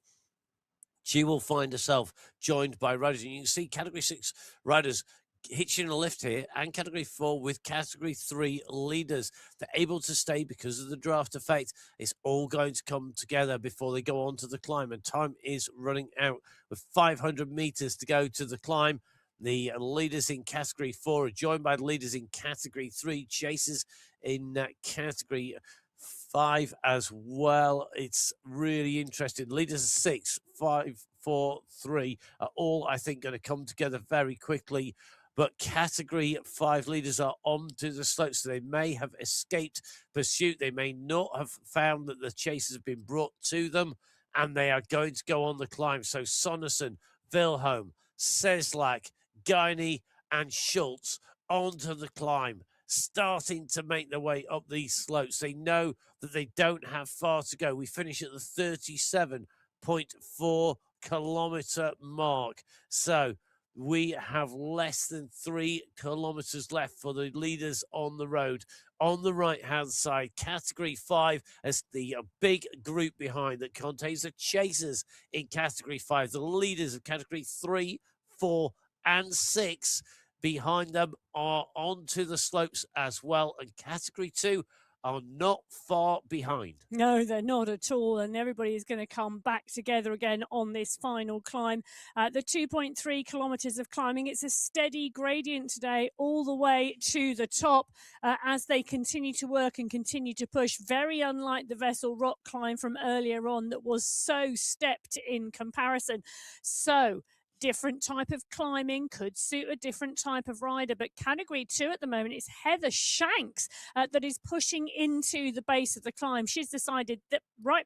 [SPEAKER 1] She will find herself joined by riders. And you can see category 6 riders hitching a lift here, and category 4 with category 3 leaders. They're able to stay because of the draft effect. It's all going to come together before they go on to the climb, and time is running out with 500 meters to go to the climb. The leaders in category 4 are joined by the leaders in category 3, chasers in category 5 as well. It's really interesting. Leaders of 6, 5, 4, 3 are all, I think, going to come together very quickly. But category 5 leaders are onto the slopes, so they may have escaped pursuit. They may not have found that the chasers have been brought to them, and they are going to go on the climb. So Sonnerson, Wilhelm, Seslak, Guiney, and Schultz onto the climb, starting to make their way up these slopes. They know that they don't have far to go. We finish at the 37.4 kilometer mark. So we have less than 3 kilometers left for the leaders on the road. On the right-hand side, category 5 as the big group behind that contains the chasers in category 5. The leaders of category 3, 4, and 6 behind them are onto the slopes as well. And category 2
[SPEAKER 3] are not far behind.
[SPEAKER 2] No, they're not at all. And everybody is going to come back together again on this final climb. The 2.3 kilometers of climbing, it's a steady gradient today all the way to the top as they continue to work and continue to push. Very unlike the Vessel Rock climb from earlier on that was so stepped in comparison. So, different type of climbing could suit a different type of rider, but category 2 at the moment is Heather Shanks that is pushing into the base of the climb. She's decided that right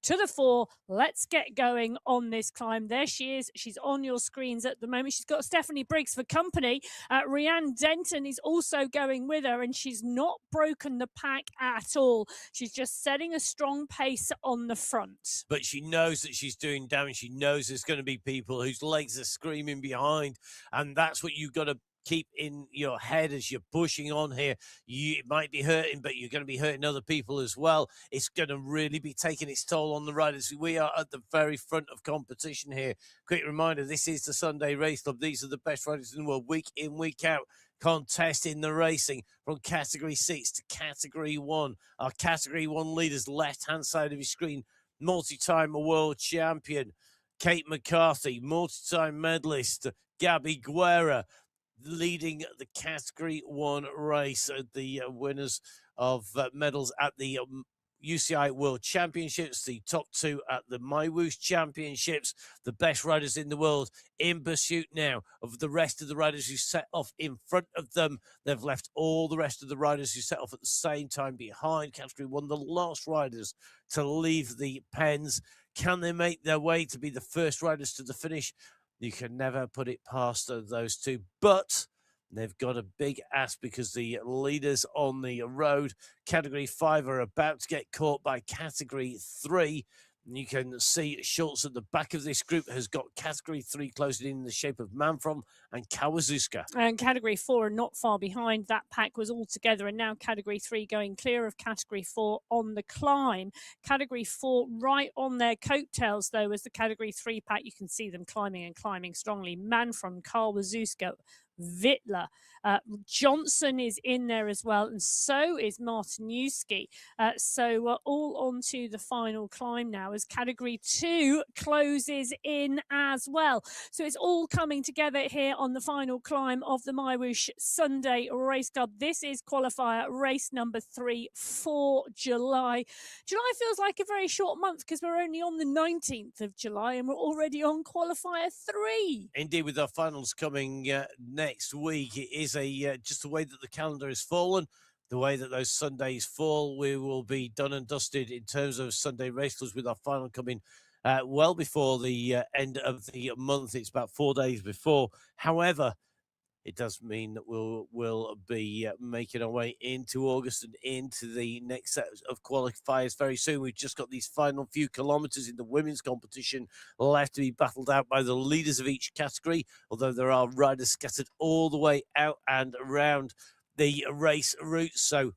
[SPEAKER 2] to the fore, let's get going on this climb. There she is. She's on your screens at the moment. She's got Stephanie Briggs for company. Rianne Denton is also going with her, and she's not broken the pack at all. She's just setting a strong pace on the front.
[SPEAKER 1] But she knows that she's doing damage. She knows there's going to be people whose legs are screaming behind, and that's what you've got to keep in your head as you're pushing on here. It might be hurting, but you're going to be hurting other people as well. It's going to really be taking its toll on the riders. We are at the very front of competition here. Quick reminder, this is the Sunday Race Club. These are the best riders in the world, week in, week out. Contest in the racing from category 6 to category 1. Our category 1 leaders, left-hand side of your screen, multi-time world champion Kate McCarthy, multi-time medalist Gabby Guerra, leading the category 1 race. The winners of medals at the UCI World Championships, the top 2 at the MyWhoosh Championships, the best riders in the world in pursuit now of the rest of the riders who set off in front of them. They've left all the rest of the riders who set off at the same time behind. Category 1, the last riders to leave the pens. Can they make their way to be the first riders to the finish? You can never put it past those two, but they've got a big ask because the leaders on the road, category 5, are about to get caught by category 3. And you can see Schultz at the back of this group has got category 3 closing in the shape of Manfrom and Kawazuska.
[SPEAKER 2] And category 4 are not far behind. That pack was all together, and now category 3 going clear of category 4 on the climb. Category 4 right on their coattails, though, as the category 3 pack. You can see them climbing and climbing strongly. Manfrom, Kawazuska, Wittler. Johnson is in there as well, and so is Martinuski. So all on to the final climb now as category 2 closes in as well. So it's all coming together here on the final climb of the MyWhoosh Sunday Race Club. This is qualifier race number 3 for July. July feels like a very short month because we're only on the 19th of July and we're already on qualifier 3.
[SPEAKER 1] Indeed, with our finals coming next week, it is just the way that the calendar has fallen, the way that those Sundays fall. We will be done and dusted in terms of Sunday race clubs with our final coming well before the end of the month. It's about 4 days before. However, it does mean that we'll be making our way into August and into the next set of qualifiers very soon. We've just got these final few kilometres in the women's competition left to be battled out by the leaders of each category, although there are riders scattered all the way out and around the race route. So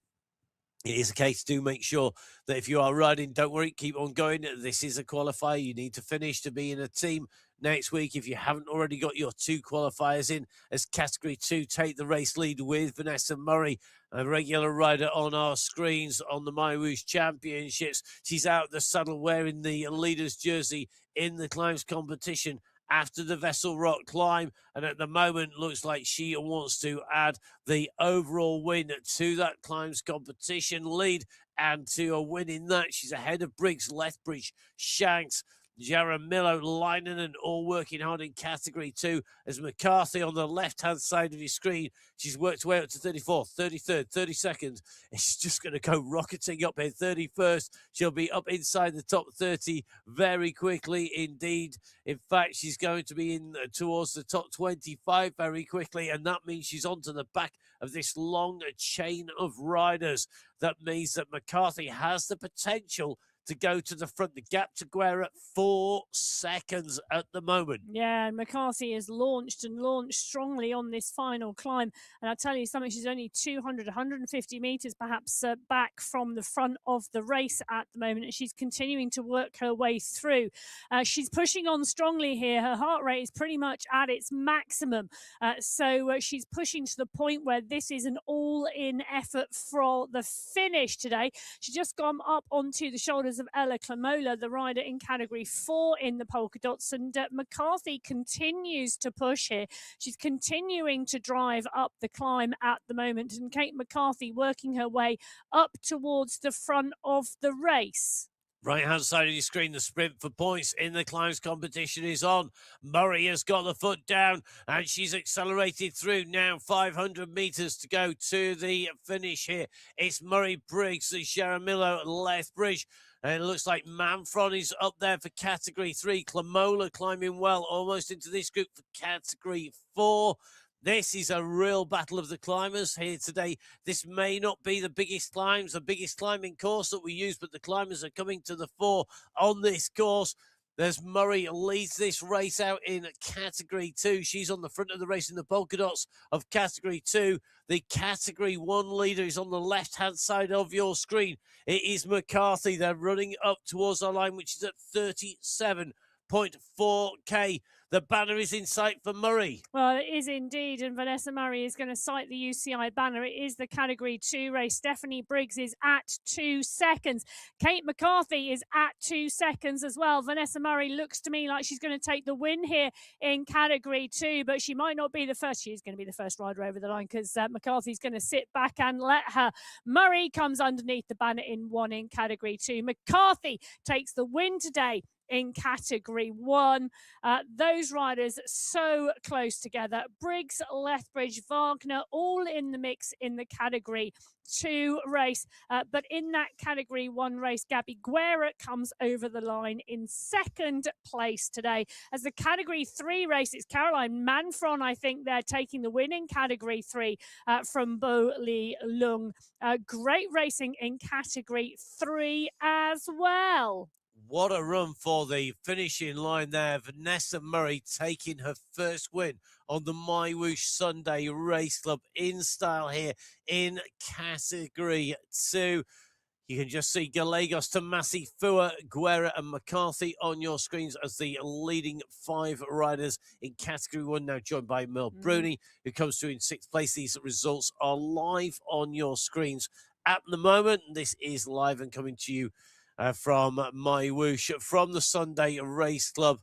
[SPEAKER 1] it is a case to make sure that if you are riding, don't worry, keep on going. This is a qualifier. You need to finish to be in a team next week. If you haven't already got your 2 qualifiers in, as category 2 take the race lead with Vanessa Murray, a regular rider on our screens on the MyWhoosh Championships. She's out the saddle wearing the leader's jersey in the climbs competition after the Vessel Rock climb, and at the moment looks like she wants to add the overall win to that climbs competition lead, and to a win in that she's ahead of Briggs, Lethbridge, Shanks, Jaramillo, Leinen, all working hard in category 2 as McCarthy on the left-hand side of your screen. She's worked her way up to 34th, 33rd, 32nd. It's just going to go rocketing up here. 31st, she'll be up inside the top 30 very quickly indeed. In fact, she's going to be in towards the top 25 very quickly, and that means she's onto the back of this long chain of riders. That means that McCarthy has the potential
[SPEAKER 3] to go to the front. The gap to Guerra, 4 seconds at the moment.
[SPEAKER 2] Yeah, McCarthy has launched strongly on this final climb. And I'll tell you something, she's only 200, 150 meters perhaps back from the front of the race at the moment. And she's continuing to work her way through. She's pushing on strongly here. Her heart rate is pretty much at its maximum. So she's pushing to the point where this is an all-in effort for the finish today. She's just gone up onto the shoulders of Ella Clamola, the rider in category 4 in the polka dots. And McCarthy continues to push here. She's continuing to drive up the climb at the moment. And Kate McCarthy working her way up towards the front of the race.
[SPEAKER 3] Right-hand side of your screen, the sprint for points in the climbs competition is on. Murray has got the foot down, and she's accelerated through now. 500 meters to go to the finish here. It's Murray Briggs, the Jaramillo Lethbridge. And it looks like Manfron is up there for category 3. Clamola climbing well, almost into this group for category 4. This is a real battle of the climbers here today. This may not be the biggest climbs, the biggest climbing course that we use, but the climbers are coming to the fore on this course. There's Murray leads this race out in category 2. She's on the front of the race in the polka dots of category 2. The category 1 leader is on the left-hand side of your screen. It is McCarthy. They're running up towards our line, which is at 37.4K. The banner is in sight for Murray.
[SPEAKER 2] Well, it is indeed, and Vanessa Murray is going to sight the UCI banner. It is the Category 2 race. Stephanie Briggs is at 2 seconds. Kate McCarthy is at 2 seconds as well. Vanessa Murray looks to me like she's going to take the win here in Category 2, but she might not be the first. She is going to be the first rider over the line because McCarthy's going to sit back and let her. Murray comes underneath the banner in 1 in Category 2. McCarthy takes the win today in category 1. Those riders so close together. Briggs, Lethbridge, Wagner, all in the mix in the category 2 race. But in that category 1 race, Gabby Guerra comes over the line in 2nd place today. As the category 3 race, it's Caroline Manfron, I think they're taking the win in category 3 from Bo Li Lung. Great racing in category 3 as well.
[SPEAKER 3] What a run for the finishing line there. Vanessa Murray taking her first win on the MyWhoosh Sunday Race Club in style here in category 2. You can just see Gallegos, Tomasi, Fua, Guerra and McCarthy on your screens as the leading 5 riders in category 1, now joined by Mel Bruni, who comes through in 6th place. These results are live on your screens at the moment. This is live and coming to you from MyWhoosh, from the Sunday Race Club.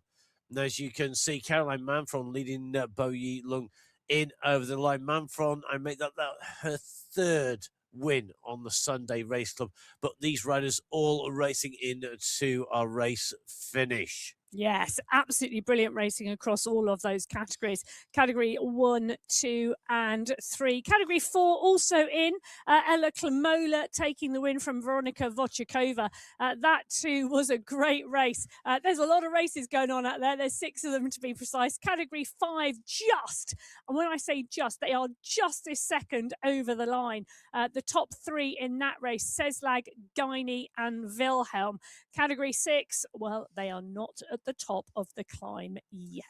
[SPEAKER 3] And as you can see, Caroline Manfron leading Bo Yi Lung in over the line. Manfron, I make that her 3rd win on the Sunday Race Club. But these riders all racing into our race finish.
[SPEAKER 2] Yes, absolutely brilliant racing across all of those categories. Category 1, 2 and 3. Category 4 also in. Ella Clamola taking the win from Veronika Wojciechova. That too was a great race. There's a lot of races going on out there. There's 6 of them to be precise. Category 5 just, and when I say just, they are just this second over the line. The top 3 in that race, Seslag, Guiney and Wilhelm. Category 6, well, they are not at the top of the climb yet.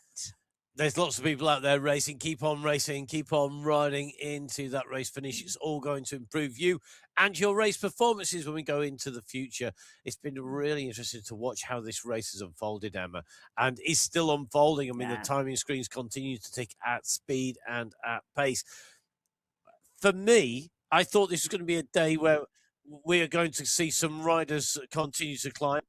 [SPEAKER 3] There's lots of people out there racing. Keep on racing, keep on riding into that race finish. It's all going to improve you and your race performances when we go into the future. It's been really interesting to watch how this race has unfolded, Emma, and is still unfolding. I mean, the timing screens continue to tick at speed and at pace. For me, I thought this was going to be a day where we are going to see some riders continue to climb.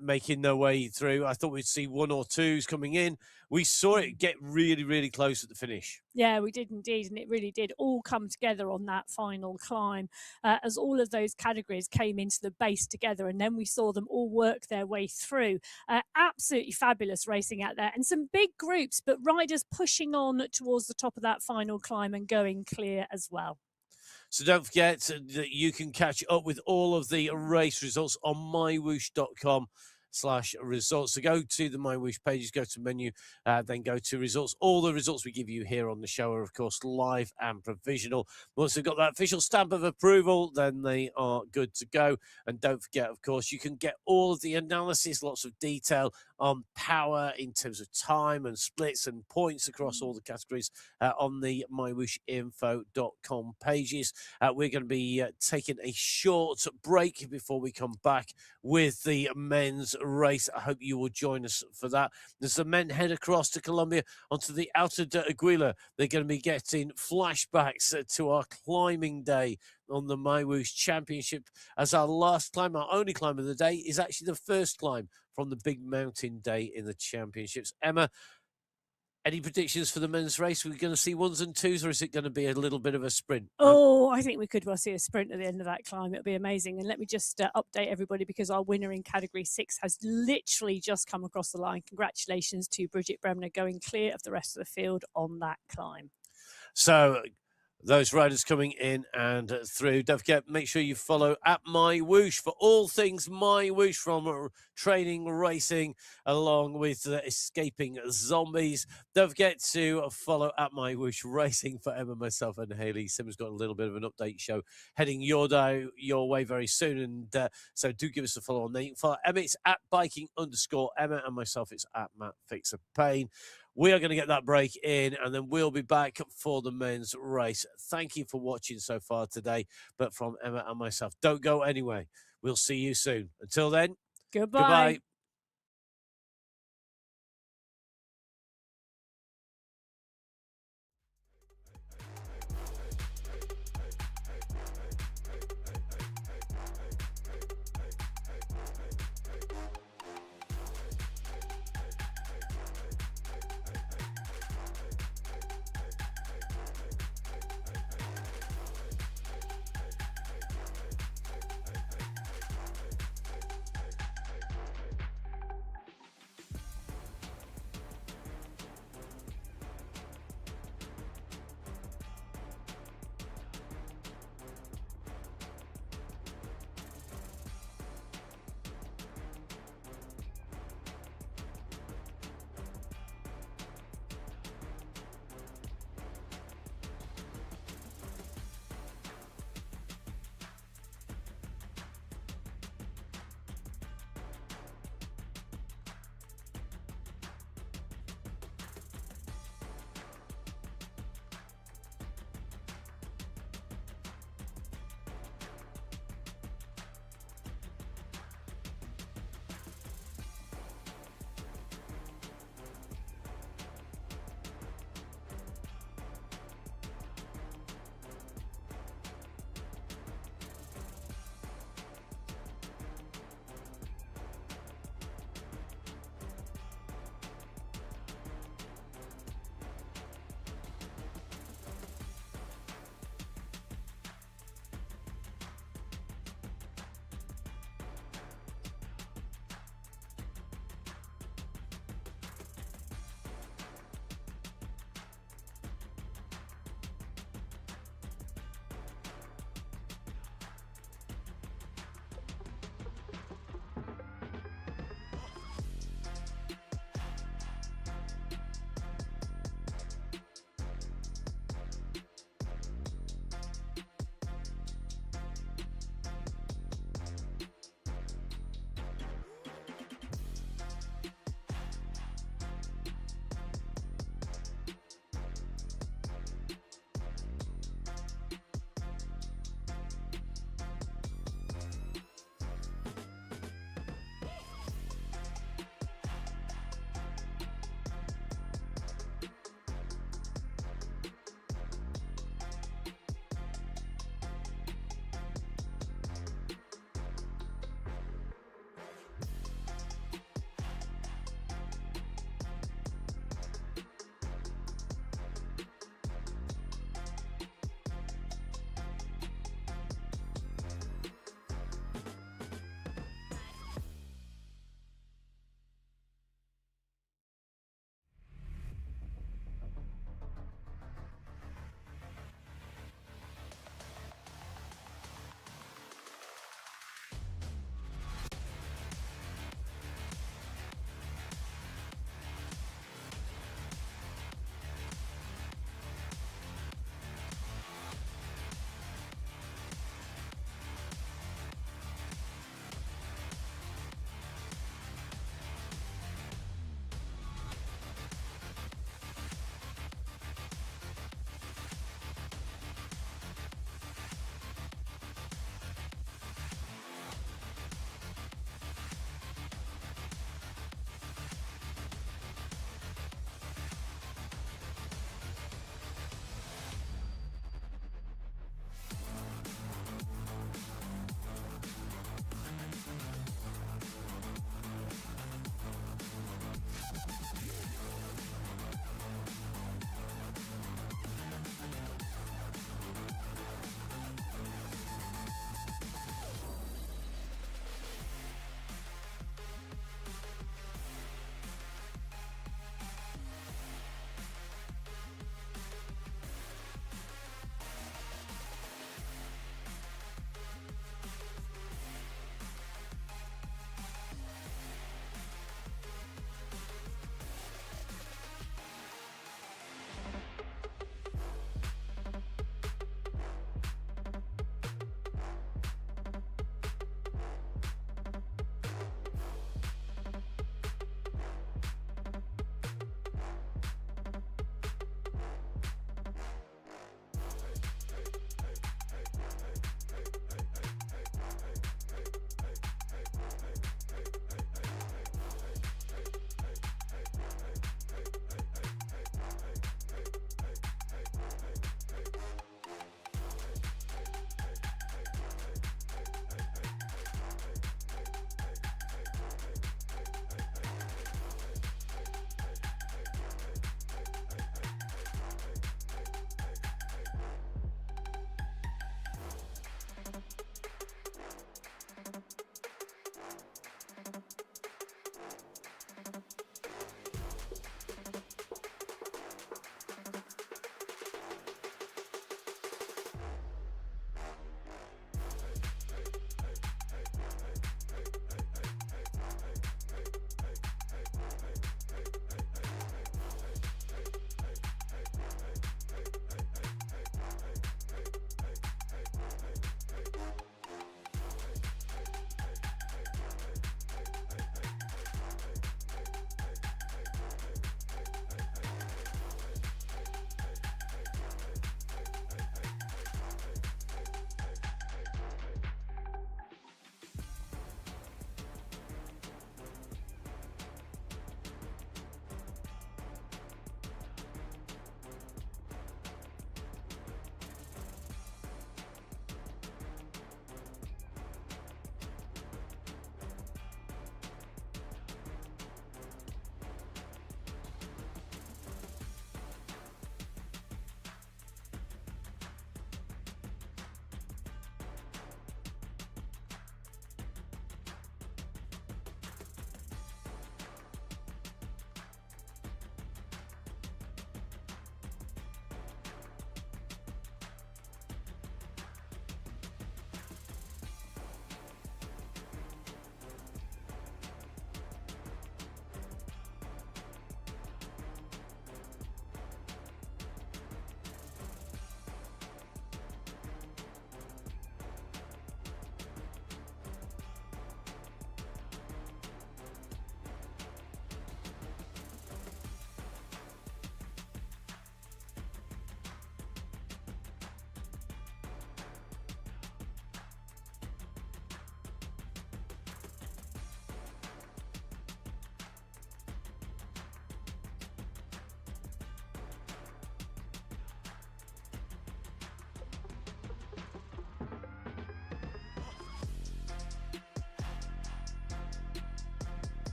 [SPEAKER 3] Making their way through. I thought we'd see 1 or 2s coming in. We saw it get really, really close at the finish.
[SPEAKER 2] Yeah, we did indeed, and it really did all come together on that final climb as all of those categories came into the base together, and then we saw them all work their way through. Absolutely fabulous racing out there, and some big groups, but riders pushing on towards the top of that final climb and going clear as well.
[SPEAKER 3] So don't forget that you can catch up with all of the race results on mywhoosh.com. MyWhoosh.com/results. So go to the MyWhoosh pages, go to menu, then go to results. All the results we give you here on the show are, of course, live and provisional. Once they've got that official stamp of approval, then they are good to go. And don't forget, of course, you can get all of the analysis, lots of detail on power in terms of time and splits and points across all the categories on the MyWhooshinfo.com pages. We're going to be taking a short break before we come back with the men's race. I hope you will join us for that. As the men head across to Colombia onto the Alta de Aguila, they're going to be getting flashbacks to our climbing day on the MyWhoosh Championship, as our last climb, our only climb of the day, is actually the first climb from the big mountain day in the championships. Emma, any predictions for the men's race? Are we going to see ones and twos, or is it going to be a little bit of a sprint?
[SPEAKER 2] Oh, I think we could well see a sprint at the end of that climb. It'll be amazing. And let me just update everybody, because our winner in category 6 has literally just come across the line. Congratulations to Bridget Bremner, going clear of the rest of the field on that climb.
[SPEAKER 3] So those riders coming in and through. Don't forget, make sure you follow at MyWhoosh for all things MyWhoosh, from training, racing, along with escaping zombies. Don't forget to follow at MyWhoosh Racing for Emma, myself, and Hayley. Sim's got a little bit of an update show heading your way very soon, and so do give us a follow on there. You can follow Emma, it's at biking_Emma, and myself, it's at Matt Fixer Payne. We are going to get that break in, and then we'll be back for the men's race. Thank you for watching so far today. But from Emma and myself, don't go anywhere. We'll see you soon. Until then,
[SPEAKER 2] Goodbye.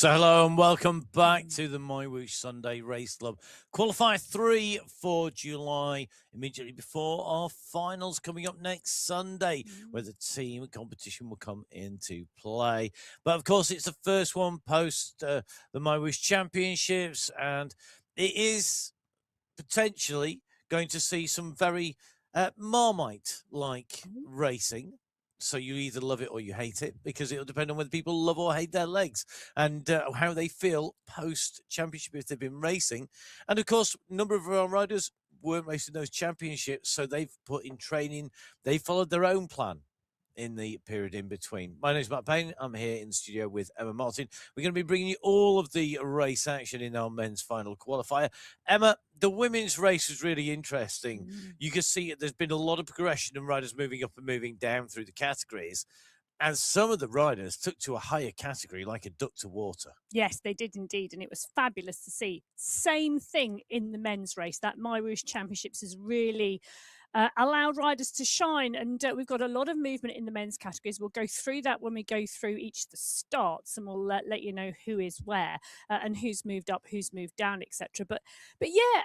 [SPEAKER 1] So hello and welcome back to the MyWhoosh Sunday Race Club. Qualifier 3 for July, immediately before our finals coming up next Sunday, where the team competition will come into play. But of course, it's the first one post the MyWhoosh Championships, and it is potentially going to see some very Marmite-like racing. So you either love it or you hate it, because it'll depend on whether people love or hate their legs and how they feel post-championship if they've been racing. And of course, a number of our riders weren't racing those championships, so they've put in training. They followed their own plan in the period in between. My name is Matt Payne. I'm here in the studio with Emma Martin. We're going to be bringing you all of the race action in our men's final qualifier. Emma, the women's race was really interesting. You can see there's been a lot of progression and riders moving up and moving down through the categories. And some of the riders took to a higher category like a duck to water.
[SPEAKER 2] Yes, they did indeed. And it was fabulous to see. Same thing in the men's race. That MyWhoosh Championships has really allowed riders to shine. And we've got a lot of movement in the men's categories. We'll go through that when we go through each of the starts, and we'll let you know who is where and who's moved up, who's moved down, etc. But yeah,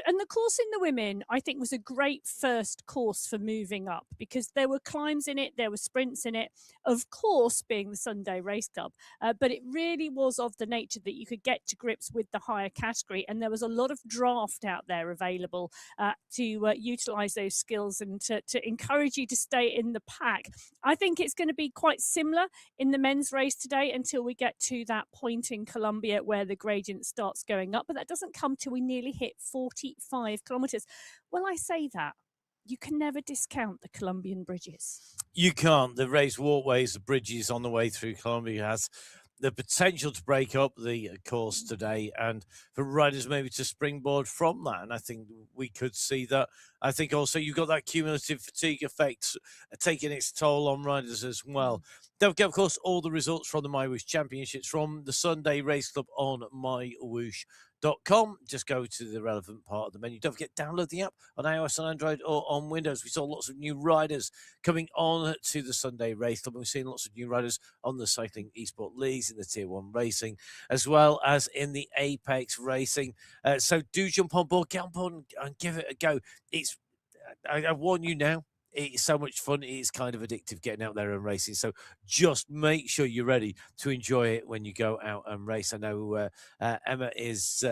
[SPEAKER 2] and the course in the women, I think, was a great first course for moving up, because there were climbs in it, there were sprints in it, of course, being the Sunday Race Club. But it really was of the nature that you could get to grips with the higher category. And there was a lot of draft out there available to utilise those skills and to encourage you to stay in the pack. I think it's going to be quite similar in the men's race today until we get to that point in Colombia where the gradient starts going up. But that doesn't come till we nearly hit 45 kilometres. Well, I say that, you can never discount the Colombian bridges.
[SPEAKER 1] You can't. The raised walkways, the bridges on the way through Colombia has the potential to break up the course today, and for riders maybe to springboard from that. And I think we could see that. I think also you've got that cumulative fatigue effect taking its toll on riders as well. Don't forget, of course, all the results from the MyWhoosh Championships from the Sunday Race Club on MyWhoosh.com. Just go to the relevant part of the menu. Don't forget, download the app on iOS, on Android, or on Windows. We saw lots of new riders coming on to the Sunday Race Club. We've seen lots of new riders on the Cycling Esport Leagues, in the Tier 1 racing, as well as in the Apex racing. So do jump on board, get on board and give it a go. I warn you now, it's so much fun. It is kind of addictive getting out there and racing. So just make sure you're ready to enjoy it when you go out and race. I know Emma is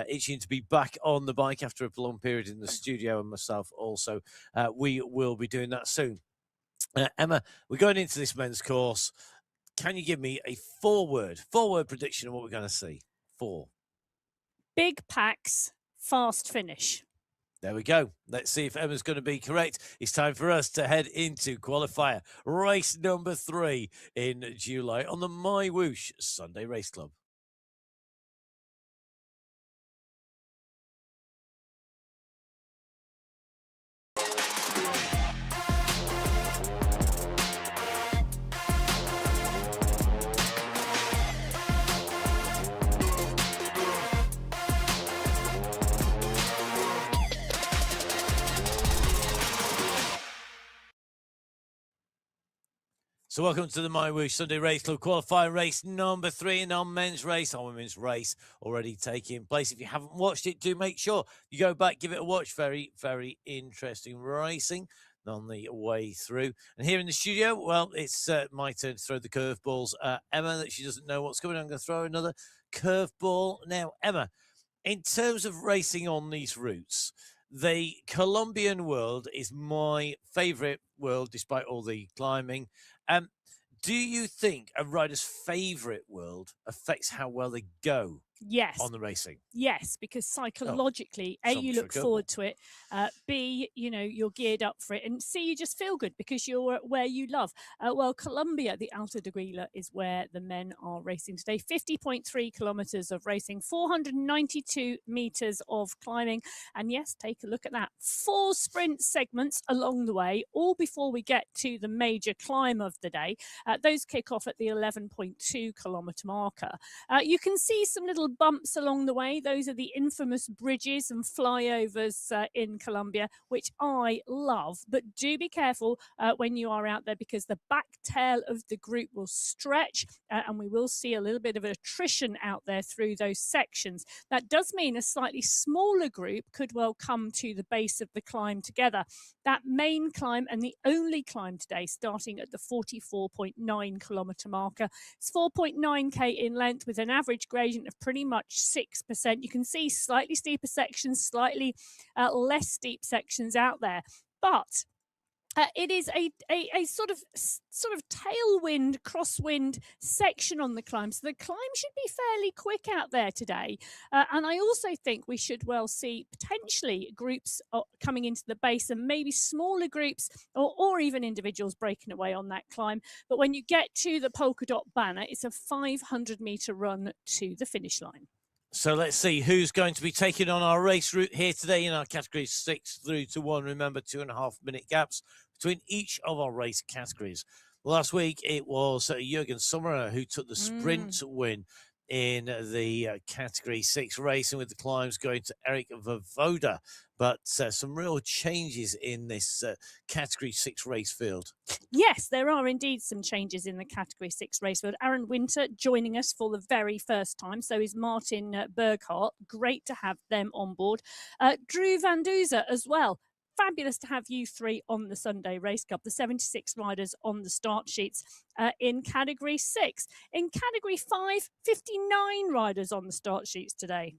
[SPEAKER 1] itching to be back on the bike after a long period in the studio, and myself also. We will be doing that soon. Emma, we're going into this men's course. Can you give me a four-word prediction of what we're going to see? 4.
[SPEAKER 2] Big packs, fast finish.
[SPEAKER 1] There we go. Let's see if Emma's going to be correct. It's time for us to head into qualifier race number 3 in July on the MyWhoosh Sunday Race Club. So welcome to the MyWhoosh Sunday Race Club qualifier race number 3 in our men's race. Our women's race already taking place. If you haven't watched it, do make sure you go back, give it a watch. Very, very interesting racing on the way through. And here in the studio, well, it's my turn to throw the curveballs at Emma, that she doesn't know what's coming. I'm going to throw another curveball now. Emma, in terms of racing on these routes, the Colombian world is my favorite world, despite all the climbing. Do you think a rider's favorite world affects how well they go
[SPEAKER 2] Yes.
[SPEAKER 1] on the racing?
[SPEAKER 2] Yes, because psychologically, A, you look forward to it. B, you're geared up for it. And C, you just feel good because you're where you love. Well, Colombia, the Alto de Huila, is where the men are racing today. 50.3 kilometers of racing, 492 meters of climbing. And yes, take a look at that. 4 sprint segments along the way, all before we get to the major climb of the day. Those kick off at the 11.2 kilometer marker. You can see some little of bumps along the way. Those are the infamous bridges and flyovers in Colombia, which I love. But do be careful when you are out there, because the back tail of the group will stretch and we will see a little bit of attrition out there through those sections. That does mean a slightly smaller group could well come to the base of the climb together. That main climb, and the only climb today, starting at the 44.9 kilometre marker. It's 4.9k in length with an average gradient of pretty much 6%. You can see slightly steeper sections, slightly less steep sections out there. But it is a sort of tailwind, crosswind section on the climb. So the climb should be fairly quick out there today. And I also think we should well see potentially groups coming into the base, and maybe smaller groups or even individuals breaking away on that climb. But when you get to the polka dot banner, it's a 500-metre run to the finish line.
[SPEAKER 1] So let's see who's going to be taking on our race route here today in our categories 6 through to 1. Remember, 2.5-minute gaps between each of our race categories. Last week, it was Jürgen Sommerer who took the sprint win in the category 6 racing, with the climbs going to Eric Vovoda. But some real changes in this category 6 race field.
[SPEAKER 2] Yes, there are indeed some changes in the category 6 race field. Aaron Winter joining us for the very first time. So is Martin Berghardt. Great to have them on board. Drew Van Duzer as well. Fabulous to have you three on the Sunday Race Cup. The 76 riders on the start sheets in category 6. In category 5, 59 riders on the start sheets today.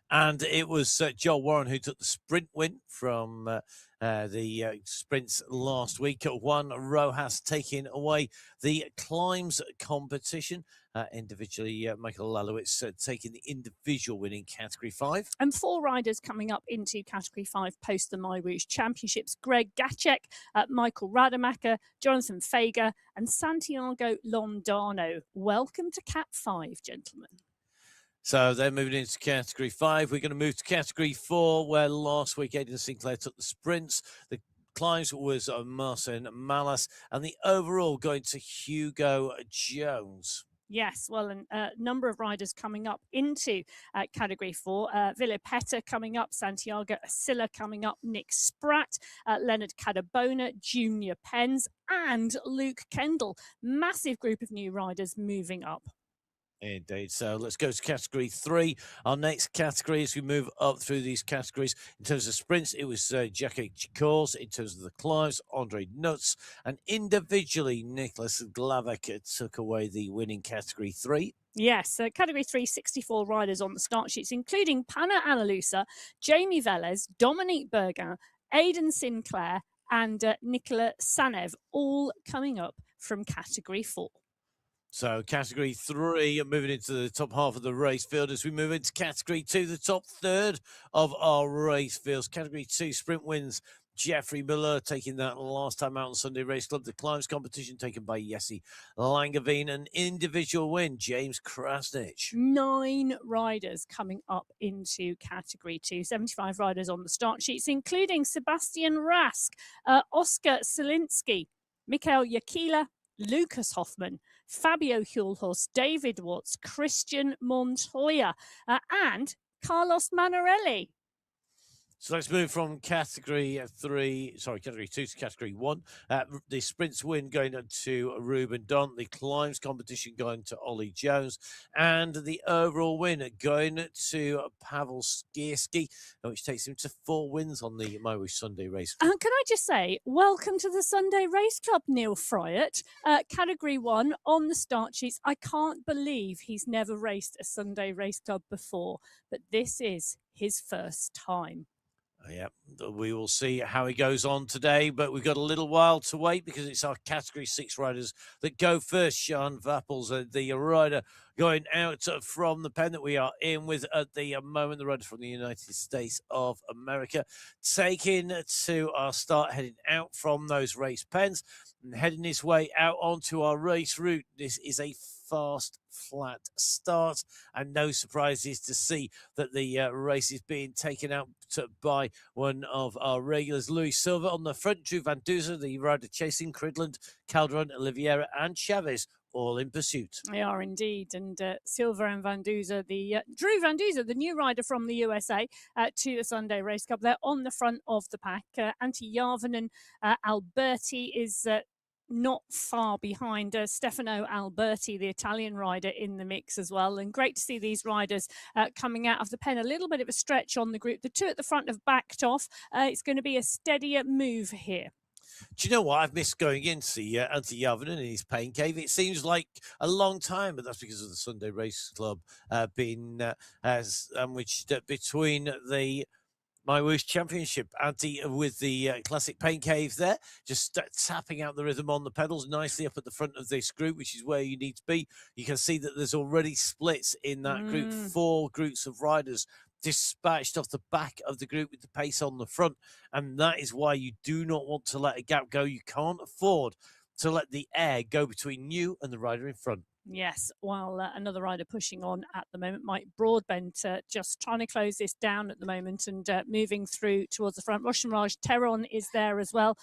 [SPEAKER 1] And it was Joel Warren who took the sprint win from the sprints last week. Juan Rojas taking away the climbs competition. Individually, Michael Lalowitz taking the individual win in category 5.
[SPEAKER 2] And 4 riders coming up into category 5 post the MyWhoosh Championships. Greg Gacek, Michael Rademacher, Jonathan Fager and Santiago Londano. Welcome to Cat 5, gentlemen.
[SPEAKER 1] So they're moving into category 5. We're going to move to category 4, where last week Aidan Sinclair took the sprints. The climbs was Marcin Malas, and the overall going to Hugo Jones.
[SPEAKER 2] Yes, well, a number of riders coming up into category 4. Ville Petter coming up, Santiago Asilla coming up, Nick Spratt, Leonard Cadabona, Junior Pens, and Luke Kendall. Massive group of new riders moving up.
[SPEAKER 1] Indeed. So let's go to category 3. Our next category, as we move up through these categories, in terms of sprints, it was Jackie Chikors. In terms of the climbs, Andre Nuts. And individually, Nicholas Glavek took away the winning category 3.
[SPEAKER 2] Yes, category 3, 64 riders on the start sheets, including Pana Analusa, Jamie Velez, Dominique Bergin, Aidan Sinclair, and Nicola Sanev, all coming up from category 4.
[SPEAKER 1] So category 3, moving into the top half of the race field. As we move into category 2, the top third of our race fields. Category 2 sprint wins. Jeffrey Miller taking that last time out on Sunday Race Club. The climbs competition taken by Jesse Langeveen. An individual win, James Krasnich.
[SPEAKER 2] 9 riders coming up into category 2. 75 riders on the start sheets, including Sebastian Rask, Oscar Selinski, Mikhail Yakila, Lucas Hoffman, Fabio Hjulhorst, David Watts, Christian Montoya, and Carlos Manarelli.
[SPEAKER 1] So let's move from category 2 to category 1. The sprints win going to Ruben Dont, the climbs competition going to Ollie Jones, and the overall win going to Pavel Skierski, which takes him to 4 wins on the MyWhoosh Sunday Race Club.
[SPEAKER 2] And can I just say, welcome to the Sunday Race Club, Neil Fryatt. Category 1 on the start sheets. I can't believe he's never raced a Sunday Race Club before, but this is his first time.
[SPEAKER 1] Yeah, we will see how he goes on today, but we've got a little while to wait because it's our category 6 riders that go first. Sean Vappels, the rider going out from the pen that we are in with at the moment, the rider from the United States of America, taking to our start, heading out from those race pens and heading his way out onto our race route. This is a fast, flat start, and no surprises to see that the race is being taken out by one of our regulars, Luis Silva on the front. Drew Van Duzer, the rider chasing Cridland, Calderon, Oliveira and Chavez
[SPEAKER 3] all in pursuit.
[SPEAKER 2] They are indeed. And Silva and Van Duzer, Drew Van Duzer, the new rider from the USA to the Sunday Race Cup, they're on the front of the pack. Antti Järvinen Alberti is not far behind. Stefano Alberti, the Italian rider, in the mix as well. And great to see these riders coming out of the pen. A little bit of a stretch on the group. The two at the front have backed off. It's going to be a steadier move here.
[SPEAKER 3] Do you know what? I've missed going in to see Antti Järvinen in his pain cave. It seems like a long time, but that's because of the Sunday Race Club being sandwiched between the MyWhoosh Championship. Antti with the classic pain cave there, just tapping out the rhythm on the pedals nicely up at the front of this group, which is where you need to be. You can see that there's already splits in that group, 4 groups of riders dispatched off the back of the group with the pace on the front. And that is why you do not want to let a gap go. You can't afford to let the air go between you and the rider in front.
[SPEAKER 2] Yes, while another rider pushing on at the moment, Mike Broadbent, just trying to close this down at the moment and moving through towards the front. Roshanraj Teron is there as well.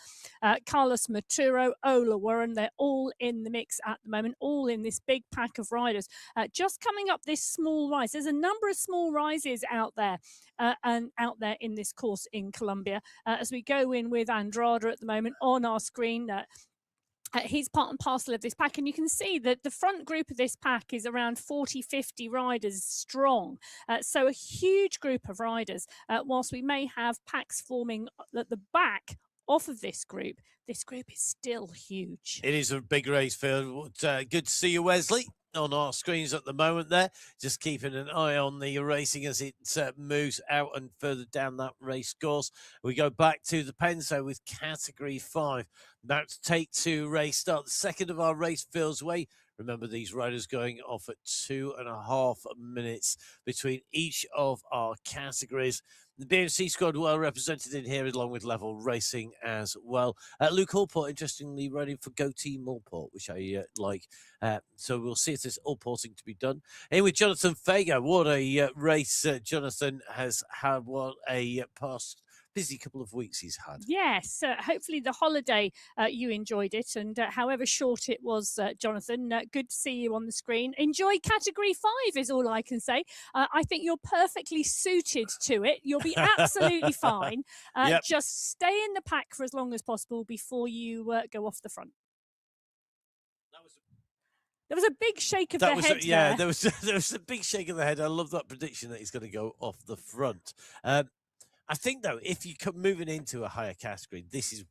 [SPEAKER 2] Carlos Maturo, Ola Warren, they're all in the mix at the moment, all in this big pack of riders. Just coming up this small rise. There's a number of small rises out there and out there in this course in Colombia. As we go in with Andrada at the moment on our screen, he's part and parcel of this pack, and you can see that the front group of this pack is around 40-50 riders strong, so a huge group of riders. Whilst we may have packs forming at the back off of this group is still huge.
[SPEAKER 3] It is a big race field. Good to see you, Wesley, on our screens at the moment there, just keeping an eye on the racing as it moves out and further down that race course. We go back to the Penso with category 5. That's take 2 race start. The second of our race fields away. Remember, these riders going off at 2.5 minutes between each of our categories. The BMC squad well represented in here, along with Level Racing as well. Luke Allport, interestingly, riding for Go Team Allport, which I like. So we'll see if there's Allporting to be done. In with Jonathan Fager. What a race Jonathan has had. What a past busy couple of weeks he's had.
[SPEAKER 2] Yes, hopefully the holiday you enjoyed it, and however short it was, Jonathan, good to see you on the screen. Enjoy category 5 is all I can say. I think you're perfectly suited to it. You'll be absolutely fine.
[SPEAKER 3] Yep.
[SPEAKER 2] Just stay in the pack for as long as possible before you go off the front. There was a big shake of the head.
[SPEAKER 3] Yeah, there was a big shake of the head. I love that prediction that he's going to go off the front. I think, though, if you come moving into a higher category, this is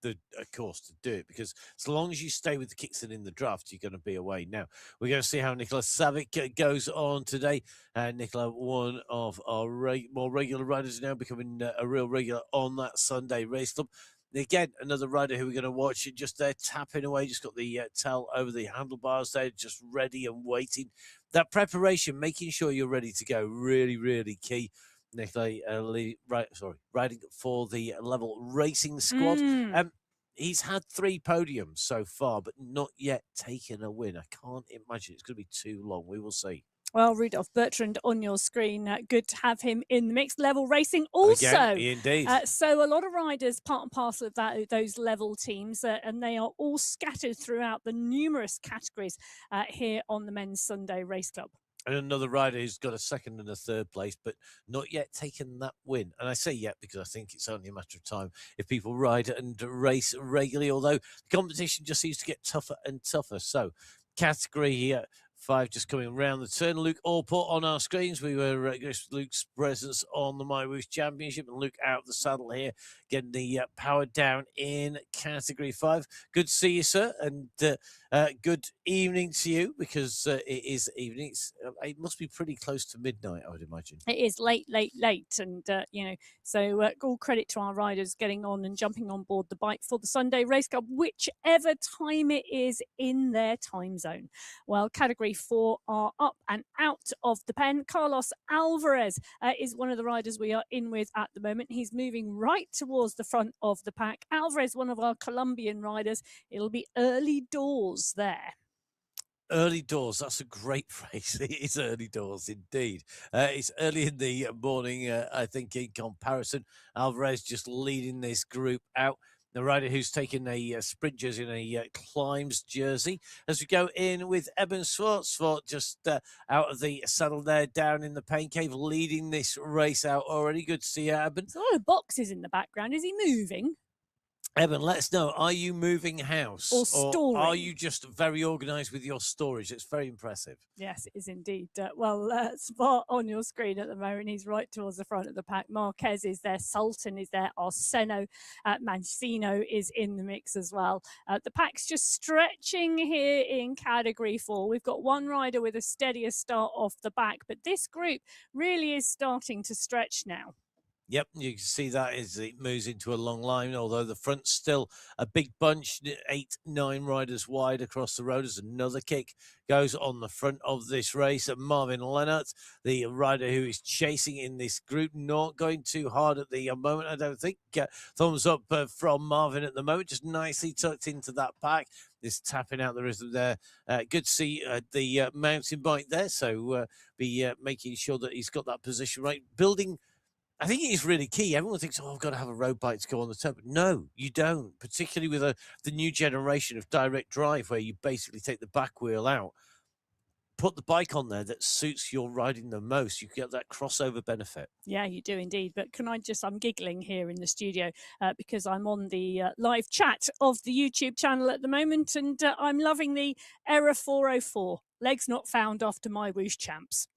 [SPEAKER 3] the course to do it, because as long as you stay with the Kickstone in the draft, you're going to be away. Now, we're going to see how Nicola Savic goes on today. Nicola, one of our more regular riders, now becoming a real regular on that Sunday Race Club. Again, another rider who we're going to watch just there tapping away, just got the towel over the handlebars there, just ready and waiting. That preparation, making sure you're ready to go, really, really key. Nicola, riding for the Level Racing squad. He's had 3 podiums so far, but not yet taken a win. I can't imagine it's going to be too long. We will see.
[SPEAKER 2] Well, Rudolf Bertrand on your screen. Good to have him in the mixed Level Racing also.
[SPEAKER 3] Again, indeed.
[SPEAKER 2] So a lot of riders part and parcel of those level teams, and they are all scattered throughout the numerous categories here on the Men's Sunday Race Club.
[SPEAKER 3] And another rider who's got a 2nd and a 3rd place, but not yet taken that win. And I say yet because I think it's only a matter of time if people ride and race regularly, although the competition just seems to get tougher and tougher. So category 5 just coming around the turn. Luke Allport on our screens. We were Luke's presence on the MyWhoosh Championship, and Luke out of the saddle here, getting the power down in category 5. Good to see you, sir, and good evening to you, because it is evening. It must be pretty close to midnight, I would imagine.
[SPEAKER 2] It is late, and so all credit to our riders getting on and jumping on board the bike for the Sunday Race Cup, whichever time it is in their time zone. Well, category 4 are up and out of the pen. Carlos Alvarez is one of the riders we are in with at the moment. He's moving right towards the front of the pack. Alvarez, one of our Colombian riders. It'll be early doors there.
[SPEAKER 3] Early doors, that's a great phrase. It is early doors indeed. It's early in the morning, I think, in comparison. Alvarez just leading this group out. The rider who's taken a sprint jersey and a climbs jersey. As we go in with Eben Schwartzfort just out of the saddle there, down in the pain cave, leading this race out already. Good to see you, Eben.
[SPEAKER 2] There's a lot of boxes in the background. Is he moving?
[SPEAKER 3] Eben, let us know, are you moving house?
[SPEAKER 2] Or storing?
[SPEAKER 3] Are you just very organised with your storage? It's very impressive.
[SPEAKER 2] Yes, it is indeed. Spot on your screen at the moment. He's right towards the front of the pack. Marquez is there. Sultan is there. Arseno Mancino is in the mix as well. The pack's just stretching here in Category 4. We've got one rider with a steadier start off the back, but this group really is starting to stretch now.
[SPEAKER 3] Yep, you can see that as it moves into a long line, although the front's still a big bunch, 8, 9 riders wide across the road as another kick goes on the front of this race. And Marvin Lennart, the rider who is chasing in this group, not going too hard at the moment, I don't think. Thumbs up from Marvin at the moment, just nicely tucked into that pack. Just tapping out the rhythm there. Good to see the mountain bike there, so be making sure that he's got that position right. Building, I think it is really key. Everyone thinks, oh, I've got to have a road bike to go on the turn. But no, you don't, particularly with the new generation of direct drive where you basically take the back wheel out, put the bike on there that suits your riding the most. You get that crossover benefit.
[SPEAKER 2] Yeah, you do indeed. But I'm giggling here in the studio because I'm on the live chat of the YouTube channel at the moment, and I'm loving the error 404. Legs not found after MyWhoosh champs.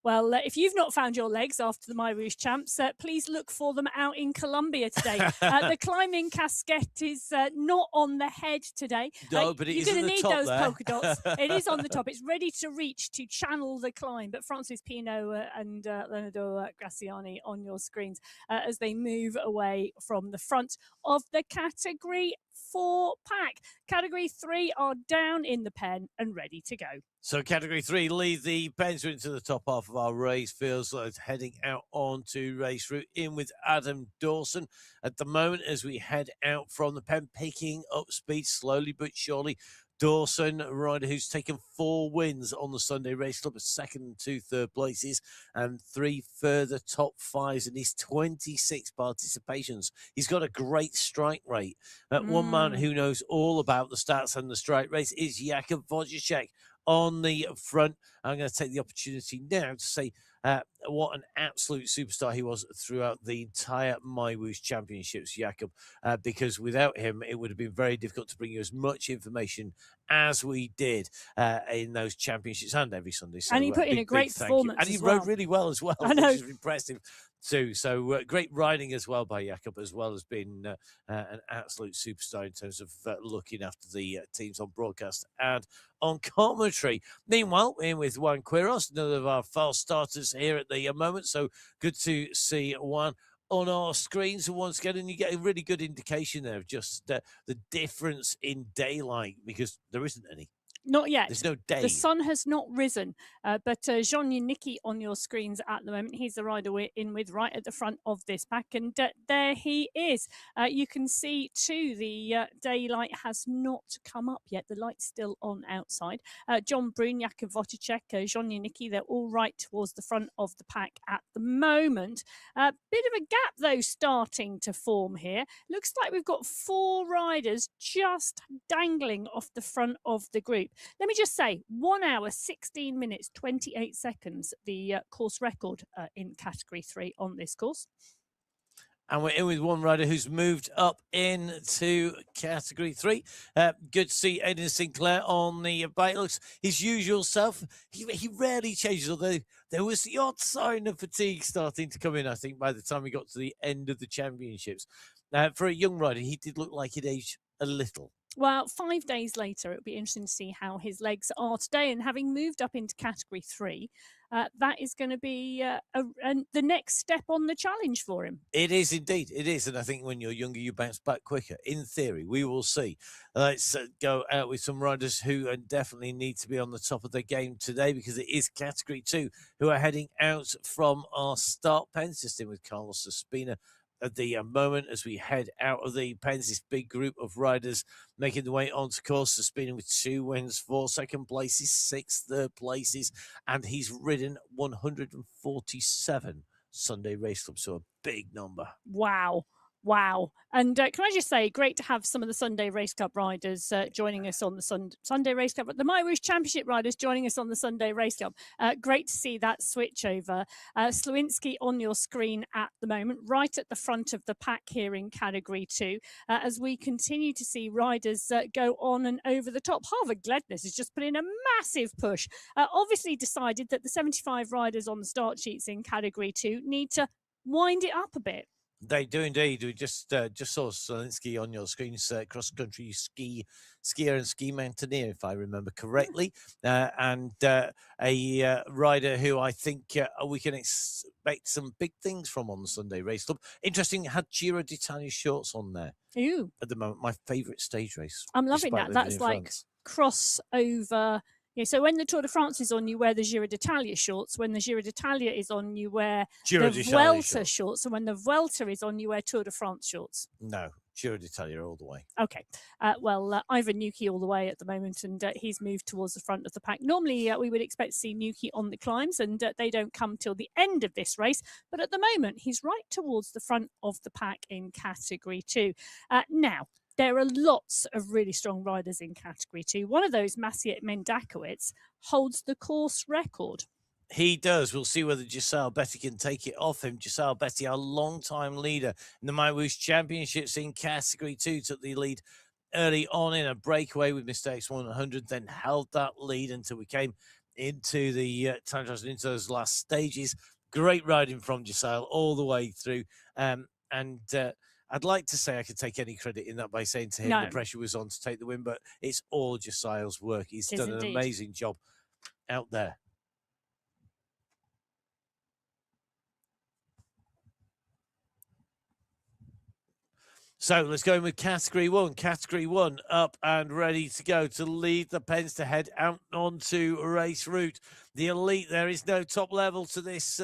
[SPEAKER 2] Well, if you've not found your legs after the MyWhoosh champs, please look for them out in Colombia today. The climbing casquette is not on the head today.
[SPEAKER 3] No, but
[SPEAKER 2] you're going to need those
[SPEAKER 3] there.
[SPEAKER 2] polka dots. It is on the top. It's ready to reach to channel the climb. But Francis Pino and Leonardo Graciani on your screens as they move away from the front of the Category 4 pack. Category 3 are down in the pen and ready to go.
[SPEAKER 3] So Category 3 lead the pens into the top half of our race. Feels like it's heading out onto race route in with Adam Dawson at the moment as we head out from the pen, picking up speed slowly but surely. Dawson, a rider who's taken 4 wins on the Sunday Race Club, a second and 2 third places, and 3 further top 5s in his 26 participations. He's got a great strike rate. One man who knows all about the stats and the strike race is Jakub Wojciech on the front. I'm going to take the opportunity now to say what an absolute superstar he was throughout the entire MyWhoosh Championships, Jakub, because without him, it would have been very difficult to bring you as much information as we did in those championships and every Sunday. So,
[SPEAKER 2] and he put in a great performance.
[SPEAKER 3] And he rode really well as well,
[SPEAKER 2] I know.
[SPEAKER 3] which is impressive too. So great riding as well by Jakub, as well as being an absolute superstar in terms of looking after the teams on broadcast and on commentary. Meanwhile, in with Juan Quiros, another of our fast starters here at the moment. So good to see Juan on our screens once again, and you get a really good indication there of just the difference in daylight, because there isn't any.
[SPEAKER 2] Not yet.
[SPEAKER 3] There's no day.
[SPEAKER 2] The sun has not risen, but Jean Yannicki on your screens at the moment. He's the rider we're in with right at the front of this pack, and there he is. You can see too the daylight has not come up yet. The light's still on outside. John Brun, Jakub Wojciech, Jean Yannicki, they're all right towards the front of the pack at the moment. Bit of a gap though starting to form here. Looks like we've got 4 riders just dangling off the front of the group. Let me just say, 1 hour, 16 minutes, 28 seconds, the course record in Category 3 on this course.
[SPEAKER 3] And we're in with one rider who's moved up into Category 3. Good to see Aidan Sinclair on the bike. Looks his usual self. He rarely changes, although there was the odd sign of fatigue starting to come in, I think, by the time we got to the end of the championships. For a young rider, he did look like he'd aged a little.
[SPEAKER 2] Well, 5 days later, it'll be interesting to see how his legs are today. And having moved up into Category 3, that is going to be the next step on the challenge for him.
[SPEAKER 3] It is indeed. It is. And I think when you're younger, you bounce back quicker. In theory, we will see. Let's go out with some riders who definitely need to be on the top of their game today, because it is Category 2 who are heading out from our start pen system with Carlos Espina at the moment as we head out of the pens. This big group of riders making the way onto course. Espina with 2 wins, 4 second places, 6 third places, and he's ridden 147 Sunday Race Club, so a big number.
[SPEAKER 2] Wow. Wow. And can I just say, great to have some of the Sunday Race Club riders joining us on the Sunday Race Club, the MyWhoosh Championship riders joining us on the Sunday Race Club. Great to see that switch over. Slawinski on your screen at the moment, right at the front of the pack here in Category 2, as we continue to see riders go on and over the top. Harvard Gledness has just put in a massive push. Obviously decided that the 75 riders on the start sheets in Category 2 need to wind it up a bit.
[SPEAKER 1] They do indeed. We just saw Slawinski on your screens, cross-country skier and ski mountaineer, if I remember correctly, and a rider who I think we can expect some big things from on the Sunday Race Club. Interesting, had Giro d'Italia shorts on there.
[SPEAKER 2] Ooh.
[SPEAKER 1] At the moment, my favourite stage race.
[SPEAKER 2] I'm loving that. That's like crossover. Yeah, so when the Tour de France is on, you wear the Giro d'Italia shorts. When the Giro d'Italia is on, you wear the Vuelta shorts. And when the Vuelta is on, you wear Tour de France shorts.
[SPEAKER 1] No, Giro d'Italia all the way.
[SPEAKER 2] Okay. Well, Ivan Nuki all the way at the moment, and he's moved towards the front of the pack. Normally, we would expect to see Nuki on the climbs, and they don't come till the end of this race. But at the moment, he's right towards the front of the pack in Category 2. Now, there are lots of really strong riders in Category 2. One of those, Maciej Mendakowicz, holds the course record.
[SPEAKER 1] He does. We'll see whether Giselle Betty can take it off him. Giselle Betty, our long-time leader in the MyWhoosh Championships in Category 2, took the lead early on in a breakaway with Mistakes 100, then held that lead until we came into the time trials and into those last stages. Great riding from Giselle all the way through. I'd like to say I could take any credit in that by saying to him the pressure was on to take the win, but it's all Giselle's work. He's done an amazing job out there. So let's go in with Category 1. Category 1 up and ready to go to lead the pens to head out onto race route. The elite, there is no top level to this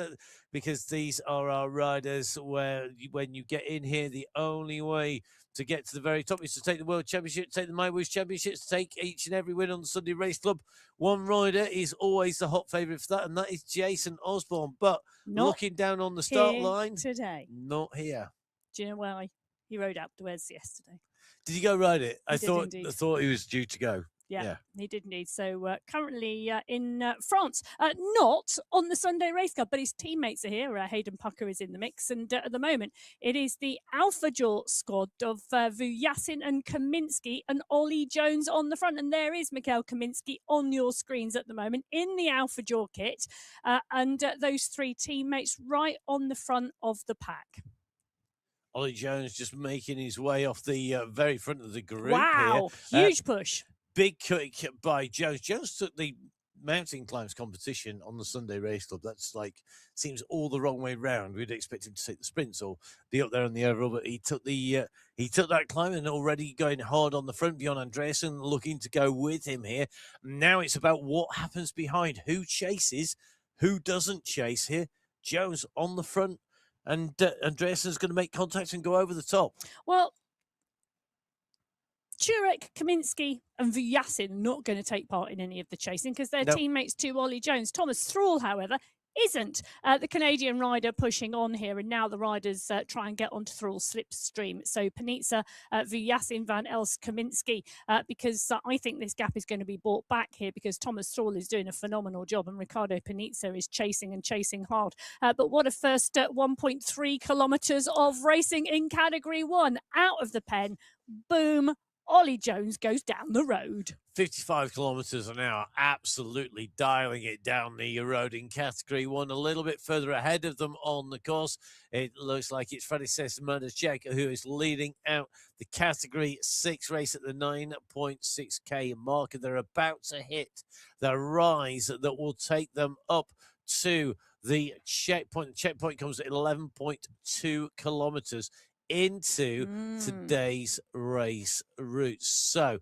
[SPEAKER 1] because these are our riders where when you get in here, the only way to get to the very top is to take the World Championship, take the MyWhoosh Championships, take each and every win on the Sunday Race Club. One rider is always the hot favourite for that, and that is Jason Osborne. But looking down on the start line,
[SPEAKER 2] today,
[SPEAKER 1] not here.
[SPEAKER 2] Do you know why? He rode Alpe yesterday.
[SPEAKER 1] Did he go ride it? I
[SPEAKER 2] thought
[SPEAKER 1] he was due to go.
[SPEAKER 2] Yeah, he did indeed. So currently in France, not on the Sunday Race Club, but his teammates are here. Hayden Pucker is in the mix. And at the moment, it is the Alpha Jaw squad of Vujasin and Kaminsky and Ollie Jones on the front. And there is Mikhail Kaminsky on your screens at the moment in the Alpha Jaw kit. And those three teammates right on the front of the pack.
[SPEAKER 1] Ollie Jones just making his way off the very front of the group.
[SPEAKER 2] Wow,
[SPEAKER 1] here.
[SPEAKER 2] Huge push.
[SPEAKER 1] Big kick by Jones. Jones took the mountain climbs competition on the Sunday Race Club. That's seems all the wrong way round. We'd expect him to take the sprints or be up there on the overall, but he took that climb and already going hard on the front. Bjorn Andreasen looking to go with him here. Now it's about what happens behind, who chases, who doesn't chase here. Jones on the front. And Andreasen's going to make contact and go over the top.
[SPEAKER 2] Well, Turek, Kaminsky and Vujasin are not going to take part in any of the chasing because they're teammates to Ollie Jones. Thomas Thrall, however, isn't. The Canadian rider pushing on here, and now the riders try and get onto Thrall's slipstream. So Panitsa, Vujasin, Van Els, Kaminsky, because I think this gap is going to be brought back here because Thomas Thrall is doing a phenomenal job and Ricardo Panitsa is chasing hard. But what a first 1.3 kilometres of racing in Category 1. Out of the pen, boom, Ollie Jones goes down the road.
[SPEAKER 1] 55 kilometres an hour, absolutely dialing it down the road in Category 1. A little bit further ahead of them on the course, it looks like it's Freddie Sesmodacek who is leading out the Category 6 race at the 9.6k mark. And they're about to hit the rise that will take them up to the checkpoint. The checkpoint comes at 11.2 kilometres into today's race route. So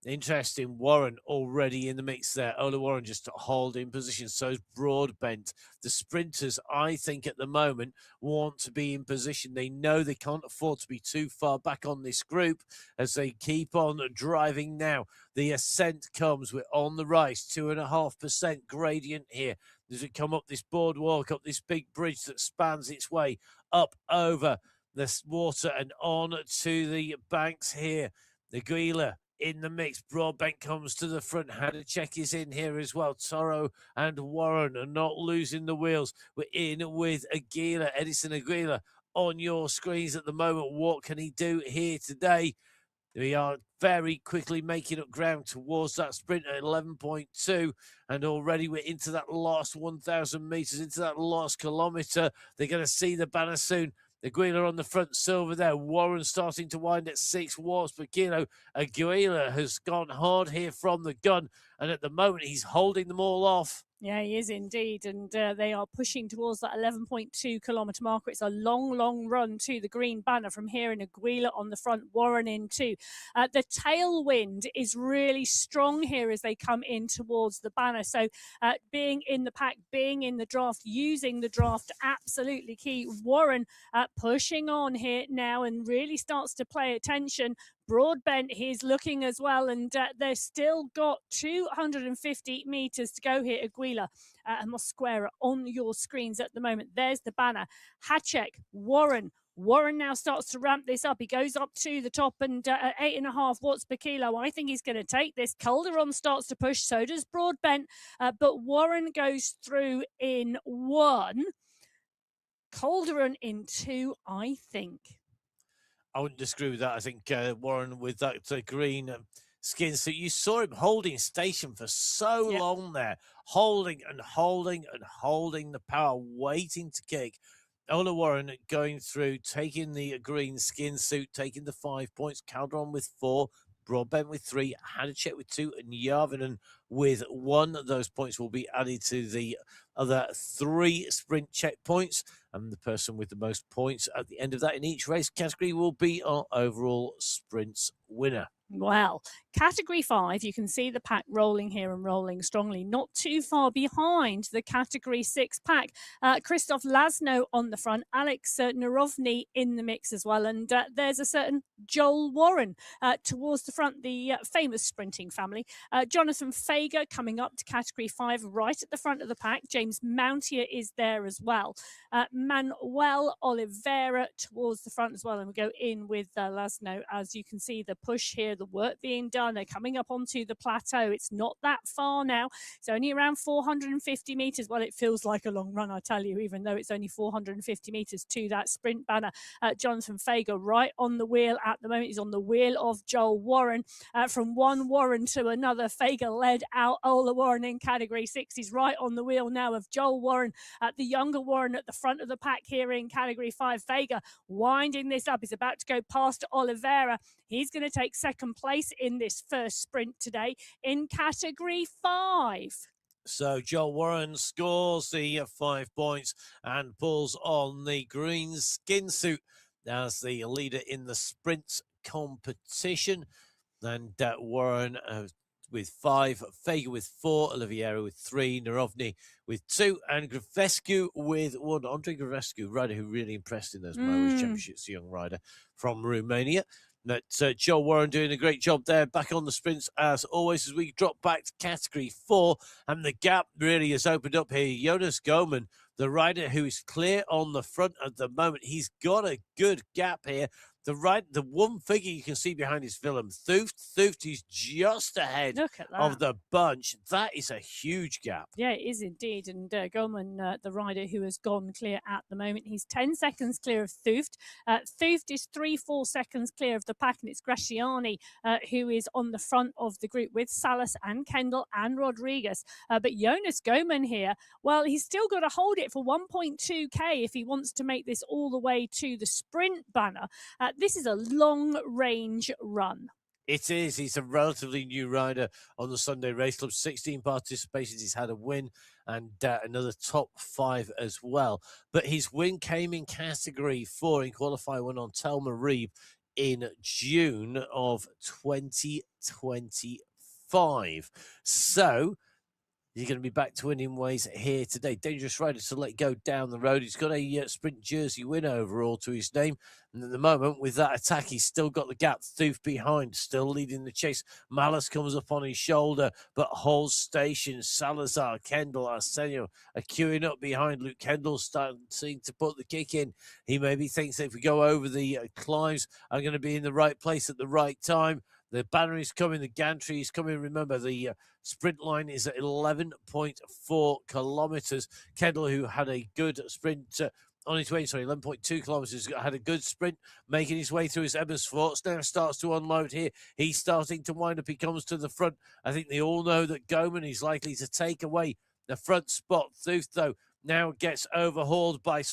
[SPEAKER 1] interesting. Warren already in the mix there. Ola Warren just holding position. So is Broadbent. The sprinters, I think at the moment, want to be in position. They know they can't afford to be too far back on this group as they keep on driving now. The ascent comes. We're on the rise, 2.5% gradient here as we come up this boardwalk, up this big bridge that spans its way up over
[SPEAKER 3] the water and on to the banks here. The Aguila in the mix. Broadbent comes to the front. Hadacek is in here as well. Toro and Warren are not losing the wheels. We're in with Aguila, Edison Aguila on your screens at the moment. What can he do here today? We are very quickly making up ground towards that sprint at 11.2, and already we're into that last 1,000 meters, into that last kilometer. They're going to see the banner soon. The Aguila on the front, Silver there. Warren starting to wind at 6 watts per kilo. Aguila has gone hard here from the gun, and at the moment he's holding them all off.
[SPEAKER 2] Yeah, he is indeed. And they are pushing towards that 11.2 kilometre marker. It's a long, long run to the green banner from here in Aguila on the front, Warren in too. The tailwind is really strong here as they come in towards the banner. So being in the pack, being in the draft, using the draft, absolutely key. Warren pushing on here now and really starts to pay attention. Broadbent, he's looking as well, and they've still got 250 metres to go here, Aguila and Mosquera on your screens at the moment. There's the banner. Hacek, Warren. Warren now starts to ramp this up. He goes up to the top and at 8.5 watts per kilo. I think he's going to take this. Calderon starts to push, so does Broadbent, but Warren goes through in 1. Calderon in 2, I think.
[SPEAKER 3] I wouldn't disagree with that. I think Warren with that green skin suit, you saw him holding station for so long there, holding and holding and holding the power, waiting to kick. Ola Warren going through, taking the green skin suit, taking the 5 points. Calderon with 4, Broadbent with 3, Hadacek with 2, and Yarvinen with 1. Those points will be added to the other 3 sprint checkpoints, and the person with the most points at the end of that in each race category will be our overall sprints winner.
[SPEAKER 2] Well, Category 5, you can see the pack rolling here and rolling strongly, not too far behind the Category 6 pack. Christoph Laszno on the front, Alex Narovny in the mix as well, and there's a certain Joel Warren towards the front, the famous sprinting family. Jonathan Fager coming up to Category 5 right at the front of the pack. James Mountier is there as well. Manuel Oliveira towards the front as well, and we go in with Laszno. As you can see, the push here, the work being done. They're coming up onto the plateau. It's not that far now. It's only around 450 metres. Well, it feels like a long run, I tell you, even though it's only 450 metres to that sprint banner. Jonathan Fager right on the wheel at the moment. He's on the wheel of Joel Warren. From one Warren to another, Fager led out Ola Warren in Category 6. He's right on the wheel now of Joel Warren, the younger Warren at the front of the pack here in Category 5. Fager winding this up. He's about to go past Oliveira. He's going to take second place in this first sprint today in Category 5.
[SPEAKER 3] So Joel Warren scores the 5 points and pulls on the green skin suit as the leader in the sprint competition. And Warren with 5, Fager with 4, Oliveira with 3, Narovny with 2, and Gravescu with 1. Andre Gravescu, rider who really impressed in those MyWhoosh Championships, a young rider from Romania. That Joel Warren doing a great job there, back on the sprints as always as we drop back to Category 4, and the gap really has opened up here. Jonas Goman, the rider who is clear on the front at the moment, he's got a good gap here. The one figure you can see behind his film, Thuft is just ahead of the bunch. That is a huge gap.
[SPEAKER 2] Yeah, it is indeed. And Goman, the rider who has gone clear at the moment, he's 10 seconds clear of Thuft. Thuft is 3-4 seconds clear of the pack, and it's Graciani who is on the front of the group with Salas and Kendall and Rodriguez. But Jonas Goman here, well, he's still got to hold it for 1.2k if he wants to make this all the way to the sprint banner. This is a long-range run.
[SPEAKER 3] It is. He's a relatively new rider on the Sunday Race Club. 16 participations. He's had a win and another top 5 as well. But his win came in Category 4 in Qualifier 1 on Telma Reeb in June of 2025. So He's going to be back to winning ways here today. Dangerous rider to let go down the road. He's got a sprint jersey win overall to his name. And at the moment, with that attack, he's still got the gap. Thoof behind, still leading the chase. Malice comes up on his shoulder, but holds station. Salazar, Kendall, Arsenio are queuing up behind. Luke Kendall starting to put the kick in. He maybe thinks that if we go over the climbs, I'm going to be in the right place at the right time. The banner is coming, the gantry is coming. Remember, the sprint line is at 11.4 kilometers. Kendall, who had a good sprint on his way, 11.2 kilometers, had a good sprint, making his way through his Ebersforts. Now starts to unload here. He's starting to wind up. He comes to the front. I think they all know that Goman is likely to take away the front spot. Thuth, though, now gets overhauled by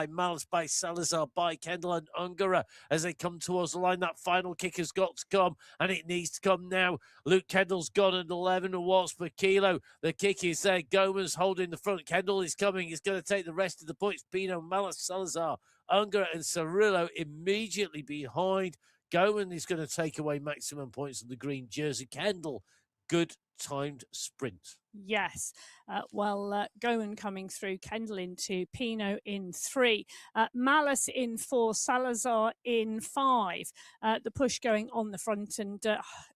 [SPEAKER 3] Malice, by Salazar, by Kendall and Ungara as they come towards the line. That final kick has got to come, and it needs to come now. Luke Kendall's gone at 11 watts per kilo. The kick is there. Goman's holding the front. Kendall is coming. He's going to take the rest of the points. Pino, Malice, Salazar, Ungara and Cirillo immediately behind. Goman is going to take away maximum points of the green jersey. Kendall, good timed sprint.
[SPEAKER 2] Yes. Goman coming through, Kendall in 2, Pino in 3, Malice in 4, Salazar in 5. The push going on the front, and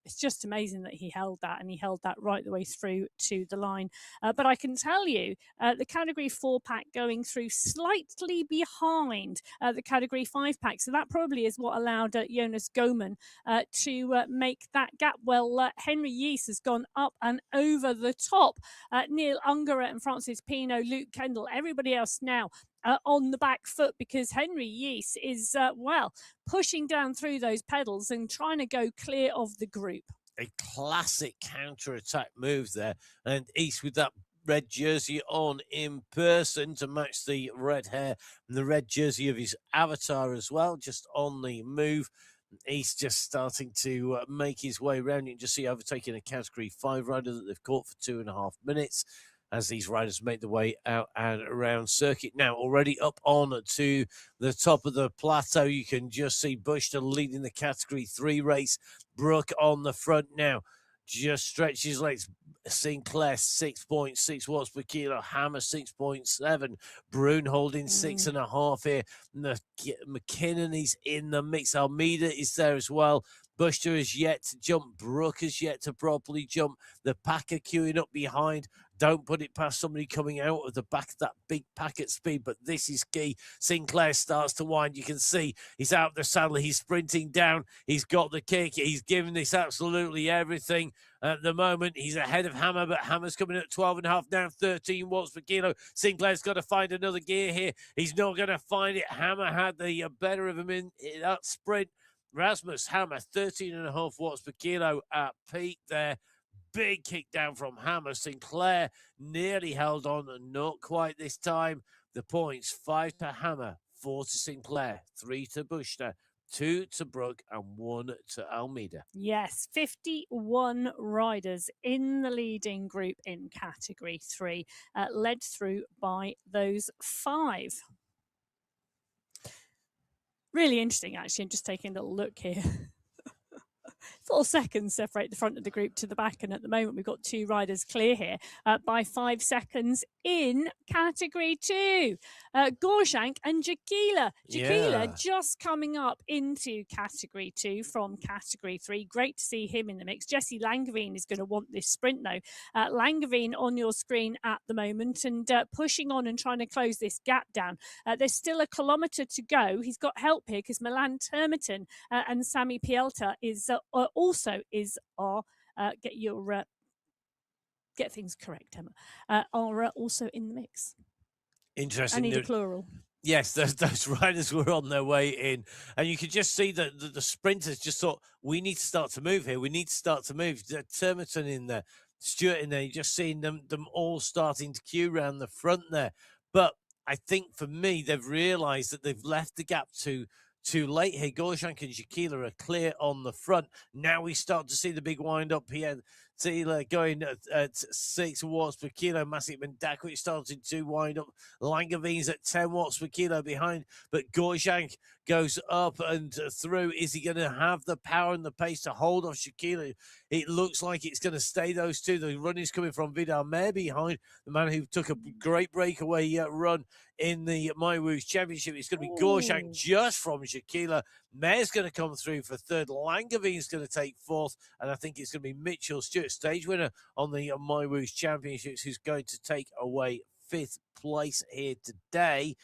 [SPEAKER 2] it's just amazing that he held that, and he held that right the way through to the line. But I can tell you, the Category 4 pack going through slightly behind the Category 5 pack. So that probably is what allowed Jonas Goman to make that gap. Well, Henry Yeast has gone up and over the top. Neil Ungara and Francis Pino, Luke Kendall, everybody else now on the back foot, because Henry Yeast is, pushing down through those pedals and trying to go clear of the group.
[SPEAKER 3] A classic counter-attack move there. And East with that red jersey on in person to match the red hair and the red jersey of his avatar as well, just on the move. He's just starting to make his way around. You can just see overtaking a Category 5 rider that they've caught for 2.5 minutes as these riders make their way out and around circuit. Now, already up on to the top of the plateau, you can just see Bushter leading the Category 3 race. Brooke on the front now. Just stretches legs. Sinclair 6.6 watts per kilo. Hammer 6.7. Brune holding 6.5 here. McKinnon is in the mix. Almeida is there as well. Bushter is yet to jump. Brooke has yet to properly jump. The pack are queuing up behind. Don't put it past somebody coming out of the back of that big pack at speed, but this is key. Sinclair starts to wind. You can see he's out of the saddle. He's sprinting down. He's got the kick. He's giving this absolutely everything. At the moment, he's ahead of Hammer, but Hammer's coming at 12.5, down 13 watts per kilo. Sinclair's got to find another gear here. He's not going to find it. Hammer had the better of him in that sprint. Rasmus Hammer, 13.5 watts per kilo at peak there. Big kick down from Hammer. Sinclair nearly held on, and not quite this time. The points, 5 to Hammer, 4 to Sinclair, 3 to Bushner, 2 to Brooke, and 1 to Almeida.
[SPEAKER 2] Yes, 51 riders in the leading group in Category 3, led through by those 5. Really interesting, actually. I'm just taking a little look here. 4 seconds separate the front of the group to the back, and at the moment we've got 2 riders clear here by 5 seconds in Category 2. Gorshank and Jakila. Jakila just coming up into Category 2 from Category 3. Great to see him in the mix. Jesse Langevin is going to want this sprint though. Langevin on your screen at the moment, and pushing on and trying to close this gap down. There's still a kilometre to go. He's got help here because Milan Termerton and Sami Pielta is also our get things correct, Emma, are also in the mix.
[SPEAKER 3] Interesting.
[SPEAKER 2] I need a plural.
[SPEAKER 3] Yes, those riders were on their way in. And you could just see that the sprinters just thought, we need to start to move here. We need to start to move. Termerton in there, Stewart in there. You're just seeing them all starting to queue around the front there. But I think for me, they've realised that they've left the gap too late here. Gorshank and Jakila are clear on the front. Now we start to see the big wind up here. Taylor going at 6 watts per kilo. Masic Mendakovic starting to wind up. Langevins at 10 watts per kilo behind, but Gorjank goes up and through. Is he going to have the power and the pace to hold off Shakila? It looks like it's going to stay those two. The run is coming from Vidal Mayer behind, the man who took a great breakaway run in the MyWhoosh Championship. It's going to be Gorjank just from Shakila. Mayer's going to come through for third. Langevin's going to take fourth. And I think it's going to be Mitchell Stewart, stage winner on the MyWhoosh Championships, who's going to take away fifth place here today.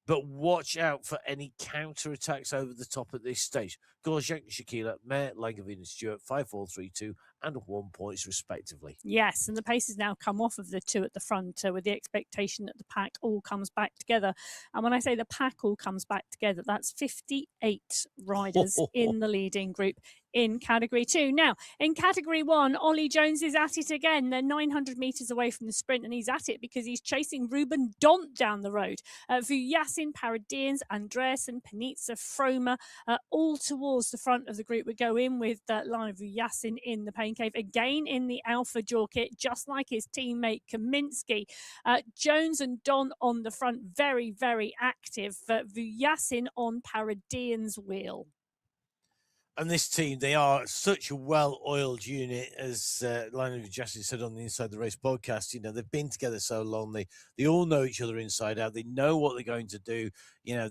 [SPEAKER 3] But watch out for any counter-attacks over the top at this stage. Gorjank, Shakila, Mayer, Langevin and Stewart, 5, 4, 3, 2 and 1 points respectively.
[SPEAKER 2] Yes, and the pace has now come off of the two at the front with the expectation that the pack all comes back together. And when I say the pack all comes back together, that's 58 riders in the leading group in Category 2. Now, in Category 1, Ollie Jones is at it again. They're 900 metres away from the sprint, and he's at it because he's chasing Ruben Dont down the road. Vujasin, Paradians, Andreasen, Panizza, Froma, all towards the front of the group. We go in with Lionel Vujasin in the Pain Cave, again in the Alpha Jaw kit, just like his teammate Kaminsky. Jones and Don on the front, very, very active. Vujasin on Paradian's wheel.
[SPEAKER 3] And this team, they are such a well-oiled unit, as Lionel Vujasin said on the Inside the Race podcast. You know, they've been together so long. They all know each other inside out. They know what they're going to do. You know,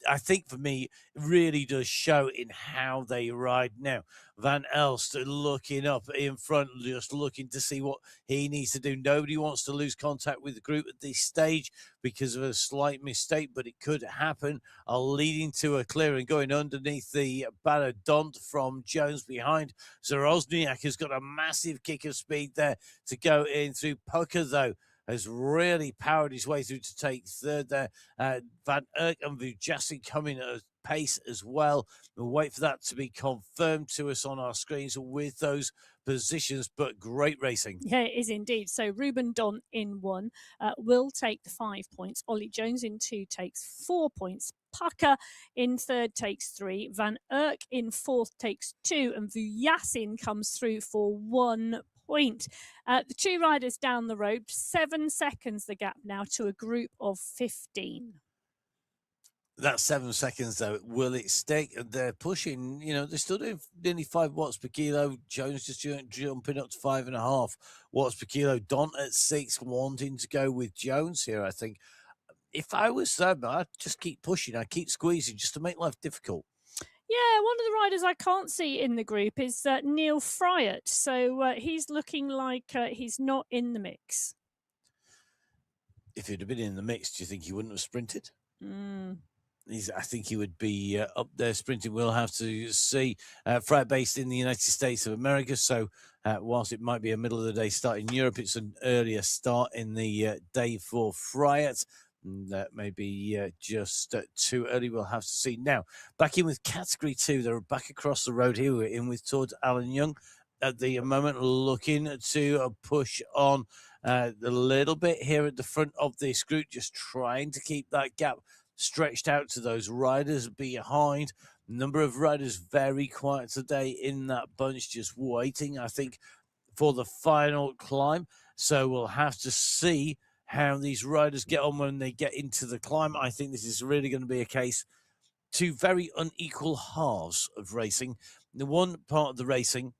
[SPEAKER 3] I think for me, it really does show in how they ride. Now, Van Elst looking up in front, just looking to see what he needs to do. Nobody wants to lose contact with the group at this stage because of a slight mistake, but it could happen. Leading to a clear and going underneath the banner Dont from Jones behind. Zarozniak has got a massive kick of speed there to go in through. Pucker, though, has really powered his way through to take third there. Van Erck and Vujasin coming at a pace as well. We'll wait for that to be confirmed to us on our screens with those positions, but great racing.
[SPEAKER 2] Yeah, it is indeed. So Ruben Dont in 1 will take the 5 points. Ollie Jones in 2 takes 4 points. Pucker in 3rd takes 3. Van Erck in 4th takes 2. And Vujasin comes through for 1 point. The two riders down the road, 7 seconds the gap now to a group of 15.
[SPEAKER 3] That's 7 seconds, though. Will it stick? They're pushing, you know, they're still doing nearly 5 watts per kilo. Jones just jumping up to 5.5 watts per kilo. Dont at 6, wanting to go with Jones here, I think. If I was them, I'd just keep pushing. I'd keep squeezing just to make life difficult.
[SPEAKER 2] Yeah, one of the riders I can't see in the group is Neil Fryatt. So he's looking like he's not in the mix.
[SPEAKER 3] If he'd have been in the mix, do you think he wouldn't have sprinted? I think he would be up there sprinting. We'll have to see. Fryatt based in the United States of America. So whilst it might be a middle of the day start in Europe, it's an earlier start in the day for Fryatt. That may be just too early. We'll have to see. Now, back in with Category 2. They're back across the road here. We're in with Todd Alan Young at the moment, looking to push on a little bit here at the front of this group, just trying to keep that gap stretched out to those riders behind. Number of riders very quiet today in that bunch, just waiting, I think, for the final climb. So we'll have to see how these riders get on when they get into the climb. I think this is really going to be a case, two very unequal halves of racing. The one part of the racing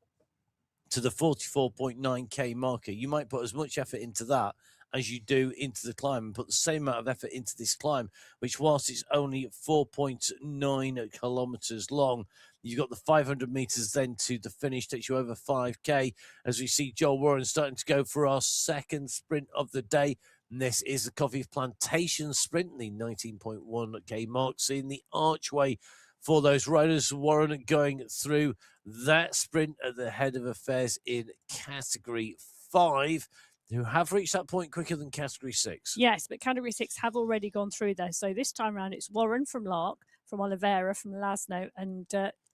[SPEAKER 3] to the 44.9k marker, you might put as much effort into that as you do into the climb, and put the same amount of effort into this climb, which whilst it's only 4.9 kilometers long, you've got the 500 meters then to the finish, takes you over 5k, as we see Joel Warren starting to go for our second sprint of the day. And this is the Coffee Plantation sprint, the 19.1k mark, seeing the archway for those riders. Warren going through that sprint at the head of affairs in Category 5, who have reached that point quicker than Category 6.
[SPEAKER 2] Yes, but Category 6 have already gone through there. So this time around, it's Warren from Lark, from Oliveira, from Lasno, and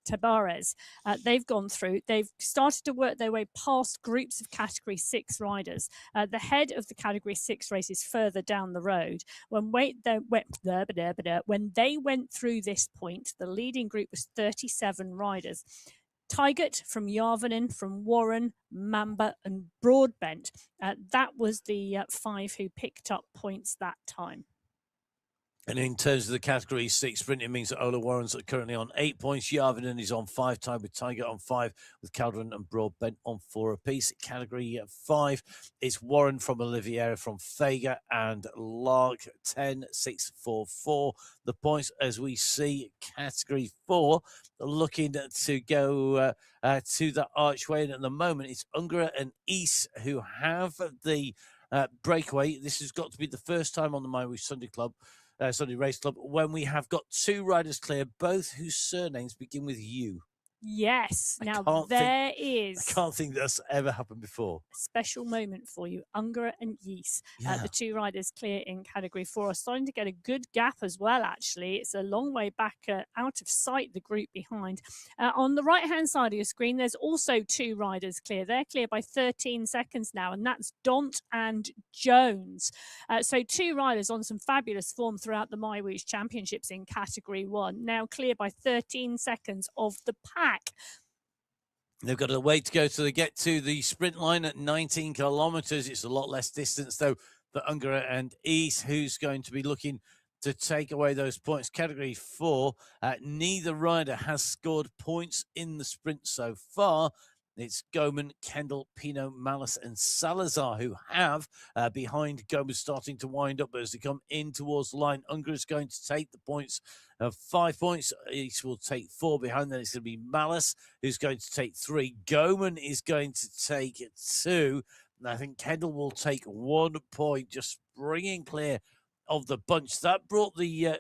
[SPEAKER 2] Tabarez. They've gone through. They've started to work their way past groups of Category 6 riders. The head of the Category 6 race is further down the road. When they went through this point, the leading group was 37 riders. Tigert from Yarvanen, from Warren, Mamba and Broadbent. That was the 5 who picked up points that time.
[SPEAKER 1] And in terms of the category 6 sprint, it means that Ola Warren's currently on 8 points. Yarvinen is on 5, tied with Tiger on 5, with Calderon and Broadbent on 4 apiece. Category 5 is Warren from Oliviera, from Fager and Lark, 10, 6, 4, 4. The points as we see category 4 looking to go to the archway. And at the moment, it's Ungara and East who have the breakaway. This has got to be the first time on the MyWhoosh Sunday Race Club when we have got 2 riders clear, both whose surnames begin with U.
[SPEAKER 2] Yes.
[SPEAKER 1] I
[SPEAKER 2] Now
[SPEAKER 1] can't
[SPEAKER 2] is.
[SPEAKER 1] I can't think that's ever happened before.
[SPEAKER 2] A special moment for you. Ungara and Yeast, the 2 riders clear in category 4, are starting to get a good gap as well, actually. It's a long way back out of sight, the group behind. On the right-hand side of your screen, there's also 2 riders clear. They're clear by 13 seconds now, and that's Daunt and Jones. So 2 riders on some fabulous form throughout the MyWhoosh Championships in category 1, now clear by 13 seconds of the pack.
[SPEAKER 1] They've got a way to go to get to the sprint line at 19 kilometres. It's a lot less distance, though, for Ungara and East, who's going to be looking to take away those points. Category 4, neither rider has scored points in the sprint so far. It's Goman, Kendall, Pino, Malice and Salazar who have, behind Goman starting to wind up. But as they come in towards the line, Unger is going to take the points of 5 points. Each will take 4 behind. Then it's going to be Malice who's going to take 3. Goman is going to take 2. And I think Kendall will take 1 point, just bringing clear of the bunch. That brought the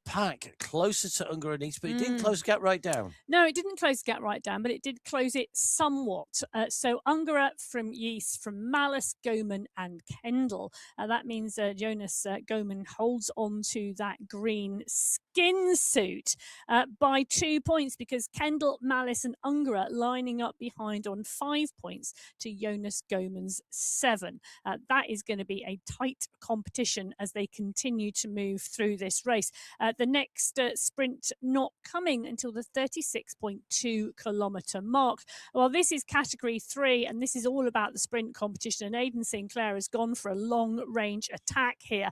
[SPEAKER 1] pack closer to Unger and East, but it didn't close the gap right down.
[SPEAKER 2] No, it didn't close the gap right down, but it did close it somewhat. So Ungara from Yeast, from Malice, Goman and Kendall. That means Jonas Goman holds on to that green skin suit by 2 points, because Kendall, Malice and Ungara lining up behind on 5 points to Jonas Goman's 7. That is going to be a tight competition as they continue to move through this race. The next sprint not coming until the 36.2 kilometre mark. Well, this is category 3, and this is all about the sprint competition. And Aidan Sinclair has gone for a long range attack here.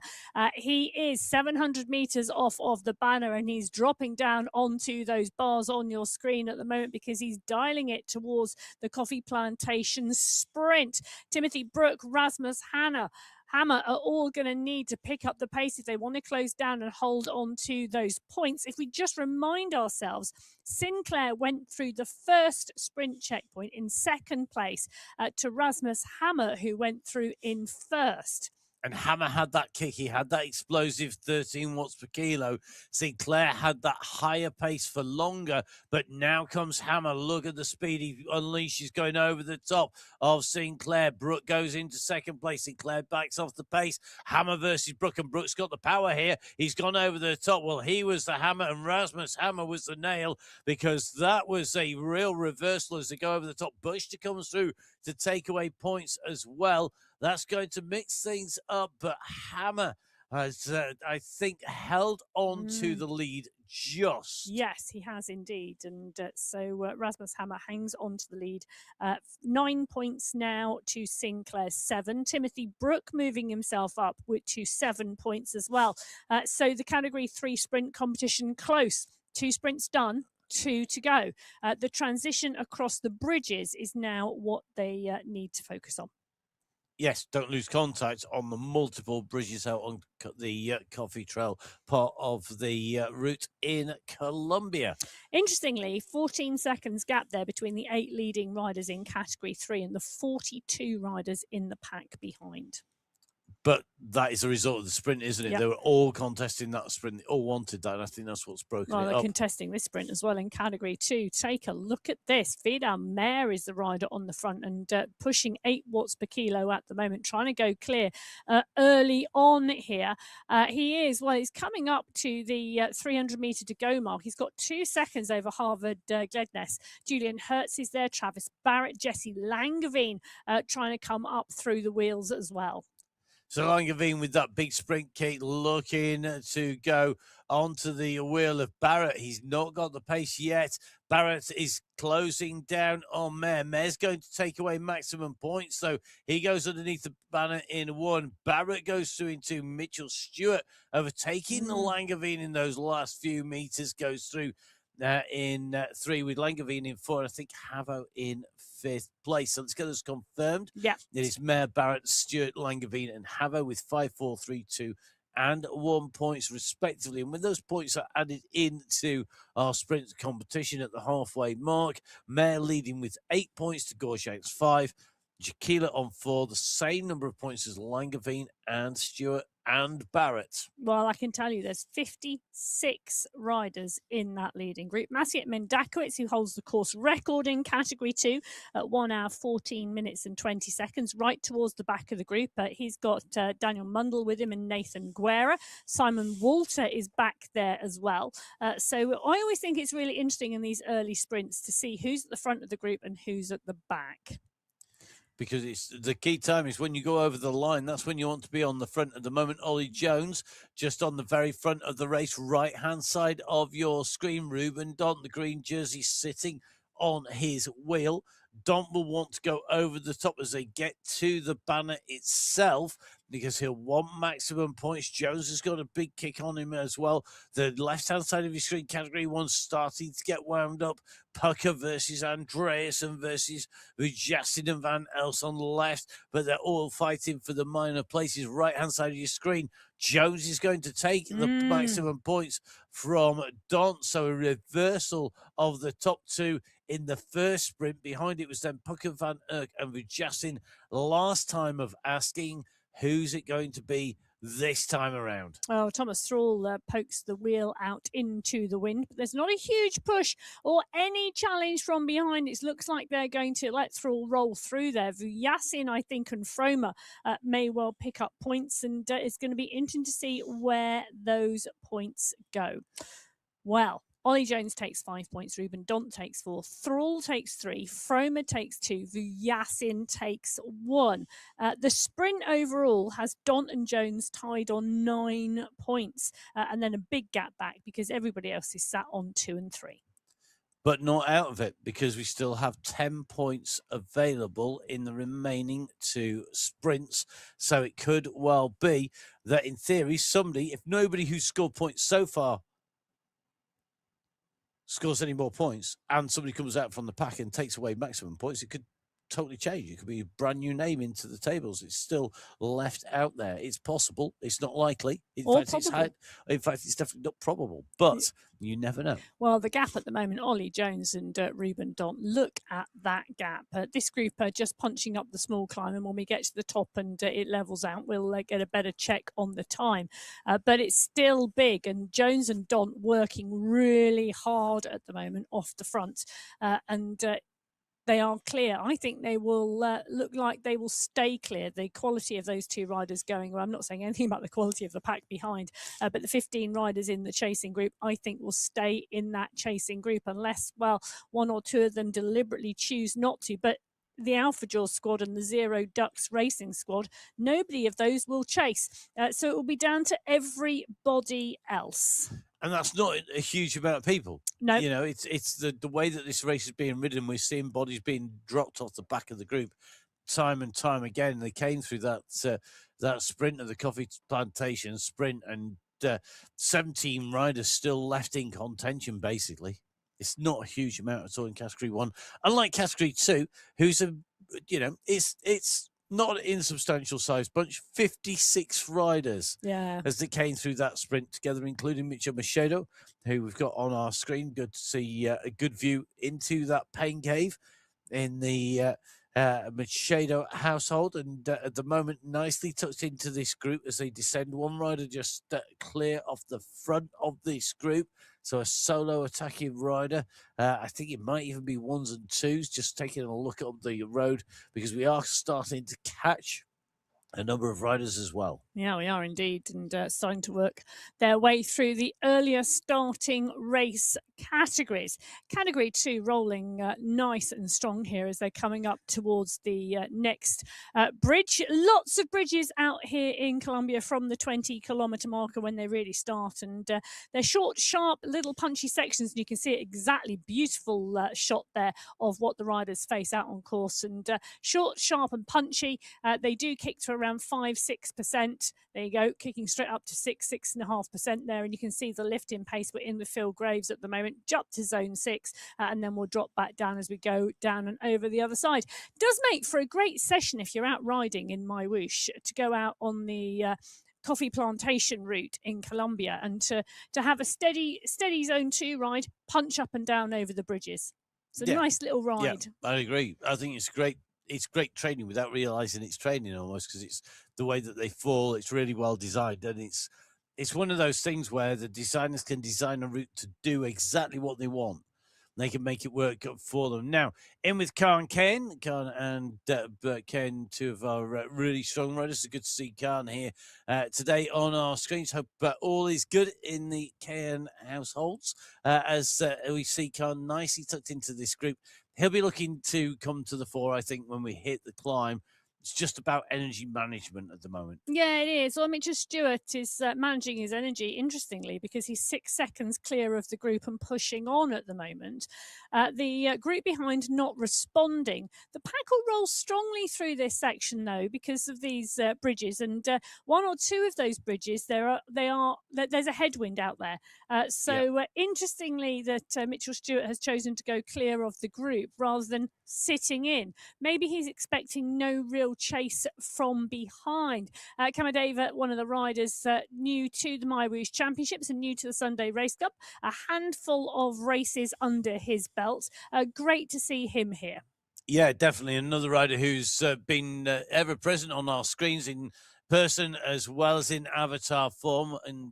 [SPEAKER 2] He is 700 metres off of the banner, and he's dropping down onto those bars on your screen at the moment because he's dialing it towards the Coffee Plantation sprint. Timothy Brook, Rasmus Hammer are all going to need to pick up the pace if they want to close down and hold on to those points. If we just remind ourselves, Sinclair went through the first sprint checkpoint in 2nd place to Rasmus Hammer, who went through in 1st.
[SPEAKER 1] And Hammer had that kick. He had that explosive 13 watts per kilo. Sinclair had that higher pace for longer, but now comes Hammer. Look at the speed he unleashes going over the top of Sinclair. Brook goes into 2nd place. Sinclair backs off the pace. Hammer versus Brook, and Brook's got the power here. He's gone over the top. Well, he was the hammer, and Rasmus Hammer was the nail, because that was a real reversal as they go over the top. Bush comes through to take away points as well. That's going to mix things up, but Hammer has, I think, held on to the lead just.
[SPEAKER 2] Yes, he has indeed. And so Rasmus Hammer hangs on to the lead. 9 points now to Sinclair's 7. Timothy Brook moving himself up to 7 points as well. So the category 3 sprint competition close. 2 sprints done. 2 to go. The transition across the bridges is now what they need to focus on.
[SPEAKER 1] Yes, don't lose contact on the multiple bridges out on the Coffee Trail, part of the route in Colombia.
[SPEAKER 2] Interestingly, 14 seconds gap there between the 8 leading riders in category 3 and the 42 riders in the pack behind.
[SPEAKER 1] But that is a result of the sprint, isn't it?
[SPEAKER 2] Yep.
[SPEAKER 1] They were all contesting that sprint. They all wanted that, and I think that's what's broken it
[SPEAKER 2] they're
[SPEAKER 1] up.
[SPEAKER 2] contesting this sprint as well in category 2. Take a look at this. Vidal Mayer is the rider on the front and pushing 8 watts per kilo at the moment, trying to go clear early on here. He's coming up to the 300 metre to go mark. He's got 2 seconds over Harvard Gledness. Julian Hertz is there, Travis Barrett, Jesse Langevin trying to come up through the wheels as well.
[SPEAKER 1] So Langevin with that big sprint kick looking to go onto the wheel of Barrett. He's not got the pace yet. Barrett is closing down on Mayer. Mayer's going to take away maximum points, so he goes underneath the banner in 1. Barrett goes through into Mitchell Stewart, overtaking Langevin in those last few meters, goes through in 3 with Langevin in 4, and I think Havo in 5th place. So let's get this confirmed.
[SPEAKER 2] Yeah.
[SPEAKER 1] It is Mayer, Barrett, Stewart, Langevin, and Havo with 5, 4, 3, 2, and 1 points respectively. And when those points are added into our sprint competition at the halfway mark, Mayer leading with 8 points to Gorshank's 5. Jaquila on 4, the same number of points as Langevin and Stewart and Barrett.
[SPEAKER 2] Well, I can tell you there's 56 riders in that leading group. Maciej Mendakowicz, who holds the course record in Category 2 at 1 hour, 14 minutes and 20 seconds, right towards the back of the group. He's got Daniel Mundell with him and Nathan Guerra. Simon Walter is back there as well. So I always think it's really interesting in these early sprints to see who's at the front of the group and who's at the back.
[SPEAKER 1] Because it's the key time is when you go over the line. That's when you want to be on the front. At the moment, Ollie Jones just on the very front of the race, right hand side of your screen. Ruben Dont, the green jersey, sitting on his wheel. Dont will want to go over the top as they get to the banner itself, because he'll want maximum points. Jones has got a big kick on him as well. The left-hand side of your screen, Category 1, starting to get wound up. Pucker versus Andreasen versus Justin and Van Els on the left, but they're all fighting for the minor places. Right-hand side of your screen, Jones is going to take the maximum points from Dont, so a reversal of the top 2 in the first sprint. Behind it was then Pucker, Van Erck and Justin. Last time of asking, who's it going to be this time around?
[SPEAKER 2] Oh, Thomas Thrall pokes the wheel out into the wind, but there's not a huge push or any challenge from behind. It looks like they're going to let Thrall roll through there. Vujasin, I think, and Froma may well pick up points, and it's going to be interesting to see where those points go. Well, Ollie Jones takes 5 points. Ruben Dont takes 4. Thrall takes 3. Froma takes 2. Vujasin takes 1. The sprint overall has Dont and Jones tied on 9 points, and then a big gap back because everybody else is sat on 2 and 3.
[SPEAKER 1] But not out of it, because we still have 10 points available in the remaining 2 sprints. So it could well be that, in theory, somebody, if nobody who's scored points so far scores any more points and somebody comes out from the pack and takes away maximum points, it could totally change. It could be a brand new name into the tables. It's still left out there. It's possible. It's not likely. In fact, it's definitely not probable, but you never know.
[SPEAKER 2] Well, the gap at the moment, Ollie Jones and Ruben Dont, look at that gap. This group are just punching up the small climb, and when we get to the top and it levels out, we'll get a better check on the time. But it's still big, and Jones and Dont working really hard at the moment off the front. They are clear. I think they will look like they will stay clear. The quality of those 2 riders going, well, I'm not saying anything about the quality of the pack behind, but the 15 riders in the chasing group, I think, will stay in that chasing group unless, well, 1 or 2 of them deliberately choose not to. But the Alpha Jaws squad and the Zero Ducks Racing squad, nobody of those will chase. So it will be down to everybody else.
[SPEAKER 1] And that's not a huge amount of people.
[SPEAKER 2] No.
[SPEAKER 1] You know, it's the way that this race is being ridden. We're seeing bodies being dropped off the back of the group time and time again. They came through that sprint of the coffee plantation sprint, and 17 riders still left in contention, basically. It's not a huge amount at all in Category 1. Unlike Category 2, who's it's not an insubstantial size bunch. 56 riders as they came through that sprint together, including Mitchell Machado, who we've got on our screen. Good to see a good view into that pain cave in the Machado household, and at the moment nicely tucked into this group as they descend. One rider just clear off the front of this group, so a solo attacking rider. I think it might even be 1s and 2s, just taking a look up the road, because we are starting to catch
[SPEAKER 3] a number of riders as well.
[SPEAKER 2] Yeah, we are indeed, and starting to work their way through the earlier starting race categories. Category 2 rolling nice and strong here as they're coming up towards the next bridge. Lots of bridges out here in Colombia from the 20-kilometre marker when they really start, and they're short, sharp, little punchy sections, and you can see it exactly. Beautiful shot there of what the riders face out on course, and short, sharp and punchy. They do kick to around 5-6%. There you go, kicking straight up to 6.5% there, and you can see the lift in pace. We're in with Phil Graves at the moment, jump to zone 6, and then we'll drop back down as we go down and over the other side. Does make for a great session if you're out riding in MyWhoosh, to go out on the coffee plantation route in Colombia and to have a steady zone 2 ride, punch up and down over the bridges. It's a nice little ride.
[SPEAKER 3] Yeah, I agree. I think it's great. It's great training without realizing it's training almost, because it's the way that they fall. It's really well designed, and it's one of those things where the designers can design a route to do exactly what they want. They can make it work for them. Now, in with Khan and Ken, two of our really strong riders. It's good to see Khan here today on our screens. Hope all is good in the Ken households as we see Khan nicely tucked into this group. He'll be looking to come to the fore, I think, when we hit the climb. It's just about energy management at the moment.
[SPEAKER 2] Yeah, it is. Well, Mitchell Stewart is managing his energy, interestingly, because he's 6 seconds clear of the group and pushing on at the moment. The group behind not responding. The pack will roll strongly through this section, though, because of these bridges. And one or two of those bridges, there's a headwind out there. Interestingly, that Mitchell Stewart has chosen to go clear of the group rather than sitting in. Maybe he's expecting no real chase from behind. Kamadeva, one of the riders new to the MyWhoosh Championships and new to the Sunday Race Cup, a handful of races under his belt. Great to see him here.
[SPEAKER 3] Yeah, definitely another rider who's been ever present on our screens in person as well as in avatar form, and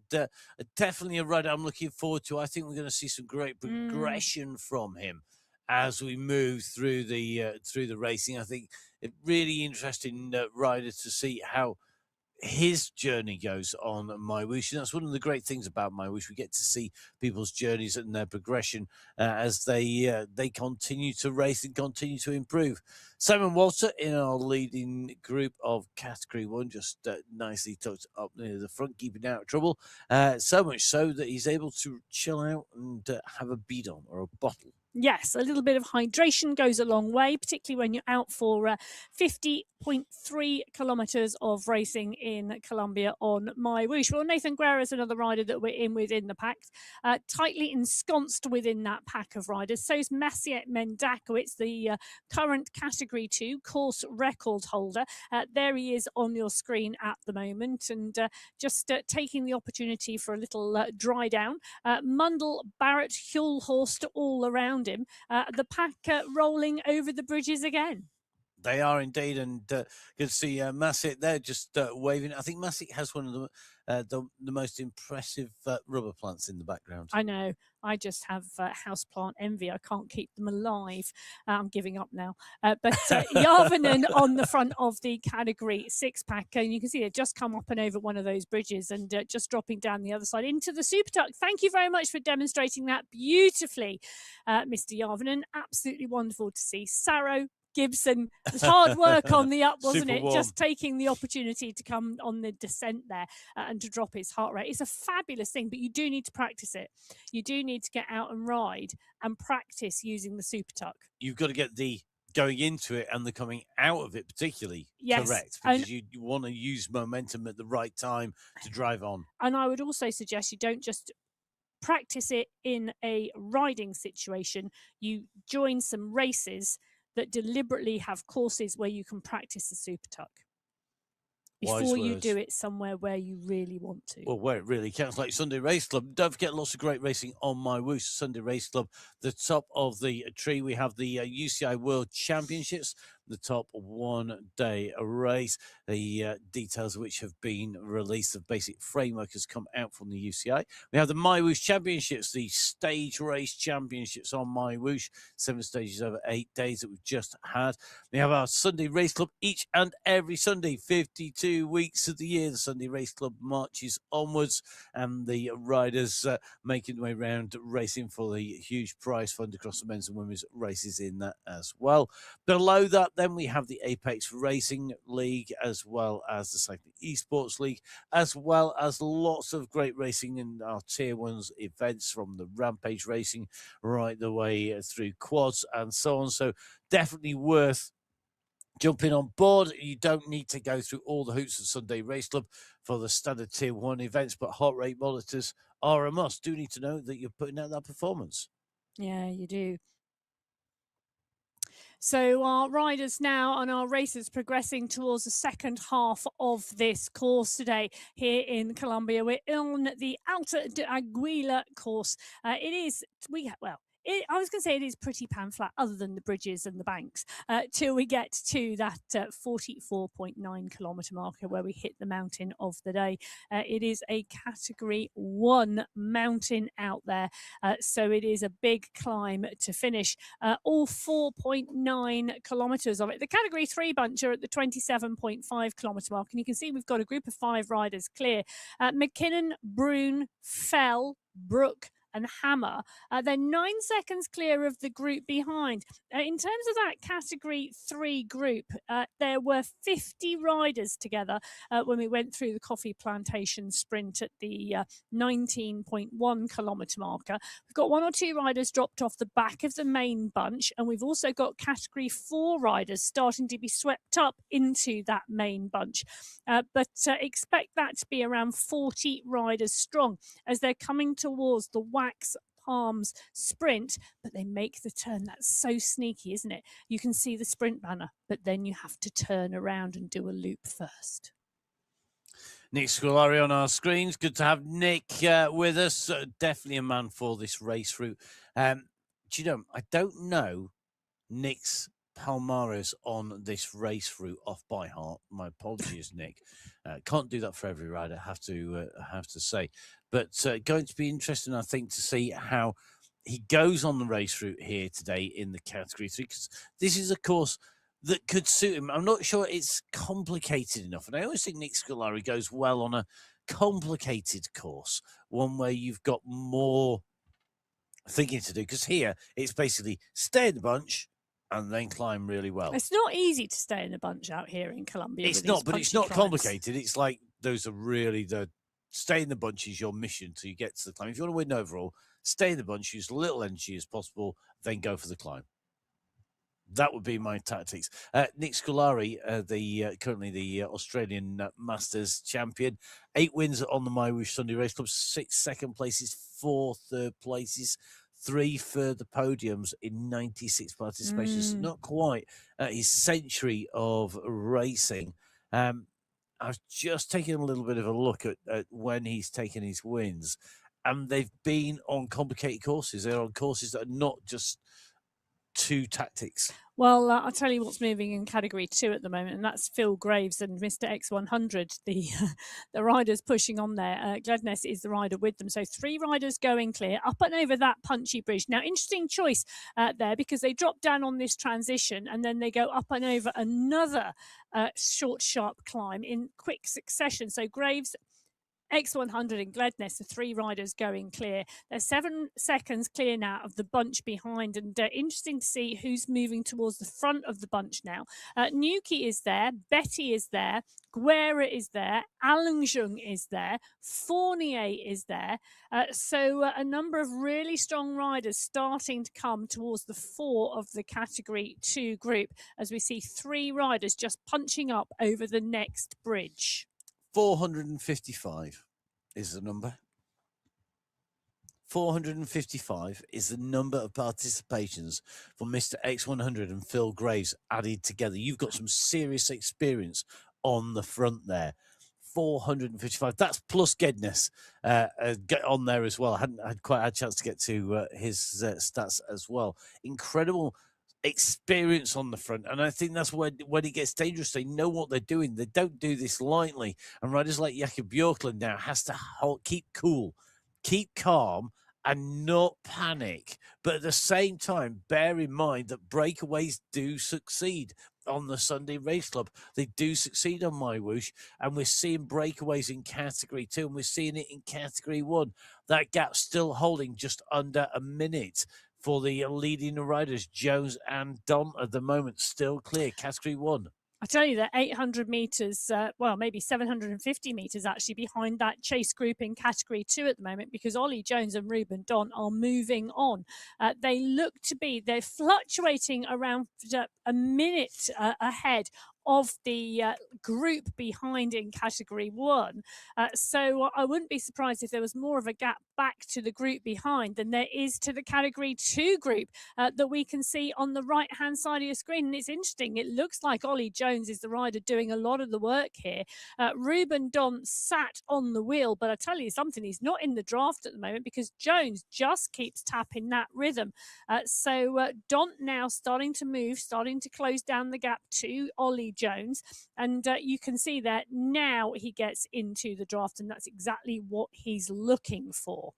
[SPEAKER 3] definitely a rider I'm looking forward to. I think we're going to see some great progression from him as we move through the racing. I think a really interesting rider to see how his journey goes on MyWhoosh. And that's one of the great things about MyWhoosh. We get to see people's journeys and their progression as they continue to race and continue to improve. Simon Walter in our leading group of Category 1, just nicely tucked up near the front, keeping out of trouble. So much so that he's able to chill out and have a bidon or a bottle.
[SPEAKER 2] Yes, a little bit of hydration goes a long way, particularly when you're out for 50.3 kilometres of racing in Colombia on MyWhoosh. Well, Nathan Guerra is another rider that we're in within the pack, tightly ensconced within that pack of riders. So is Maciej Mendakowicz, the current Category 2 course record holder. There he is on your screen at the moment, and just taking the opportunity for a little dry down. Mundell, Barrett, Hulhorst all around him. The pack rolling over the bridges again.
[SPEAKER 3] They are indeed, and good to see Maciej there just waving. I think Maciej has one of the most impressive rubber plants in the background.
[SPEAKER 2] I know. I just have houseplant envy. I can't keep them alive. I'm giving up now. But Järvinen on the front of the Category 6 pack, and you can see it just come up and over one of those bridges and just dropping down the other side into the Super Tuck. Thank you very much for demonstrating that beautifully, Mr. Järvinen. Absolutely wonderful to see. Sarro, Gibson, it's hard work on the up, wasn't it? Just taking the opportunity to come on the descent there and to drop his heart rate. It's a fabulous thing, but you do need to practice it. You do need to get out and ride and practice using the Super Tuck.
[SPEAKER 3] You've got to get the going into it and the coming out of it particularly correct, because you want to use momentum at the right time to drive on.
[SPEAKER 2] And I would also suggest you don't just practice it in a riding situation. You join some races that deliberately have courses where you can practice the Super Tuck before you do it somewhere where you really want to.
[SPEAKER 3] Well, where it really counts, like Sunday Race Club. Don't forget, lots of great racing on MyWhoosh. Sunday Race Club, the top of the tree. We have the UCI World Championships.
[SPEAKER 1] the top one-day race. The details of which have been released. The basic framework has come out from the UCI. We have the MyWhoosh Championships, the stage race championships on MyWhoosh. 7 stages over 8 days that we've just had. We have our Sunday Race Club each and every Sunday, 52 weeks of the year. The Sunday Race Club marches onwards, and the riders making their way around racing for the huge prize fund across the men's and women's races in that as well. Below that, then we have the Apex Racing League, as well as the Cycling Esports League, as well as lots of great racing in our Tier 1s events, from the Rampage Racing right the way through quads and so on. So definitely worth jumping on board. You don't need to go through all the hoops of Sunday Race Club for the standard Tier 1 events, but heart rate monitors are a must. Do need to know that you're putting out that performance.
[SPEAKER 2] Yeah, you do. So our riders now and our racers progressing towards the second half of this course today here in Colombia. We're on the Alta de Aguila course. I was going to say it is pretty pan flat, other than the bridges and the banks, till we get to that 44.9 kilometre marker where we hit the mountain of the day. It is a Category 1 mountain out there, so it is a big climb to finish. All 4.9 kilometres of it. The Category 3 bunch are at the 27.5 kilometre mark, and you can see we've got a group of 5 riders clear. McKinnon, Brune, Fell, Brook, and Hammer. They're 9 seconds clear of the group behind. In terms of that Category 3 group, there were 50 riders together when we went through the coffee plantation sprint at the 19.1 kilometre marker. We've got 1 or 2 riders dropped off the back of the main bunch, and we've also got Category 4 riders starting to be swept up into that main bunch. But expect that to be around 40 riders strong as they're coming towards the Wax Palms sprint, but they make the turn. That's so sneaky, isn't it? You can see the sprint banner, but then you have to turn around and do a loop first.
[SPEAKER 1] Nick Scolari on our screens. Good to have Nick with us. Definitely a man for this race route. Do you know, I don't know Nick's palmares on this race route off by heart. My apologies, Nick. Can't do that for every rider, I have to say. But going to be interesting, I think, to see how he goes on the race route here today in the Category 3, because this is a course that could suit him. I'm not sure it's complicated enough. And I always think Nick Scolari goes well on a complicated course, one where you've got more thinking to do, because here it's basically stay in the bunch and then climb really well.
[SPEAKER 2] It's not easy to stay in a bunch out here in Colombia.
[SPEAKER 1] It's not, but it's not complicated. It's like those are really the stay in the bunch is your mission till you get to the climb. If you want to win overall, stay in the bunch, use little energy as possible, then go for the climb. That would be my tactics. Nick Scolari, currently the Australian Masters champion, 8 wins on the MyWhoosh Sunday Race Club, 6 second places, 4 third places, 3 further podiums in 96 participations. Not quite his century of racing. I was just taking a little bit of a look at when he's taken his wins, and they've been on complicated courses. They're on courses that are not just 2 tactics.
[SPEAKER 2] Well, I'll tell you what's moving in Category 2 at the moment, and that's Phil Graves and Mr. X100, the riders pushing on there. Gladness is the rider with them. So 3 riders going clear, up and over that punchy bridge. Now, interesting choice there, because they drop down on this transition and then they go up and over another short, sharp climb in quick succession. So Graves, X100 and Gladness, the 3 riders going clear. They're 7 seconds clear now of the bunch behind, and interesting to see who's moving towards the front of the bunch now. Nuki is there, Betty is there, Guerra is there, Alunjung is there, Fournier is there. So a number of really strong riders starting to come towards the 4 of the Category 2 group, as we see 3 riders just punching up over the next bridge.
[SPEAKER 1] 455 is the number. 455 is the number of participations for Mr. X100 and Phil Graves added together. You've got some serious experience on the front there. 455. That's plus Gedness get on there as well. I hadn't had quite a chance to get to his stats as well. Incredible experience on the front, and I think that's when it gets dangerous. They know what they're doing. They don't do this lightly, and riders like Jakob Björklund now has to keep cool, keep calm, and not panic. But at the same time, bear in mind that breakaways do succeed on the Sunday Race Club. They do succeed on MyWhoosh, and we're seeing breakaways in Category 2, and we're seeing it in Category 1. That gap still holding just under a minute for the leading riders, Jones and Don, at the moment, still clear. Category 1.
[SPEAKER 2] I tell you that 800 metres, well, maybe 750 metres actually behind that chase group in Category 2 at the moment, because Ollie Jones and Ruben Don are moving on. They look to be, they're fluctuating around a minute ahead of the group behind in Category 1. So I wouldn't be surprised if there was more of a gap back to the group behind than there is to the Category 2 group that we can see on the right-hand side of your screen. And it's interesting. It looks like Ollie Jones is the rider doing a lot of the work here. Ruben Don sat on the wheel, but I tell you something, he's not in the draft at the moment because Jones just keeps tapping that rhythm. So Don now starting to move, starting to close down the gap to Ollie Jones, and you can see that now he gets into the draft, and that's exactly what he's looking for.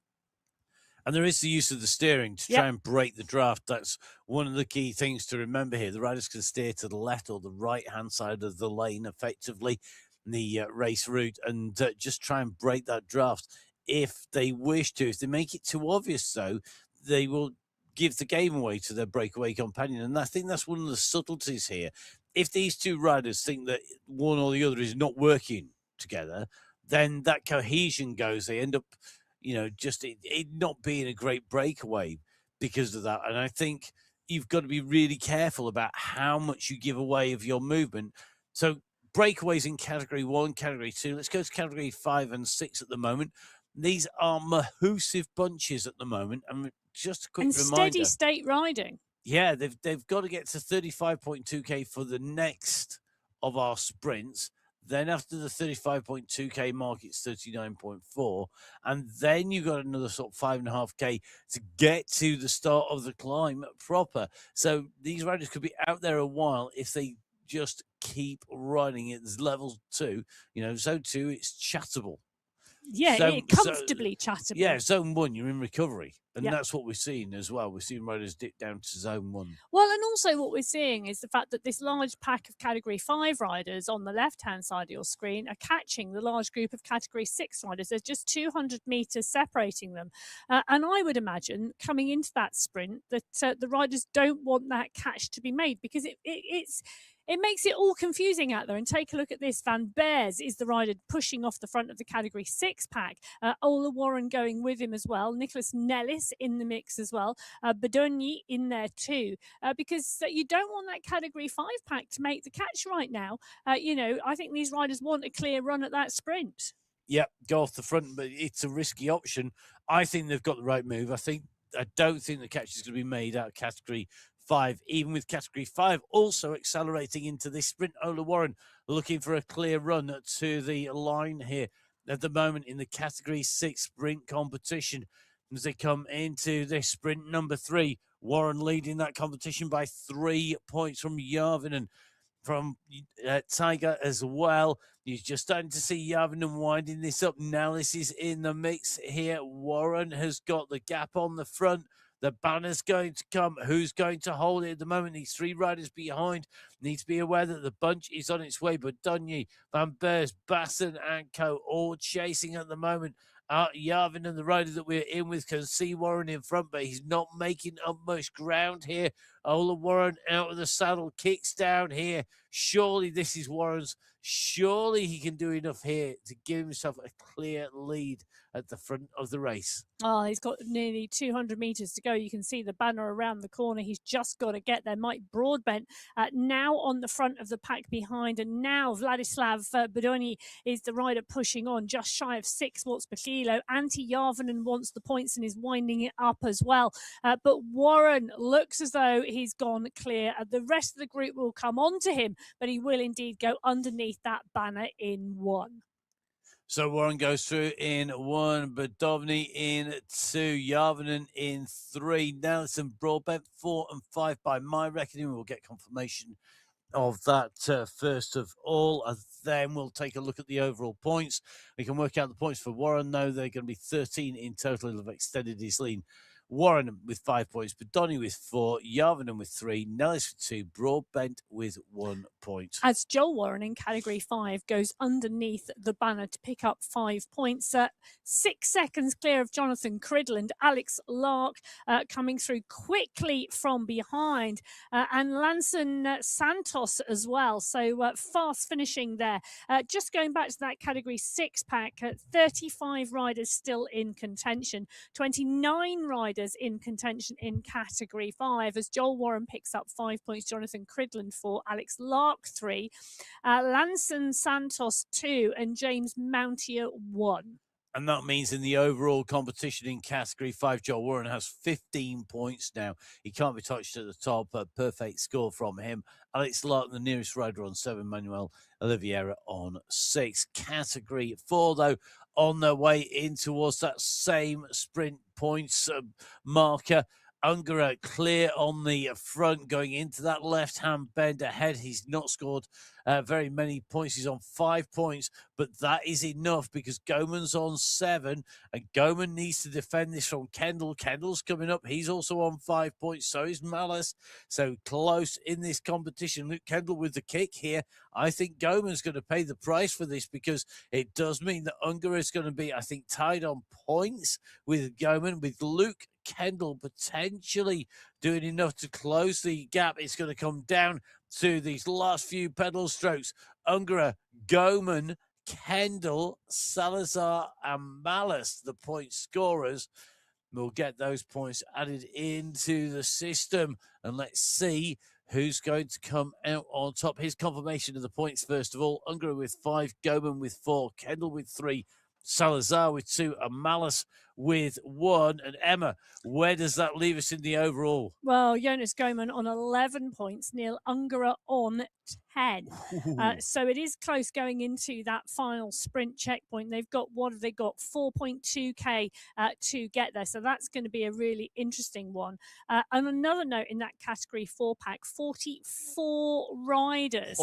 [SPEAKER 1] And there is the use of the steering to try and break the draft. That's one of the key things to remember here. The riders can steer to the left or the right-hand side of the lane effectively, the race route, and just try and break that draft if they wish to. If they make it too obvious, though, they will give the game away to their breakaway companion. And I think that's one of the subtleties here. If these two riders think that one or the other is not working together, then that cohesion goes. They end up, just it not being a great breakaway because of that. And I think you've got to be really careful about how much you give away of your movement. So breakaways in Category 1, Category 2. Let's go to Category 5 and 6 at the moment. These are mahoosive bunches at the moment. And just a quick reminder.
[SPEAKER 2] Steady state riding.
[SPEAKER 1] Yeah, they've got to get to 35.2k for the next of our sprints. Then after the 35.2k mark, it's 39.4. And then you've got another sort of 5.5k to get to the start of the climb proper. So these riders could be out there a while if they just keep riding at level 2. Zone 2, it's chattable.
[SPEAKER 2] Yeah, comfortably chattable.
[SPEAKER 1] Yeah, Zone 1, you're in recovery. And that's what we're seeing as well. We're seeing riders dip down to Zone 1.
[SPEAKER 2] Well, and also what we're seeing is the fact that this large pack of Category 5 riders on the left-hand side of your screen are catching the large group of Category 6 riders. There's just 200 metres separating them. And I would imagine coming into that sprint that the riders don't want that catch to be made because it makes it all confusing out there. And take a look at this. Van Beers is the rider pushing off the front of the Category 6 pack. Ola Warren going with him as well. Nicholas Nellis in the mix as well. Bedoni in there too. Because you don't want that Category 5 pack to make the catch right now. I think these riders want a clear run at that sprint.
[SPEAKER 1] Yeah, go off the front, but it's a risky option. I think they've got the right move. I don't think the catch is going to be made out of Category 5, even with Category 5 also accelerating into this sprint. Ola Warren looking for a clear run to the line here at the moment in the Category 6 sprint competition. As they come into this sprint number 3, Warren leading that competition by 3 points from Järvinen, from Tiger as well. You're just starting to see Järvinen winding this up. Now this is in the mix here. Warren has got the gap on the front. The banner's going to come. Who's going to hold it at the moment? These 3 riders behind need to be aware that the bunch is on its way. But Dunye, Van Beers, Basson and co all chasing at the moment. Järvinen, the rider that we're in with, can see Warren in front, but he's not making up much ground here. Ola Warren out of the saddle, kicks down here. Surely this is Warren's. Surely he can do enough here to give himself a clear lead at the front of the race.
[SPEAKER 2] Oh, he's got nearly 200 metres to go. You can see the banner around the corner. He's just got to get there. Mike Broadbent now on the front of the pack behind. And now Vladislav Bedoni is the rider pushing on, just shy of 6 watts per kilo. Antti Järvinen wants the points and is winding it up as well. But Warren looks as though he's gone clear. The rest of the group will come on to him, but he will indeed go underneath that banner in 1.
[SPEAKER 1] So Warren goes through in 1, Badovny in 2, Yarvinen in 3, Nelson, Broadbent 4 and 5 by my reckoning. We'll get confirmation of that first of all, and then we'll take a look at the overall points. We can work out the points for Warren, though. They're going to be 13 in total. He'll have extended his lead. Warren with 5 points, Badoni with 4, Yarvinen with 3, Nellis with 2, Broadbent with 1 point.
[SPEAKER 2] As Joel Warren in category 5 goes underneath the banner to pick up 5 points, 6 seconds clear of Jonathan Criddle and Alex Lark coming through quickly from behind, and Lanson Santos as well. So fast finishing there. Just going back to that category 6 pack, 35 riders still in contention, 29 riders in contention in category 5 as Joel Warren picks up 5 points, Jonathan Cridland 4, Alex Lark 3, Lanson Santos 2, and James Mountier 1.
[SPEAKER 1] And that means in the overall competition in category 5, Joel Warren has 15 points now. He can't be touched at the top. A perfect score from him. Alex Lark, the nearest rider, on 7. Manuel Oliveira on 6. Category 4, though, on their way in towards that same sprint points marker. Ungara clear on the front going into that left-hand bend ahead. He's not scored very many points. He's on 5 points, but that is enough because Goman's on 7, and Goman needs to defend this from Kendall. Kendall's coming up. He's also on 5 points. So is Malice. So close in this competition. Luke Kendall with the kick here. I think Goman's going to pay the price for this because it does mean that Ungara is going to be, I think, tied on points with Goman, with Luke Kendall potentially doing enough to close the gap. It's going to come down to these last few pedal strokes. Ungara, Goman, Kendall, Salazar, and Malice, the point scorers. We'll get those points added into the system, and let's see who's going to come out on top. Here's confirmation of the points first of all. Ungara with 5, Goman with 4, Kendall with 3, Salazar with 2, and Malice with 1. And Emma, where does that leave us in the overall?
[SPEAKER 2] Well, Jonas Goman on 11 points, Neil Ungara on 10. So it is close going into that final sprint checkpoint. They've got, what have they got? 4.2k to get there. So that's going to be a really interesting one. And another note in that category 4 pack, 44 riders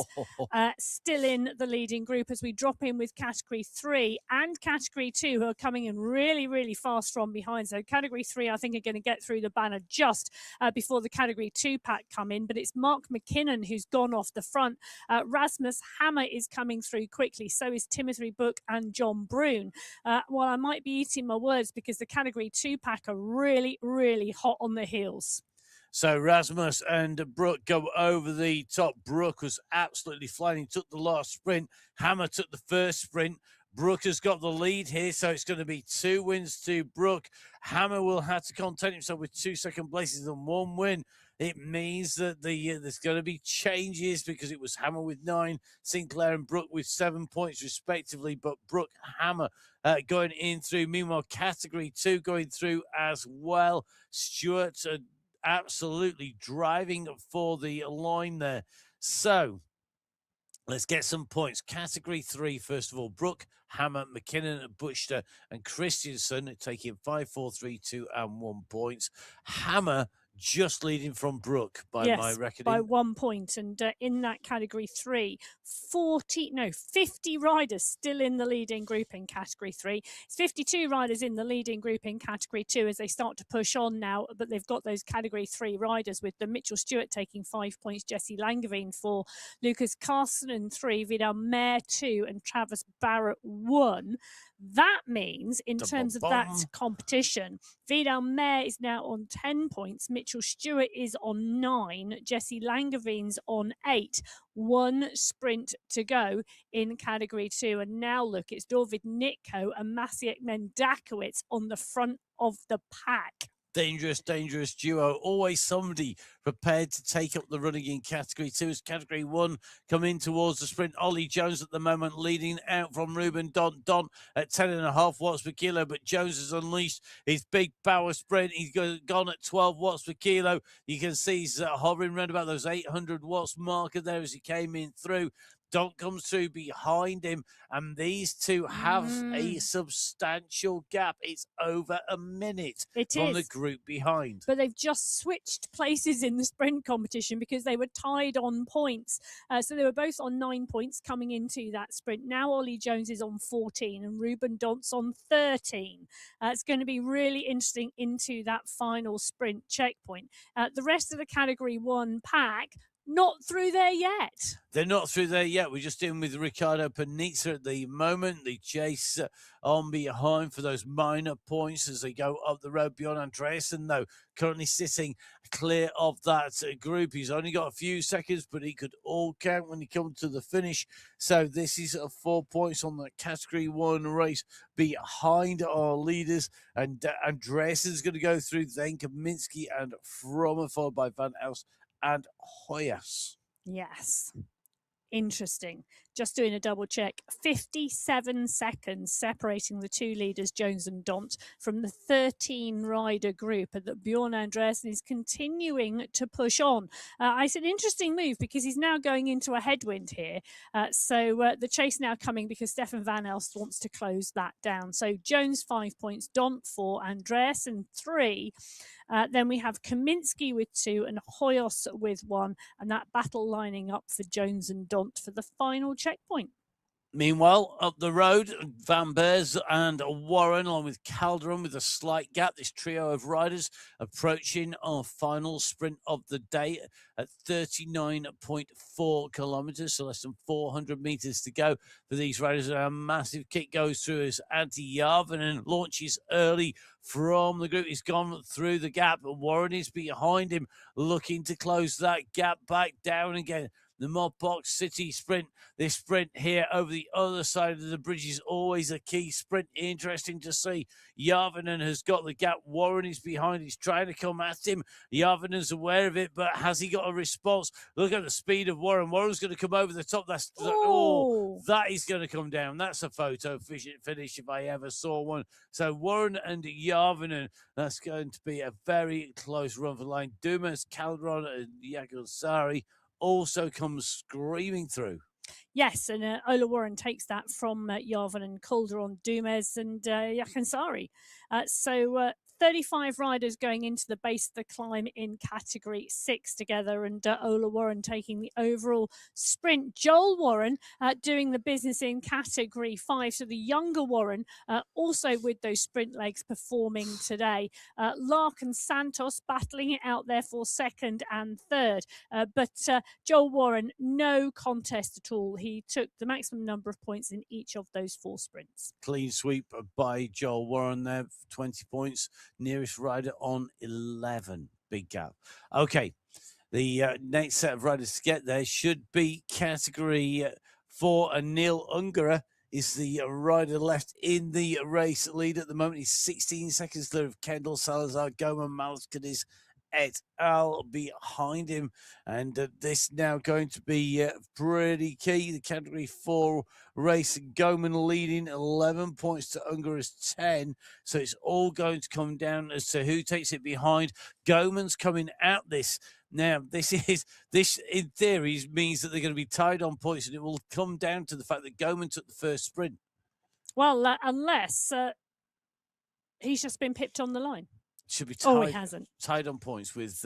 [SPEAKER 2] still in the leading group as we drop in with category 3 and category 2 who are coming in really, really fast from behind. So category 3, I think, are going to get through the banner just before the category 2 pack come in. But it's Mark McKinnon who's gone off the front. Rasmus Hammer is coming through quickly. So is Timothy Book and John Brune. Well, I might be eating my words because the category 2 pack are really, really hot on the heels.
[SPEAKER 1] So Rasmus and Brooke go over the top. Brooke was absolutely flying. He took the last sprint. Hammer took the first sprint. Brooke has got the lead here, so it's going to be 2 wins to Brooke. Hammer will have to content himself with 2 second places and 1 win. It means that there's going to be changes because it was Hammer with 9, Sinclair and Brooke with 7 points respectively, but Brooke, Hammer going in through. Meanwhile, category 2 going through as well. Stewart absolutely driving for the line there. So let's get some points. Category 3, first of all, Brooke, Hammer, McKinnon, Buchter, and Christensen taking 5, 4, 3, 2, and 1 points. Hammer just leading from Brooke by my reckoning.
[SPEAKER 2] By 1 point. And in that category 3, 50 riders still in the leading group in category 3. It's 52 riders in the leading group in category 2 as they start to push on now, but they've got those category 3 riders with the Mitchell Stewart taking 5 points, Jesse Langevin 4, Lucas Carson 3, Vidal Mayer 2, and Travis Barrett 1. That means, in terms of that competition, Vidal Mayer is now on 10 points, Mitchell Stewart is on 9, Jesse Langevin's on 8. 1 sprint to go in category 2. And now look, it's David Nitko and Maciek Mendakowicz on the front of the pack.
[SPEAKER 1] Dangerous, dangerous duo. Always somebody prepared to take up the running in category 2. As category 1 come in towards the sprint. Ollie Jones at the moment leading out from Ruben Don at 10.5 watts per kilo, but Jones has unleashed his big power sprint. He's gone at 12 watts per kilo. You can see he's hovering around about those 800 watts marker there as he came in through.
[SPEAKER 3] Dont comes through behind him, and these two have a substantial gap. It's over a minute from the group behind.
[SPEAKER 2] But they've just switched places in the sprint competition because they were tied on points. So they were both on 9 points coming into that sprint. Now Ollie Jones is on 14 and Ruben Dont's on 13. It's going to be really interesting into that final sprint checkpoint. The rest of the Category 1 pack, not through there yet.
[SPEAKER 3] They're not through there yet. We're just in with Ricardo Panizza at the moment. The chase on behind for those minor points as they go up the road. Bjorn Andreasen, though, currently sitting clear of that group. He's only got a few seconds, but he could all count when he comes to the finish. So this is 4 points on the Category 1 race behind our leaders. And Andreasen's going to go through, then Kaminsky and Frommer, followed by Van Elst and Hoyas.
[SPEAKER 2] Yes. Interesting. Just doing a double check. 57 seconds separating the two leaders, Jones and Dont, from the 13 rider group, and that Bjorn Andreasen is continuing to push on. It's an interesting move because he's now going into a headwind here. So the chase now coming because Stefan Van Elst wants to close that down. So Jones 5 points, Dont 4, Andreasen 3. Then we have Kaminsky with 2 and Hoyos with 1, and that battle lining up for Jones and Dont for the final checkpoint.
[SPEAKER 3] Meanwhile, up the road, Van Beers and Warren, along with Calderon, with a slight gap. This trio of riders approaching our final sprint of the day at 39.4 kilometers, so less than 400 meters to go for these riders. A massive kick goes through as Antti Järvinen launches early from the group. He's gone through the gap. Warren is behind him, looking to close that gap back down again. The Modbox City sprint. This sprint here over the other side of the bridge is always a key sprint. Interesting to see. Järvinen has got the gap. Warren is behind. He's trying to come at him. Järvinen's aware of it, but has he got a response? Look at the speed of Warren. Warren's going to come over the top. That is going to come down. That's a photo finish if I ever saw one. So Warren and Järvinen, that's going to be a very close run for the line. Dumas, Calderon, and Jaakonsaari also comes screaming through.
[SPEAKER 2] Yes, and Ola Warren takes that from Järvinen, Calderon, Dumas, and Jaakonsaari. So 35 riders going into the base of the climb in Category 6 together, and Ola Warren taking the overall sprint. Joel Warren doing the business in Category 5, so the younger Warren also with those sprint legs performing today. Lark and Santos battling it out there for second and third, but Joel Warren, no contest at all. He took the maximum number of points in each of those 4 sprints.
[SPEAKER 3] Clean sweep by Joel Warren there, 20 points. Nearest rider on 11. Big gap. Okay, the next set of riders to get there should be Category 4, and Neil Ungerer is the rider left in the race lead at the moment. He's 16 seconds clear of Kendall, Salazar, Goma, Malskadis, et al. Behind him, and this now going to be pretty key. The Category 4 race, Goman leading 11 points to Ungerer's 10, so it's all going to come down as to who takes it behind. Goman's coming out this. Now, this in theory means that they're going to be tied on points, and it will come down to the fact that Goman took the first sprint.
[SPEAKER 2] Well, unless he's just been pipped on the line.
[SPEAKER 3] Should be tied,
[SPEAKER 2] he hasn't.
[SPEAKER 3] Tied on points with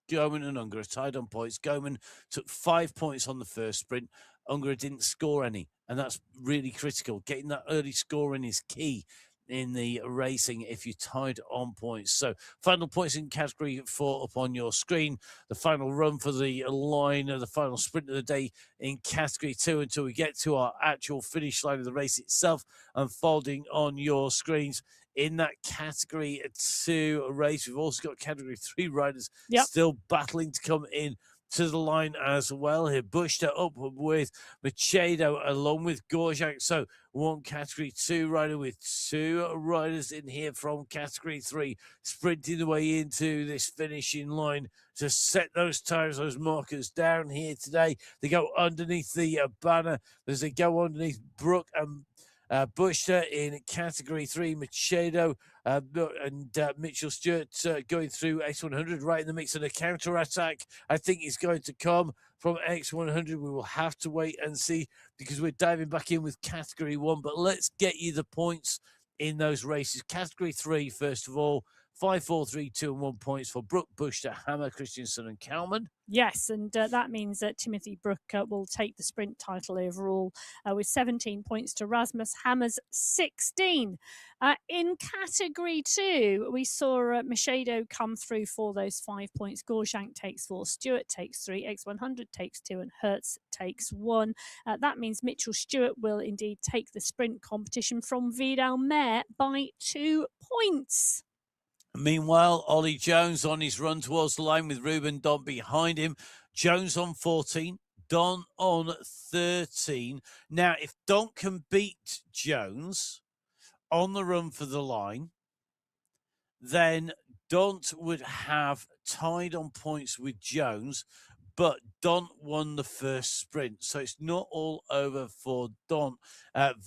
[SPEAKER 3] Goman and Ungerer, tied on points. Goman took 5 points on the first sprint. Ungerer didn't score any, and that's really critical. Getting that early scoring is key in the racing if you're tied on points. So final points in Category 4 up on your screen. The final run for the line of the final sprint of the day in Category 2 until we get to our actual finish line of the race itself unfolding on your screens. In that Category 2 race, we've also got Category 3 riders still battling to come in to the line as well here. Bushta up with Machado along with Gorjak. So one Category 2 rider with 2 riders in here from Category 3 sprinting the way into this finishing line to set those tires, those markers down here today. They go underneath the banner as they go underneath Brook and
[SPEAKER 1] Bushter in category 3, Machado and Mitchell Stewart going through X100 right in the mix, and a counter attack I think is going to come from X100. We will have to wait and see because we're diving back in with category 1, but let's get you the points in those races. Category 3, first of all, 5, 4, 3, 2, and 1 points for Brooke, Bushter, Hammer, Christensen, and Kalman.
[SPEAKER 2] Yes, and that means that Timothy Brook will take the sprint title overall with 17 points to Rasmus Hammer's 16. In category 2, we saw Machado come through for those 5 points. Gorshank takes 4, Stewart takes 3, X100 takes 2, and Hertz takes 1. That means Mitchell Stewart will indeed take the sprint competition from Vidal Mare by 2 points.
[SPEAKER 1] Meanwhile, Ollie Jones on his run towards the line with Ruben Don behind him. Jones on 14, Don on 13. Now, if Don can beat Jones on the run for the line, then Dont would have tied on points with Jones, but Dont won the first sprint. So it's not all over for Dont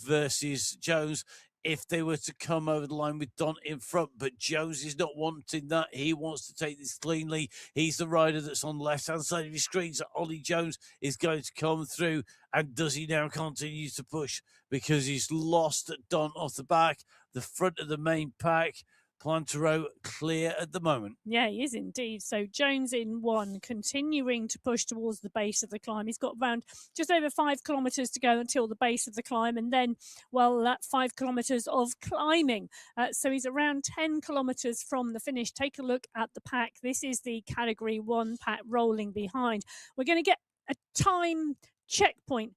[SPEAKER 1] versus Jones if they were to come over the line with Dont in front. But Jones is not wanting that. He wants to take this cleanly. He's the rider that's on the left-hand side of your screen. So Ollie Jones is going to come through. And does he now continue to push? Because he's lost Dont off the back, the front of the main pack. Plantero clear at the moment.
[SPEAKER 2] Yeah, he is indeed. So Jones in 1, continuing to push towards the base of the climb. He's got around just over 5 kilometres to go until the base of the climb, and then, well, 5 kilometres of climbing. So he's around 10 kilometres from the finish. Take a look at the pack. This is the Category 1 pack rolling behind. We're going to get a time checkpoint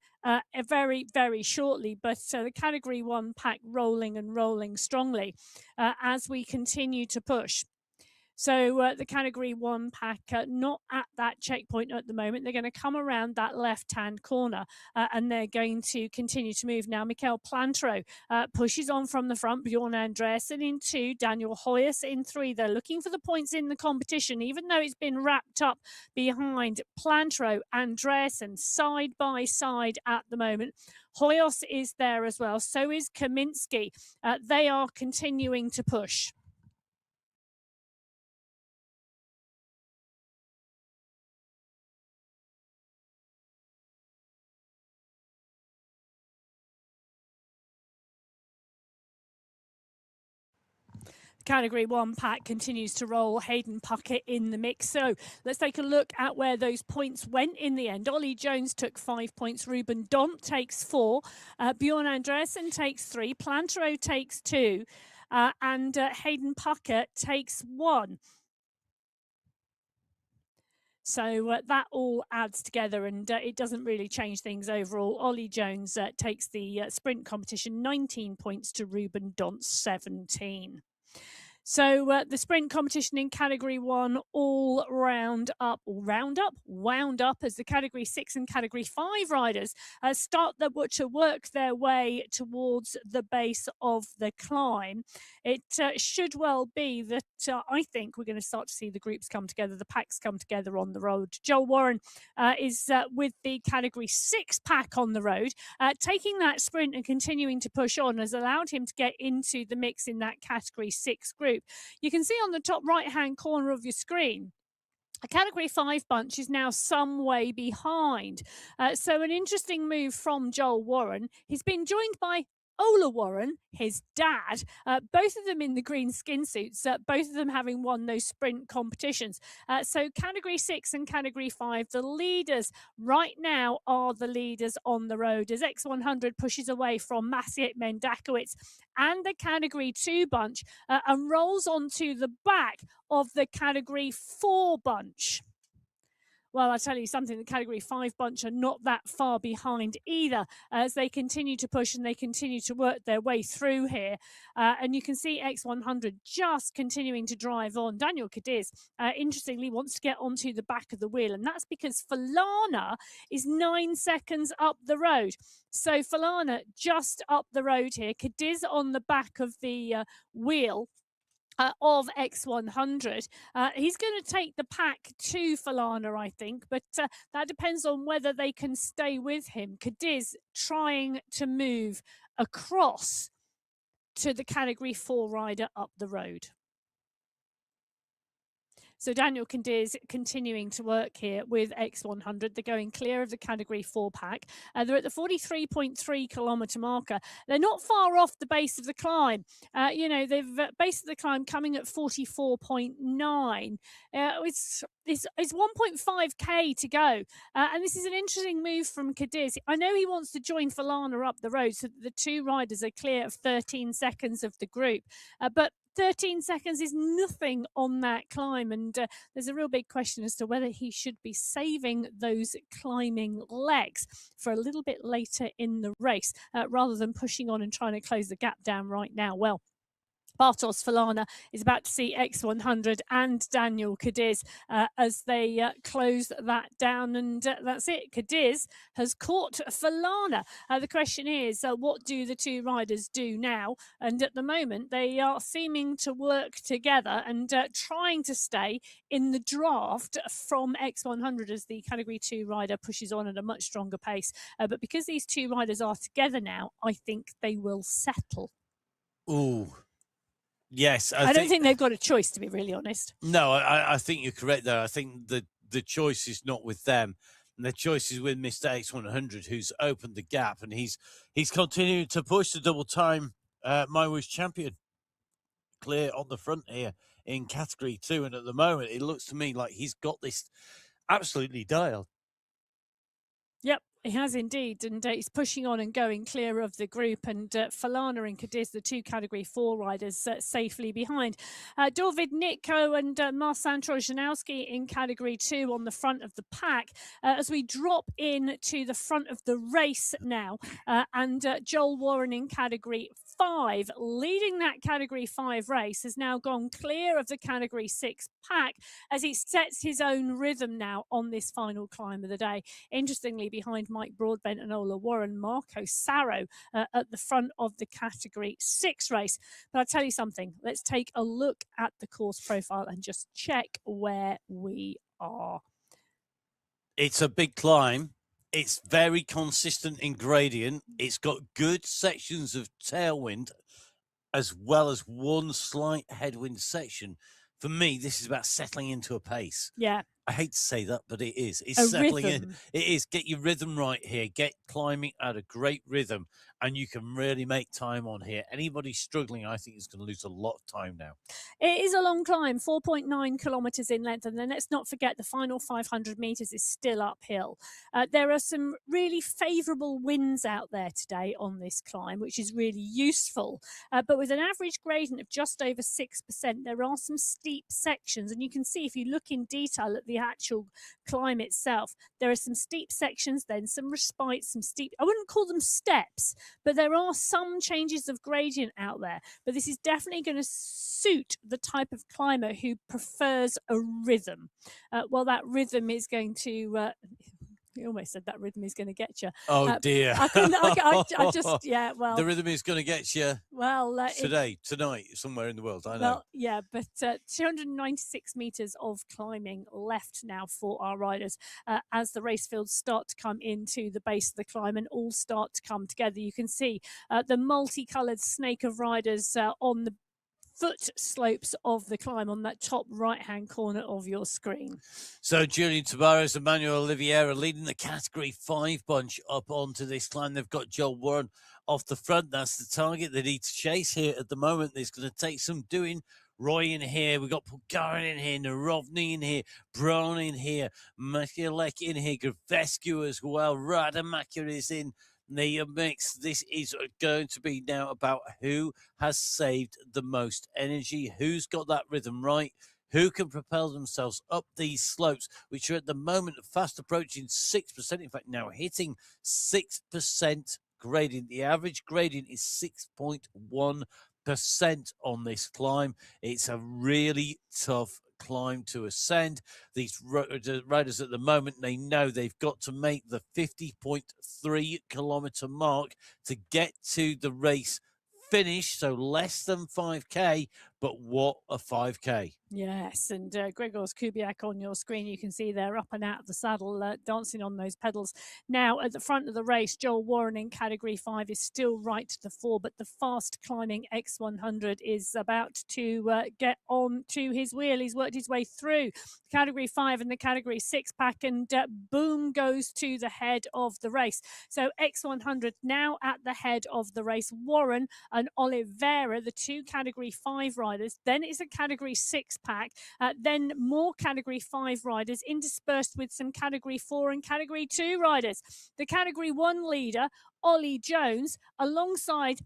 [SPEAKER 2] very, very shortly, but the Category 1 pack rolling and rolling strongly as we continue to push. So the Category 1 pack not at that checkpoint at the moment. They're going to come around that left-hand corner and they're going to continue to move. Now, Mikel Plantero pushes on from the front. Bjorn Andreasen in 2. Daniel Hoyas in 3. They're looking for the points in the competition, even though it's been wrapped up behind Plantero, Andreasen, side by side at the moment. Hoyos is there as well. So is Kaminski. They are continuing to push. Category 1 pack continues to roll. Hayden Puckett in the mix. So let's take a look at where those points went in the end. Ollie Jones took 5 points. Ruben Dont takes 4. Bjorn Andreasen takes 3. Plantero takes 2. And Hayden Puckett takes 1. So that all adds together, and it doesn't really change things overall. Ollie Jones takes the sprint competition, 19 points to Ruben Dont's 17. So the sprint competition in Category 1 all wound up as the Category 6 and Category 5 riders start to work their way towards the base of the climb. It should well be that I think we're going to start to see the groups come together, the packs come together on the road. Joel Warren is with the Category 6 pack on the road. Taking that sprint and continuing to push on has allowed him to get into the mix in that Category 6 group. You can see on the top right-hand corner of your screen, a Category 5 bunch is now some way behind. So an interesting move from Joel Warren. He's been joined by Ola Warren, his dad, both of them in the green skin suits, both of them having won those sprint competitions. So Category 6 and Category 5, the leaders right now are the leaders on the road as X100 pushes away from Maciej Mendakowicz and the Category 2 bunch and rolls onto the back of the Category 4 bunch. Well, I'll tell you something, the Category 5 bunch are not that far behind either as they continue to push and they continue to work their way through here. And you can see X100 just continuing to drive on. Daniel Cadiz, interestingly, wants to get onto the back of the wheel, and that's because Falana is 9 seconds up the road. So Falana just up the road here. Cadiz on the back of the wheel of X100. He's going to take the pack to Falana, I think, but that depends on whether they can stay with him. Cadiz trying to move across to the Category 4 rider up the road. So Daniel Candier's continuing to work here with X100. They're going clear of the Category 4 pack. They're at the 43.3 kilometre marker. They're not far off the base of the climb. They've base of the climb coming at 44.9. It's 1.5k to go. And this is an interesting move from Kadir. I know he wants to join Falana up the road so that the two riders are clear of 13 seconds of the group. But 13 seconds is nothing on that climb, and there's a real big question as to whether he should be saving those climbing legs for a little bit later in the race rather than pushing on and trying to close the gap down right now. Well, Bartos Falana is about to see X100 and Daniel Cadiz as they close that down, and that's it. Cadiz has caught Falana. The question is, what do the two riders do now? And at the moment, they are seeming to work together and trying to stay in the draft from X100 as the Category 2 rider pushes on at a much stronger pace. But because these two riders are together now, I think they will settle.
[SPEAKER 1] Ooh. Yes,
[SPEAKER 2] I don't think they've got a choice, to be really honest.
[SPEAKER 1] No, I think you're correct there. I think the choice is not with them. And the choice is with Mr. X100, who's opened the gap, and he's continuing to push the double-time MyWhoosh champion clear on the front here in Category 2. And at the moment, it looks to me like he's got this absolutely dialed.
[SPEAKER 2] Yep, he has indeed, and he's pushing on and going clear of the group, and Falana and Cadiz, the two Category 4 riders, safely behind. Dorvid Nitko and Marcin Trojanowski in Category 2 on the front of the pack. As we drop in to the front of the race now, and Joel Warren in Category 5, leading that Category 5 race, has now gone clear of the Category 6 pack as he sets his own rhythm now on this final climb of the day. Interestingly, behind Mike Broadbent and Ola Warren, Marco Saro at the front of the Category 6 race. But I'll tell you something, let's take a look at the course profile and just check where we are.
[SPEAKER 1] It's a big climb. It's very consistent in gradient. It's got good sections of tailwind as well as one slight headwind section. For me, this is about settling into a pace.
[SPEAKER 2] Yeah.
[SPEAKER 1] I hate to say that, but it is. It's
[SPEAKER 2] a
[SPEAKER 1] settling
[SPEAKER 2] rhythm.
[SPEAKER 1] in. It is. Get your rhythm right here. Get climbing at a great rhythm, and you can really make time on here. Anybody struggling, I think, is going to lose a lot of time now.
[SPEAKER 2] It is a long climb, 4.9 kilometres in length, and then let's not forget the final 500 metres is still uphill. There are some really favourable winds out there today on this climb, which is really useful. But with an average gradient of just over 6%, there are some steep sections, and you can see if you look in detail at the actual climb itself, there are some steep sections, then some respite, some steep, I wouldn't call them steps, but there are some changes of gradient out there. But this is definitely going to suit the type of climber who prefers a rhythm. Well, that rhythm is going to... You almost said that rhythm is going to get you.
[SPEAKER 1] Oh, dear.
[SPEAKER 2] I just, yeah, well.
[SPEAKER 1] The rhythm is going to get you tonight, somewhere in the world, I know.
[SPEAKER 2] Well, yeah, but 296 metres of climbing left now for our riders as the race fields start to come into the base of the climb and all start to come together. You can see the multicoloured snake of riders on the foot slopes of the climb on that top right-hand corner of your screen.
[SPEAKER 1] So Julian Tabarez and Manuel Oliveira leading the Category 5 bunch up onto this climb. They've got Joel Warren off the front. That's the target they need to chase here at the moment. There's going to take some doing. Roy in here, we've got Bulgarin in here, Narovny in here, Brown in here, Makielek in here, Gravescu as well, Rademacher is in the mix. This is going to be now about who has saved the most energy, who's got that rhythm right, who can propel themselves up these slopes, which are at the moment fast approaching 6%, in fact now hitting 6% gradient. The average gradient is 6.1% on this climb. It's a really tough climb to ascend. These riders at the moment, they know they've got to make the 50.3 kilometer mark to get to the race finish, so less than 5k, but what a 5K.
[SPEAKER 2] Yes, and Gregor's Kubiak on your screen. You can see they're up and out of the saddle, dancing on those pedals. Now, at the front of the race, Joel Warren in Category 5 is still right to the fore, but the fast-climbing X100 is about to get on to his wheel. He's worked his way through Category 5 and the Category 6 pack, and boom goes to the head of the race. So X100 now at the head of the race. Warren and Oliveira, the two Category 5 riders. Then it's a Category 6 pack, then more Category 5 riders interspersed with some Category 4 and Category 2 riders. The Category 1 leader, Ollie Jones, alongside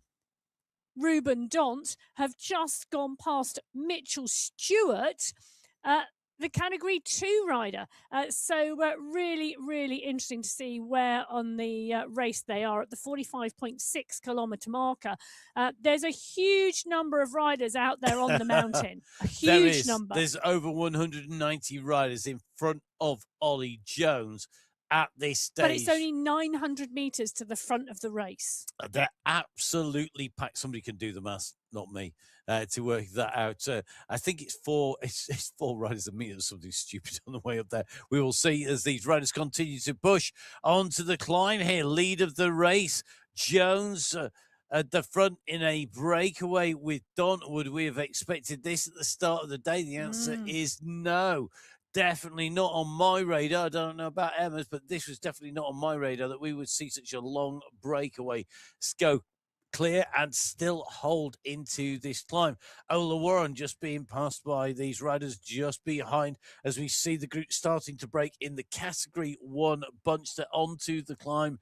[SPEAKER 2] Ruben Dont, have just gone past Mitchell Stewart, the Category 2 rider. So really, really interesting to see where on the race they are at the 45.6 kilometre marker. There's a huge number of riders out there on the mountain. A huge number.
[SPEAKER 1] There's over 190 riders in front of Ollie Jones at this stage.
[SPEAKER 2] But it's only 900 metres to the front of the race.
[SPEAKER 1] They're absolutely packed. Somebody can do the maths, not me, to work that out. I think it's four riders a meter or something stupid on the way up there. We will see as these riders continue to push onto the climb here. Lead of the race, Jones at the front in a breakaway with Don. Would we have expected this at the start of the day? The answer is no. Definitely not on my radar. I don't know about Emma's, but this was definitely not on my radar that we would see such a long breakaway go clear and still hold into this climb. Ola Warren just being passed by these riders just behind as we see the group starting to break in the Category 1 bunch to onto the climb,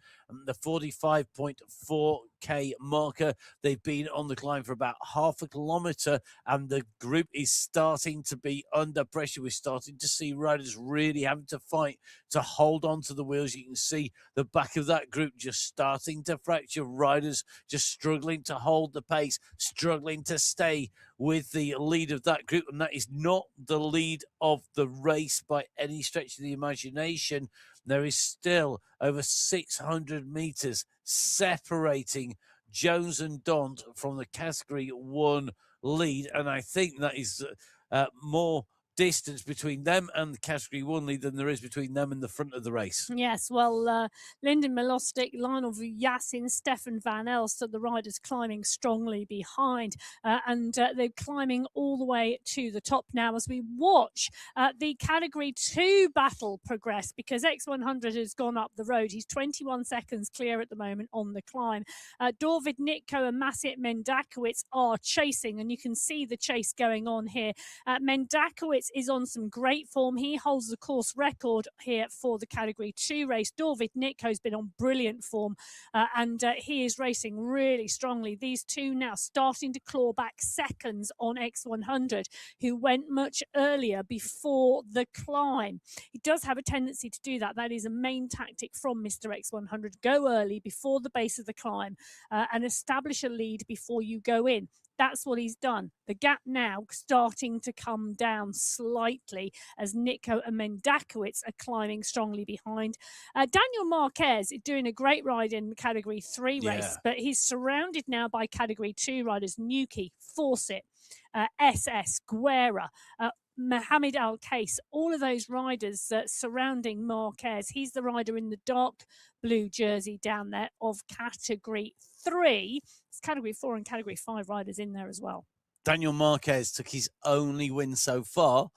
[SPEAKER 1] the 45.4k marker. They've been on the climb for about half a kilometre and the group is starting to be under pressure. We're starting to see riders really having to fight to hold on to the wheels. You can see the back of that group just starting to fracture. Riders just struggling to hold the pace, struggling to stay with the lead of that group. And that is not the lead of the race by any stretch of the imagination. There is still over 600 metres separating Jones and Dont from the Category 1 lead. And I think that is more distance between them and the Category 1 lead than there is between them and the front of the race.
[SPEAKER 2] Yes, well, Lyndon Milostic, Lionel Vujasin, Stefan Van Elst are the riders climbing strongly behind, and they're climbing all the way to the top now as we watch the Category 2 battle progress, because X100 has gone up the road. He's 21 seconds clear at the moment on the climb. Dorvid Nitko and Masit Mendakowicz are chasing, and you can see the chase going on here. Mendakowicz is on some great form. He holds the course record here for the Category 2 race. Dorvid Nitko's been on brilliant form, and he is racing really strongly. These two now starting to claw back seconds on X100, who went much earlier before the climb. He does have a tendency to do that. That is a main tactic from Mr. X100. Go early before the base of the climb and establish a lead before you go in. That's what he's done. The gap now starting to come down slightly as Nitko and Mendakowicz are climbing strongly behind. Daniel Marquez is doing a great ride in the Category 3 race, but he's surrounded now by Category 2 riders, Nuki, Fawcett, SS, Guerra, Mohamed Al Case, all of those riders surrounding Marquez. He's the rider in the dark blue jersey down there of Category 3. It's Category 4 and Category 5 riders in there as well.
[SPEAKER 1] Daniel Marquez took his only win so far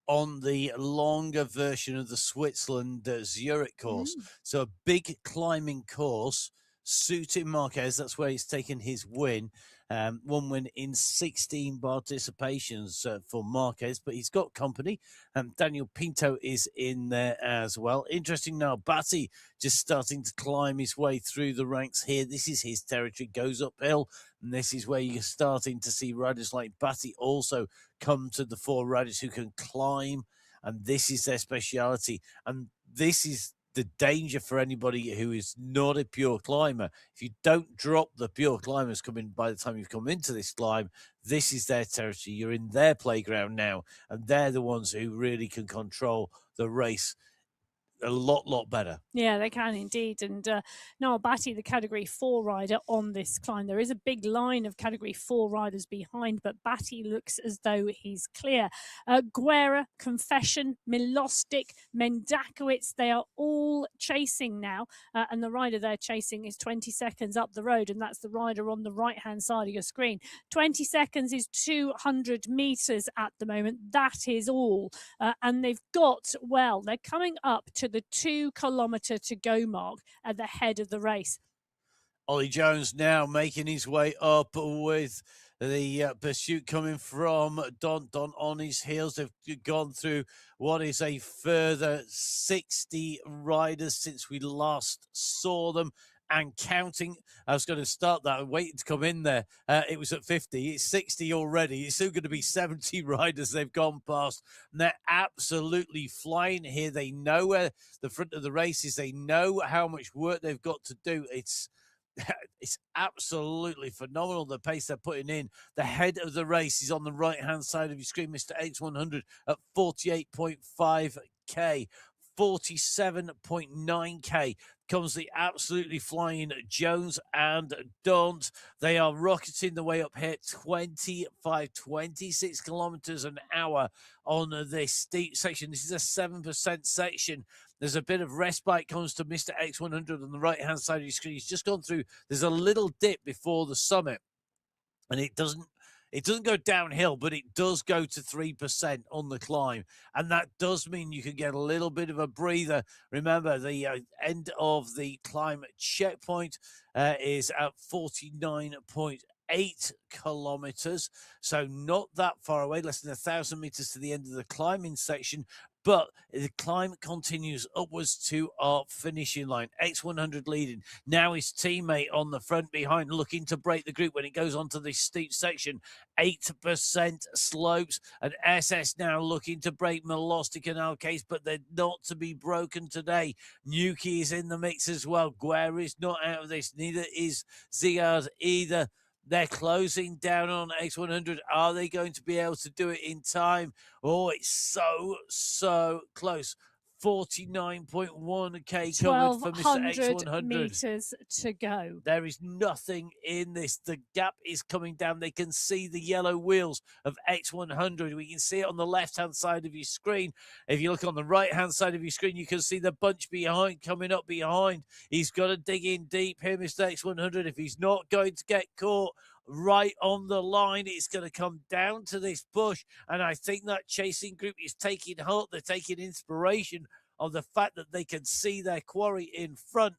[SPEAKER 1] on the longer version of the Switzerland Zurich course. So a big climbing course suiting Marquez. That's where he's taken his win. One win in 16 participations for Marquez, but he's got company. Daniel Pinto is in there as well. Interesting now, Batty just starting to climb his way through the ranks here. This is his territory, goes uphill, and this is where you're starting to see riders like Batty also come to the fore, riders who can climb, and this is their speciality. And this is the danger for anybody who is not a pure climber. If you don't drop the pure climbers coming by the time you've come into this climb, this is their territory. You're in their playground now, and they're the ones who really can control the race a lot better.
[SPEAKER 2] Yeah, they can indeed. And Noel Batty, the Category 4 rider on this climb, there is a big line of Category 4 riders behind, but Batty looks as though he's clear. Guerra, Confession, Milostic, Mendakowicz, they are all chasing now. And the rider they're chasing is 20 seconds up the road, and that's the rider on the right-hand side of your screen. 20 seconds is 200 metres at the moment. That is all. And they've got, well, they're coming up to the 2-kilometre to go mark at the head of the race.
[SPEAKER 1] Ollie Jones now making his way up with the pursuit coming from Don on his heels. They've gone through what is a further 60 riders since we last saw them and counting. I was going to start that and waiting to come in there. It was at 50. It's 60 already. It's still going to be 70 riders they've gone past. And they're absolutely flying here. They know where the front of the race is. They know how much work they've got to do. It's absolutely phenomenal, the pace they're putting in. The head of the race is on the right-hand side of your screen, Mr. X100 at 48.5K. 47.9K comes the absolutely flying Jones and Daunt. They are rocketing the way up here, 26 kilometers an hour on this steep section. This is a 7% section. There's a bit of respite comes to Mr. X100 on the right-hand side of your screen. He's just gone through. There's a little dip before the summit, and it doesn't go downhill, but it does go to 3% on the climb. And that does mean you can get a little bit of a breather. Remember, the end of the climb checkpoint is at 49.8 kilometers. So not that far away, less than 1,000 meters to the end of the climbing section. But the climb continues upwards to our finishing line. X100 leading. Now his teammate on the front behind looking to break the group when it goes onto this steep section. 8% slopes. And SS now looking to break Milostic and Alcase, but they're not to be broken today. Nuki is in the mix as well. Guerra is not out of this. Neither is Ziard either. They're closing down on X100. Are they going to be able to do it in time? Oh, it's so close. 49.1K covered for Mr. X100.
[SPEAKER 2] Meters to go.
[SPEAKER 1] There is nothing in this. The gap is coming down. They can see the yellow wheels of X100. We can see it on the left-hand side of your screen. If you look on the right-hand side of your screen, you can see the bunch behind coming up behind. He's got to dig in deep here, Mr. X100. If he's not going to get caught right on the line, it's going to come down to this push. And I think that chasing group is taking heart. They're taking inspiration of the fact that they can see their quarry in front.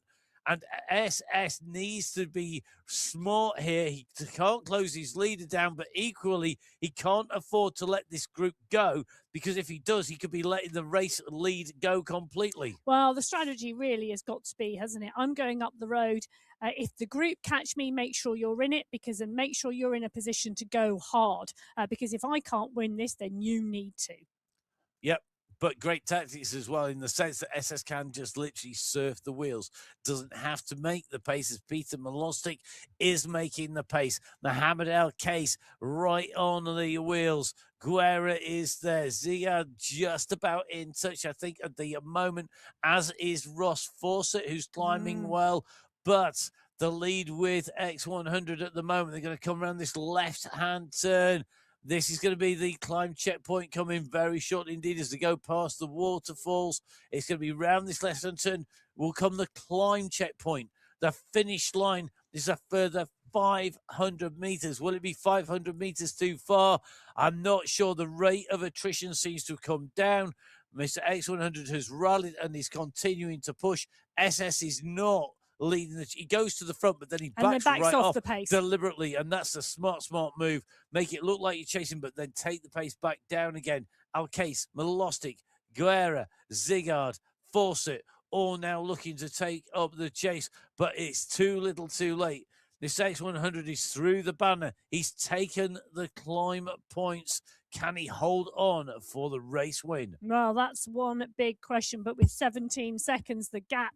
[SPEAKER 1] And SS needs to be smart here. He can't close his leader down, but equally, he can't afford to let this group go, because if he does, he could be letting the race lead go completely.
[SPEAKER 2] Well, the strategy really has got to be, hasn't it? I'm going up the road. If the group catch me, make sure you're in it, because then make sure you're in a position to go hard. Because if I can't win this, then you need to.
[SPEAKER 1] Yep. But great tactics as well, in the sense that SS can just literally surf the wheels. Doesn't have to make the pace, as Peter Milostic is making the pace. Mohamed El Case right on the wheels. Guerra is there. Zia just about in touch, I think, at the moment, as is Ross Fawcett, who's climbing well. But the lead with X100 at the moment. They're going to come around this left-hand turn. This is going to be the climb checkpoint coming very shortly indeed as they go past the waterfalls. It's going to be round this left-hand turn. Will come the climb checkpoint. The finish line is a further 500 meters. Will it be 500 meters too far? I'm not sure. The rate of attrition seems to have come down. Mr. X100 has rallied and is continuing to push. SS is not leading. He goes to the front, but then he backs right off
[SPEAKER 2] the pace
[SPEAKER 1] deliberately, and that's a smart move. Make it look like you're chasing, but then take the pace back down again. Alcase, Milostic, Guerra, Zigard, Fawcett, all now looking to take up the chase, but it's too little too late. This X100 is through the banner. He's taken the climb points. Can he hold on for the race win?
[SPEAKER 2] Well, that's one big question. But with 17 seconds, the gap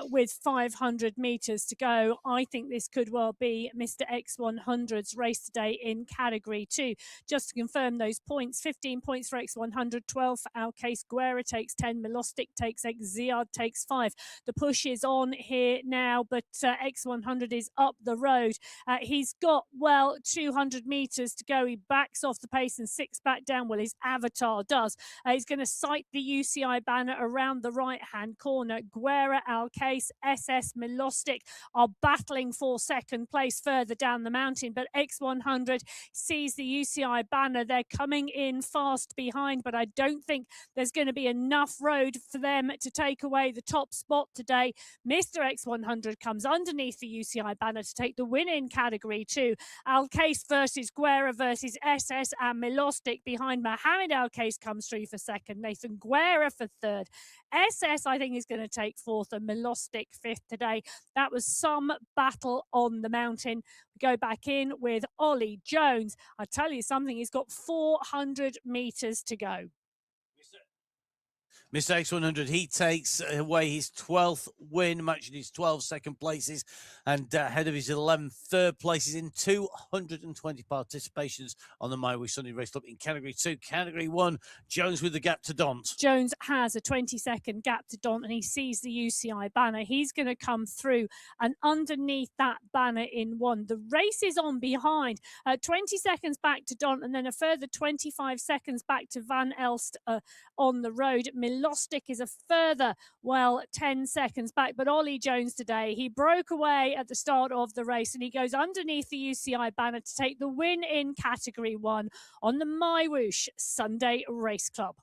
[SPEAKER 2] with 500 metres to go, I think this could well be Mr. X100's race today in Category 2. Just to confirm those points, 15 points for X100, 12 for Alcase, Guerra takes 10, Milostic takes 8, Ziad takes 5. The push is on here now, but X100 is up the road. He's got, well, 200 metres to go. He backs off the pace and 6 back down. Well, his avatar does. He's going to sight the UCI banner around the right-hand corner. Guerra, Alcase, SS, Milostic are battling for second place further down the mountain, but X100 sees the UCI banner. They're coming in fast behind, but I don't think there's going to be enough road for them to take away the top spot today. Mr. X100 comes underneath the UCI banner to take the win in Category 2. Alcase versus Guerra versus SS and Milostic behind. Mohamed Alcase comes through for second. Nathan Guerra for third. SS, I think, is going to take fourth, and Milostic fifth today. That was some battle on the mountain. We go back in with Ollie Jones. I tell you something, he's got 400 metres to go.
[SPEAKER 1] Mr. X100, he takes away his 12th win, matching his 12 second places, and ahead of his 11th third places in 220 participations on the MyWhoosh Sunday Race Club in Category 2. Category 1, Jones with the gap to Daunt.
[SPEAKER 2] Jones has a 20-second gap to Daunt, and he sees the UCI banner. He's going to come through, and underneath that banner in one, the race is on behind. 20 seconds back to Daunt, and then a further 25 seconds back to Van Elst on the road. Milostic is a further, 10 seconds back. But Ollie Jones today, he broke away at the start of the race, and he goes underneath the UCI banner to take the win in Category 1 on the MyWhoosh Sunday Race Club.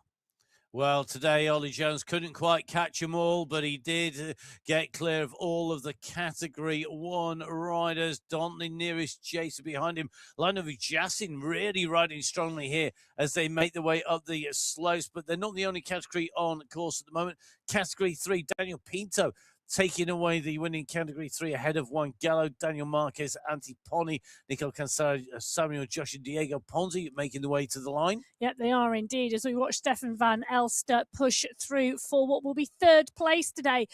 [SPEAKER 1] Well, today Ollie Jones couldn't quite catch them all, but he did get clear of all of the Category 1 riders. Daunt, the nearest chaser behind him. Line of Jasin really riding strongly here as they make their way up the slopes, but they're not the only category on course at the moment. Category 3, Daniel Pinto taking away the winning Category 3 ahead of Juan Gallo, Daniel Marquez, Antiponi, Nicole Cansaro, Samuel Josh, and Diego Ponzi making the way to the line.
[SPEAKER 2] Yep, they are indeed, as we watch Stefan Van Elst push through for what will be third place today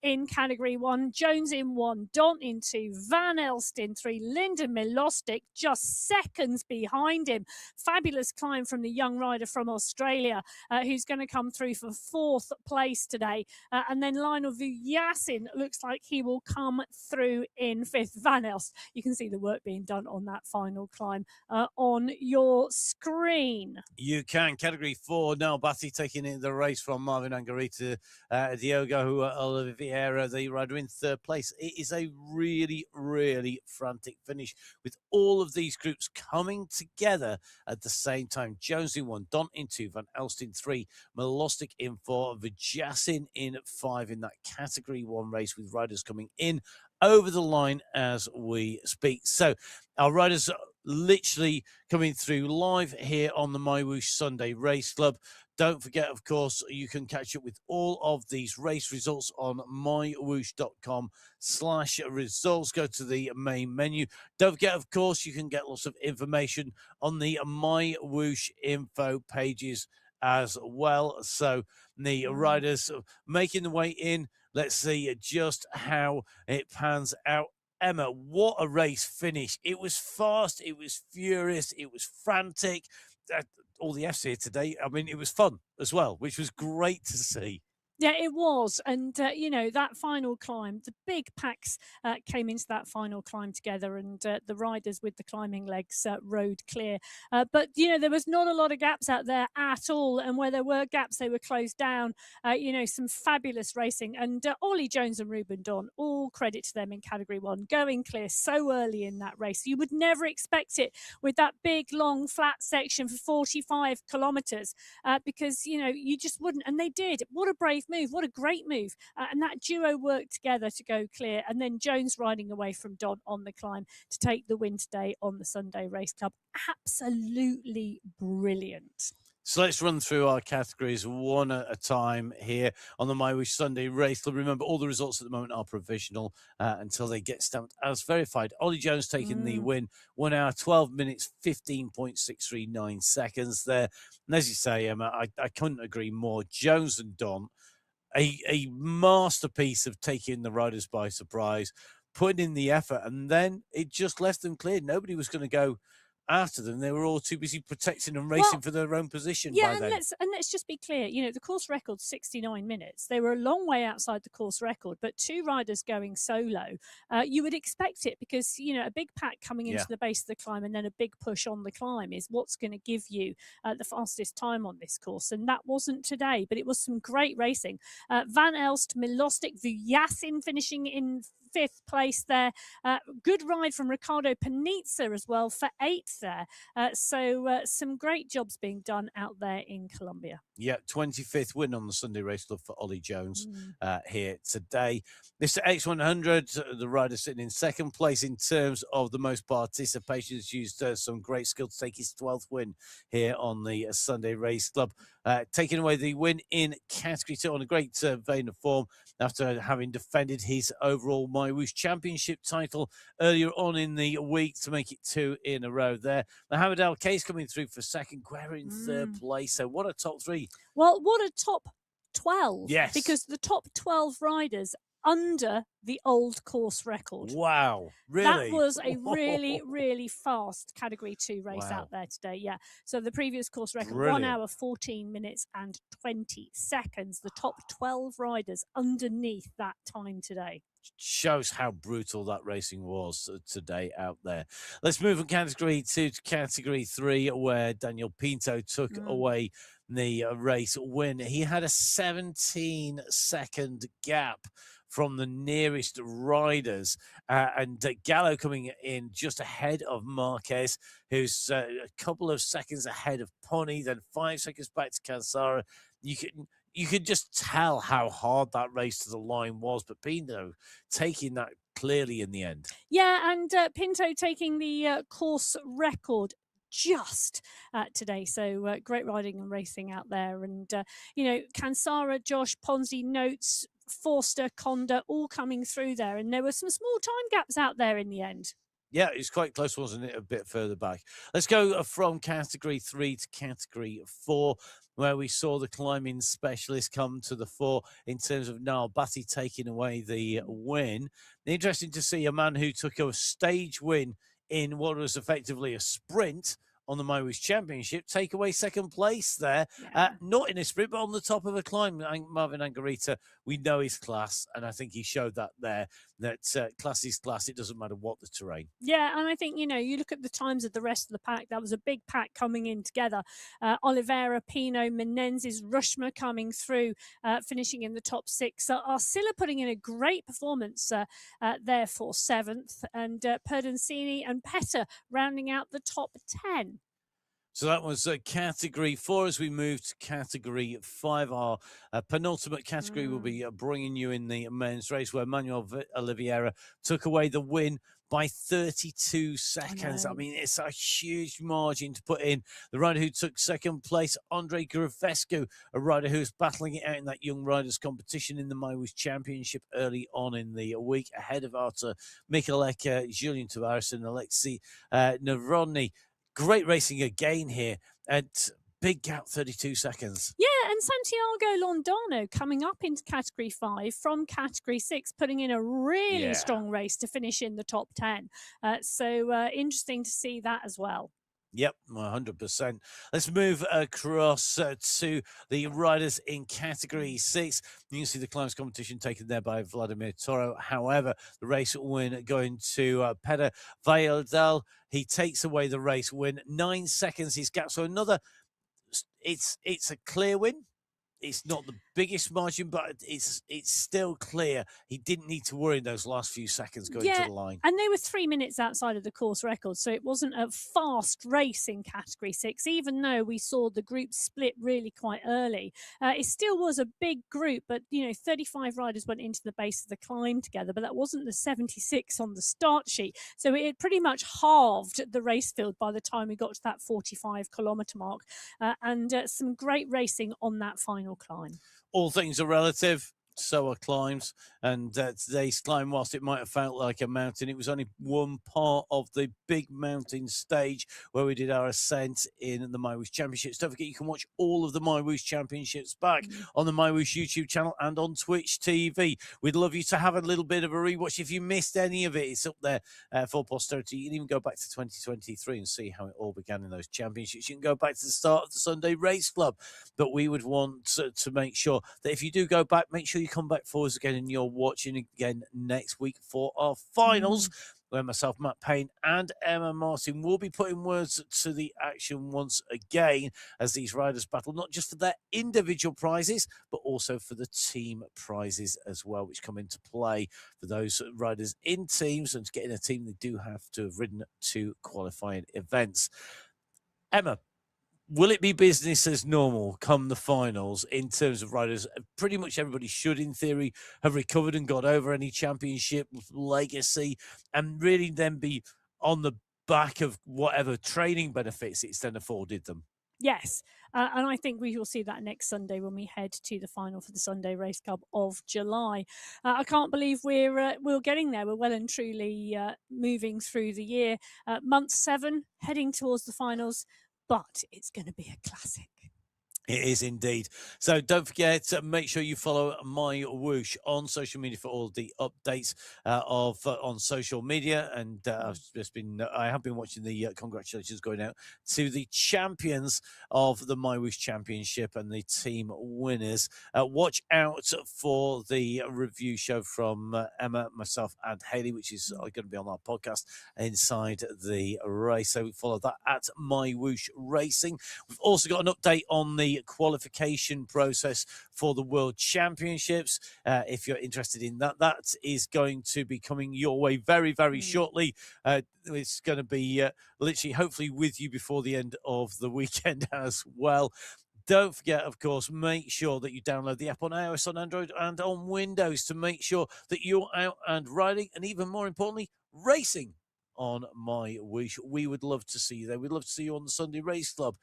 [SPEAKER 2] in Category 1. Jones in 1, Daunt in 2, Van Elst in 3, Lyndon Milostic just seconds behind him. Fabulous climb from the young rider from Australia who's going to come through for fourth place today. And then Lionel Vujasin looks like he will come through in fifth. Van Elst, you can see the work being done on that final climb on your screen.
[SPEAKER 1] You can. Category 4, Noel Batty taking in the race from Marvin Angarita, Diogo Oliveira, the rider in third place. It is a really, really frantic finish with all of these groups coming together at the same time. Jones in 1, Daunt in 2, Van Elst in 3, Milostic in 4, Vujasin in 5 in that Category 1 race, with riders coming in over the line as we speak. So our riders are literally coming through live here on the MyWhoosh Sunday Race Club. Don't forget, of course, you can catch up with all of these race results on mywhoosh.com/results. Go to the main menu. Don't forget, of course, you can get lots of information on the MyWhoosh info pages as well. So the riders making the way in. Let's see just how it pans out. Emma, what a race finish. It was fast, it was furious, it was frantic. All the F's here today. I mean, it was fun as well, which was great to see.
[SPEAKER 2] Yeah, it was. And, that final climb, the big packs came into that final climb together, and the riders with the climbing legs rode clear. But, there was not a lot of gaps out there at all. And where there were gaps, they were closed down. Some fabulous racing. And Ollie Jones and Ruben Daunt, all credit to them in Category 1, going clear so early in that race. You would never expect it with that big, long, flat section for 45 kilometres because, you just wouldn't. And they did. What a brave move. What a great move. And that duo worked together to go clear. And then Jones riding away from Daunt on the climb to take the win today on the Sunday Race Club. Absolutely brilliant.
[SPEAKER 1] So let's run through our categories one at a time here on the MyWhoosh Sunday Race Club. Remember, all the results at the moment are provisional until they get stamped as verified. Ollie Jones taking the win, 1 hour, 12 minutes, 15.639 seconds there. And as you say, Emma, I couldn't agree more. Jones and Don, a masterpiece of taking the riders by surprise, putting in the effort, and then it just left them clear. Nobody was going to go after them. They were all too busy protecting and racing for their own position.
[SPEAKER 2] Yeah,
[SPEAKER 1] by then.
[SPEAKER 2] let's just be clear. You know, the course record's 69 minutes. They were a long way outside the course record, but 2 riders going solo, you would expect it because, you know, a big pack coming into the base of the climb and then a big push on the climb is what's going to give you the fastest time on this course. And that wasn't today, but it was some great racing. Van Elst, Milostic, Vujasin finishing in 5th place there. Good ride from Ricardo Panizza as well for 8th there. So some great jobs being done out there in Colombia.
[SPEAKER 1] Yeah, 25th win on the Sunday Race Club for Ollie Jones here today. Mr. X100, the rider sitting in 2nd place in terms of the most participations, used some great skill to take his 12th win here on the Sunday Race Club. Taking away the win in Category 2 on a great vein of form after having defended his overall MyWhoosh Championship title earlier on in the week to make it 2 in a row there. Mohamed Al Kay's coming through for 2nd, Guerra in 3rd place. So what a top 3.
[SPEAKER 2] Well, what a top 12.
[SPEAKER 1] Yes.
[SPEAKER 2] Because the top 12 riders under the old course record.
[SPEAKER 1] Wow. Really?
[SPEAKER 2] That was a really, really fast Category 2 race out there today. Yeah. So the previous course record,
[SPEAKER 1] Brilliant.
[SPEAKER 2] 1 hour, 14 minutes and 20 seconds. The top 12 riders underneath that time today.
[SPEAKER 1] Shows how brutal that racing was today out there. Let's move from Category 2 to Category 3, where Daniel Pinto took away the race win. He had a 17-second gap from the nearest riders, and Gallo coming in just ahead of Marquez, who's a couple of seconds ahead of Pony, then 5 seconds back to Cansara. You could just tell how hard that race to the line was, but Pinto taking that clearly in the end.
[SPEAKER 2] Yeah, and Pinto taking the course record just today. So great riding and racing out there. And, you know, Cansara, Josh, Ponzi, Notes, Forster, Conda, all coming through there. And there were some small time gaps out there in the end.
[SPEAKER 1] Yeah, it's quite close, wasn't it? A bit further back. Let's go from Category 3 to Category 4, where we saw the climbing specialist come to the fore in terms of Niall Batty taking away the win. Interesting to see a man who took a stage win in what was effectively a sprint on the MyWhoosh Championship take away 2nd place there. Not in a sprint, but on the top of a climb. Marvin Angarita, we know his class, and I think he showed that there, that class is class. It doesn't matter what the terrain.
[SPEAKER 2] Yeah, and I think, you know, you look at the times of the rest of the pack, that was a big pack coming in together. Oliveira, Pino, Menendez, Rushma coming through, finishing in the top 6. Arcilla putting in a great performance there for 7th, and Perdancini and Petter rounding out the top 10.
[SPEAKER 1] So that was Category 4. As we move to Category 5, our penultimate category will be bringing you in the men's race, where Manuel Oliveira took away the win by 32 seconds. I mean, it's a huge margin to put in. The rider who took 2nd place, Andre Gravescu, a rider who was battling it out in that young riders competition in the MyWhoosh Championship early on in the week, ahead of Artur Michalek, Julian Tavares and Alexei Navronni. Great racing again here at big gap, 32 seconds.
[SPEAKER 2] Yeah, and Santiago Londano coming up into Category 5 from Category 6, putting in a really strong race to finish in the top 10. So interesting to see that as well.
[SPEAKER 1] Yep, 100%. Let's move across to the riders in Category 6. You can see the climbs competition taken there by Vladimir Toro. However, the race win going to Peder Valldal. He takes away the race win. 9 seconds his gap. So another, it's a clear win. it's not the biggest margin, but it's still clear he didn't need to worry in those last few seconds going to the line.
[SPEAKER 2] And they were 3 minutes outside of the course record, so it wasn't a fast race in Category 6, even though we saw the group split really quite early. It still was a big group, but, 35 riders went into the base of the climb together, but that wasn't the 76 on the start sheet. So it pretty much halved the race field by the time we got to that 45-kilometre mark, and some great racing on that final climb.
[SPEAKER 1] All things are relative. So are climbs, and today's climb, whilst it might have felt like a mountain, it was only one part of the big mountain stage where we did our ascent in the MyWhoosh Championships. Don't forget, you can watch all of the MyWhoosh Championships back on the MyWhoosh YouTube channel and on Twitch TV. We'd love you to have a little bit of a rewatch. If you missed any of it, it's up there for posterity. You can even go back to 2023 and see how it all began in those championships. You can go back to the start of the Sunday Race Club, but we would want to make sure that if you do go back, make sure you come back for us again and you're watching again next week for our finals, where myself, Matt Payne, and Emma Martin will be putting words to the action once again as these riders battle not just for their individual prizes, but also for the team prizes as well, which come into play for those riders in teams. And to get in a team, they do have to have ridden 2 qualifying events. Emma, will it be business as normal come the finals in terms of riders? Pretty much everybody should, in theory, have recovered and got over any championship legacy and really then be on the back of whatever training benefits it's then afforded them.
[SPEAKER 2] Yes, and I think we will see that next Sunday when we head to the final for the Sunday Race Club of July. I can't believe we're getting there. We're well and truly moving through the year. Month 7, heading towards the finals, but it's going to be a classic.
[SPEAKER 1] It is indeed. So don't forget to make sure you follow MyWhoosh on social media for all the updates on social media. And I have been watching the congratulations going out to the champions of the MyWhoosh Championship and the team winners. Watch out for the review show from Emma, myself, and Hayley, which is going to be on our podcast inside the race. So follow that at MyWhoosh Racing. We've also got an update on the qualification process for the World Championships. If you're interested in that, that is going to be coming your way very, very shortly. It's going to be literally, hopefully, with you before the end of the weekend as well. Don't forget, of course, make sure that you download the app on iOS, on Android, and on Windows to make sure that you're out and riding, and even more importantly, racing on MyWhoosh. We would love to see you there. We'd love to see you on the Sunday Race Club.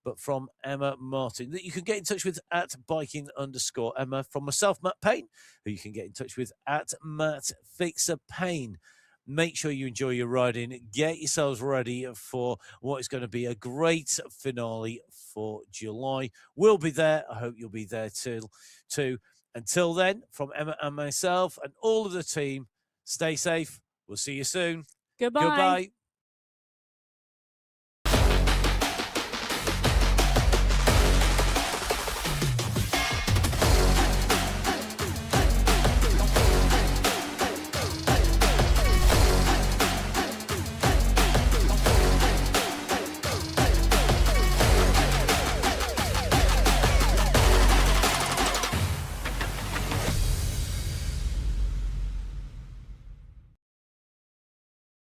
[SPEAKER 1] But from Emma Martin, that you can get in touch with at biking_Emma. From myself, Matt Payne, who you can get in touch with at MattFixerPayne. Make sure you enjoy your riding. Get yourselves ready for what is going to be a great finale for July. We'll be there. I hope you'll be there too. Until then, from Emma and myself and all of the team, stay safe. We'll see you soon.
[SPEAKER 2] Goodbye.
[SPEAKER 1] Goodbye.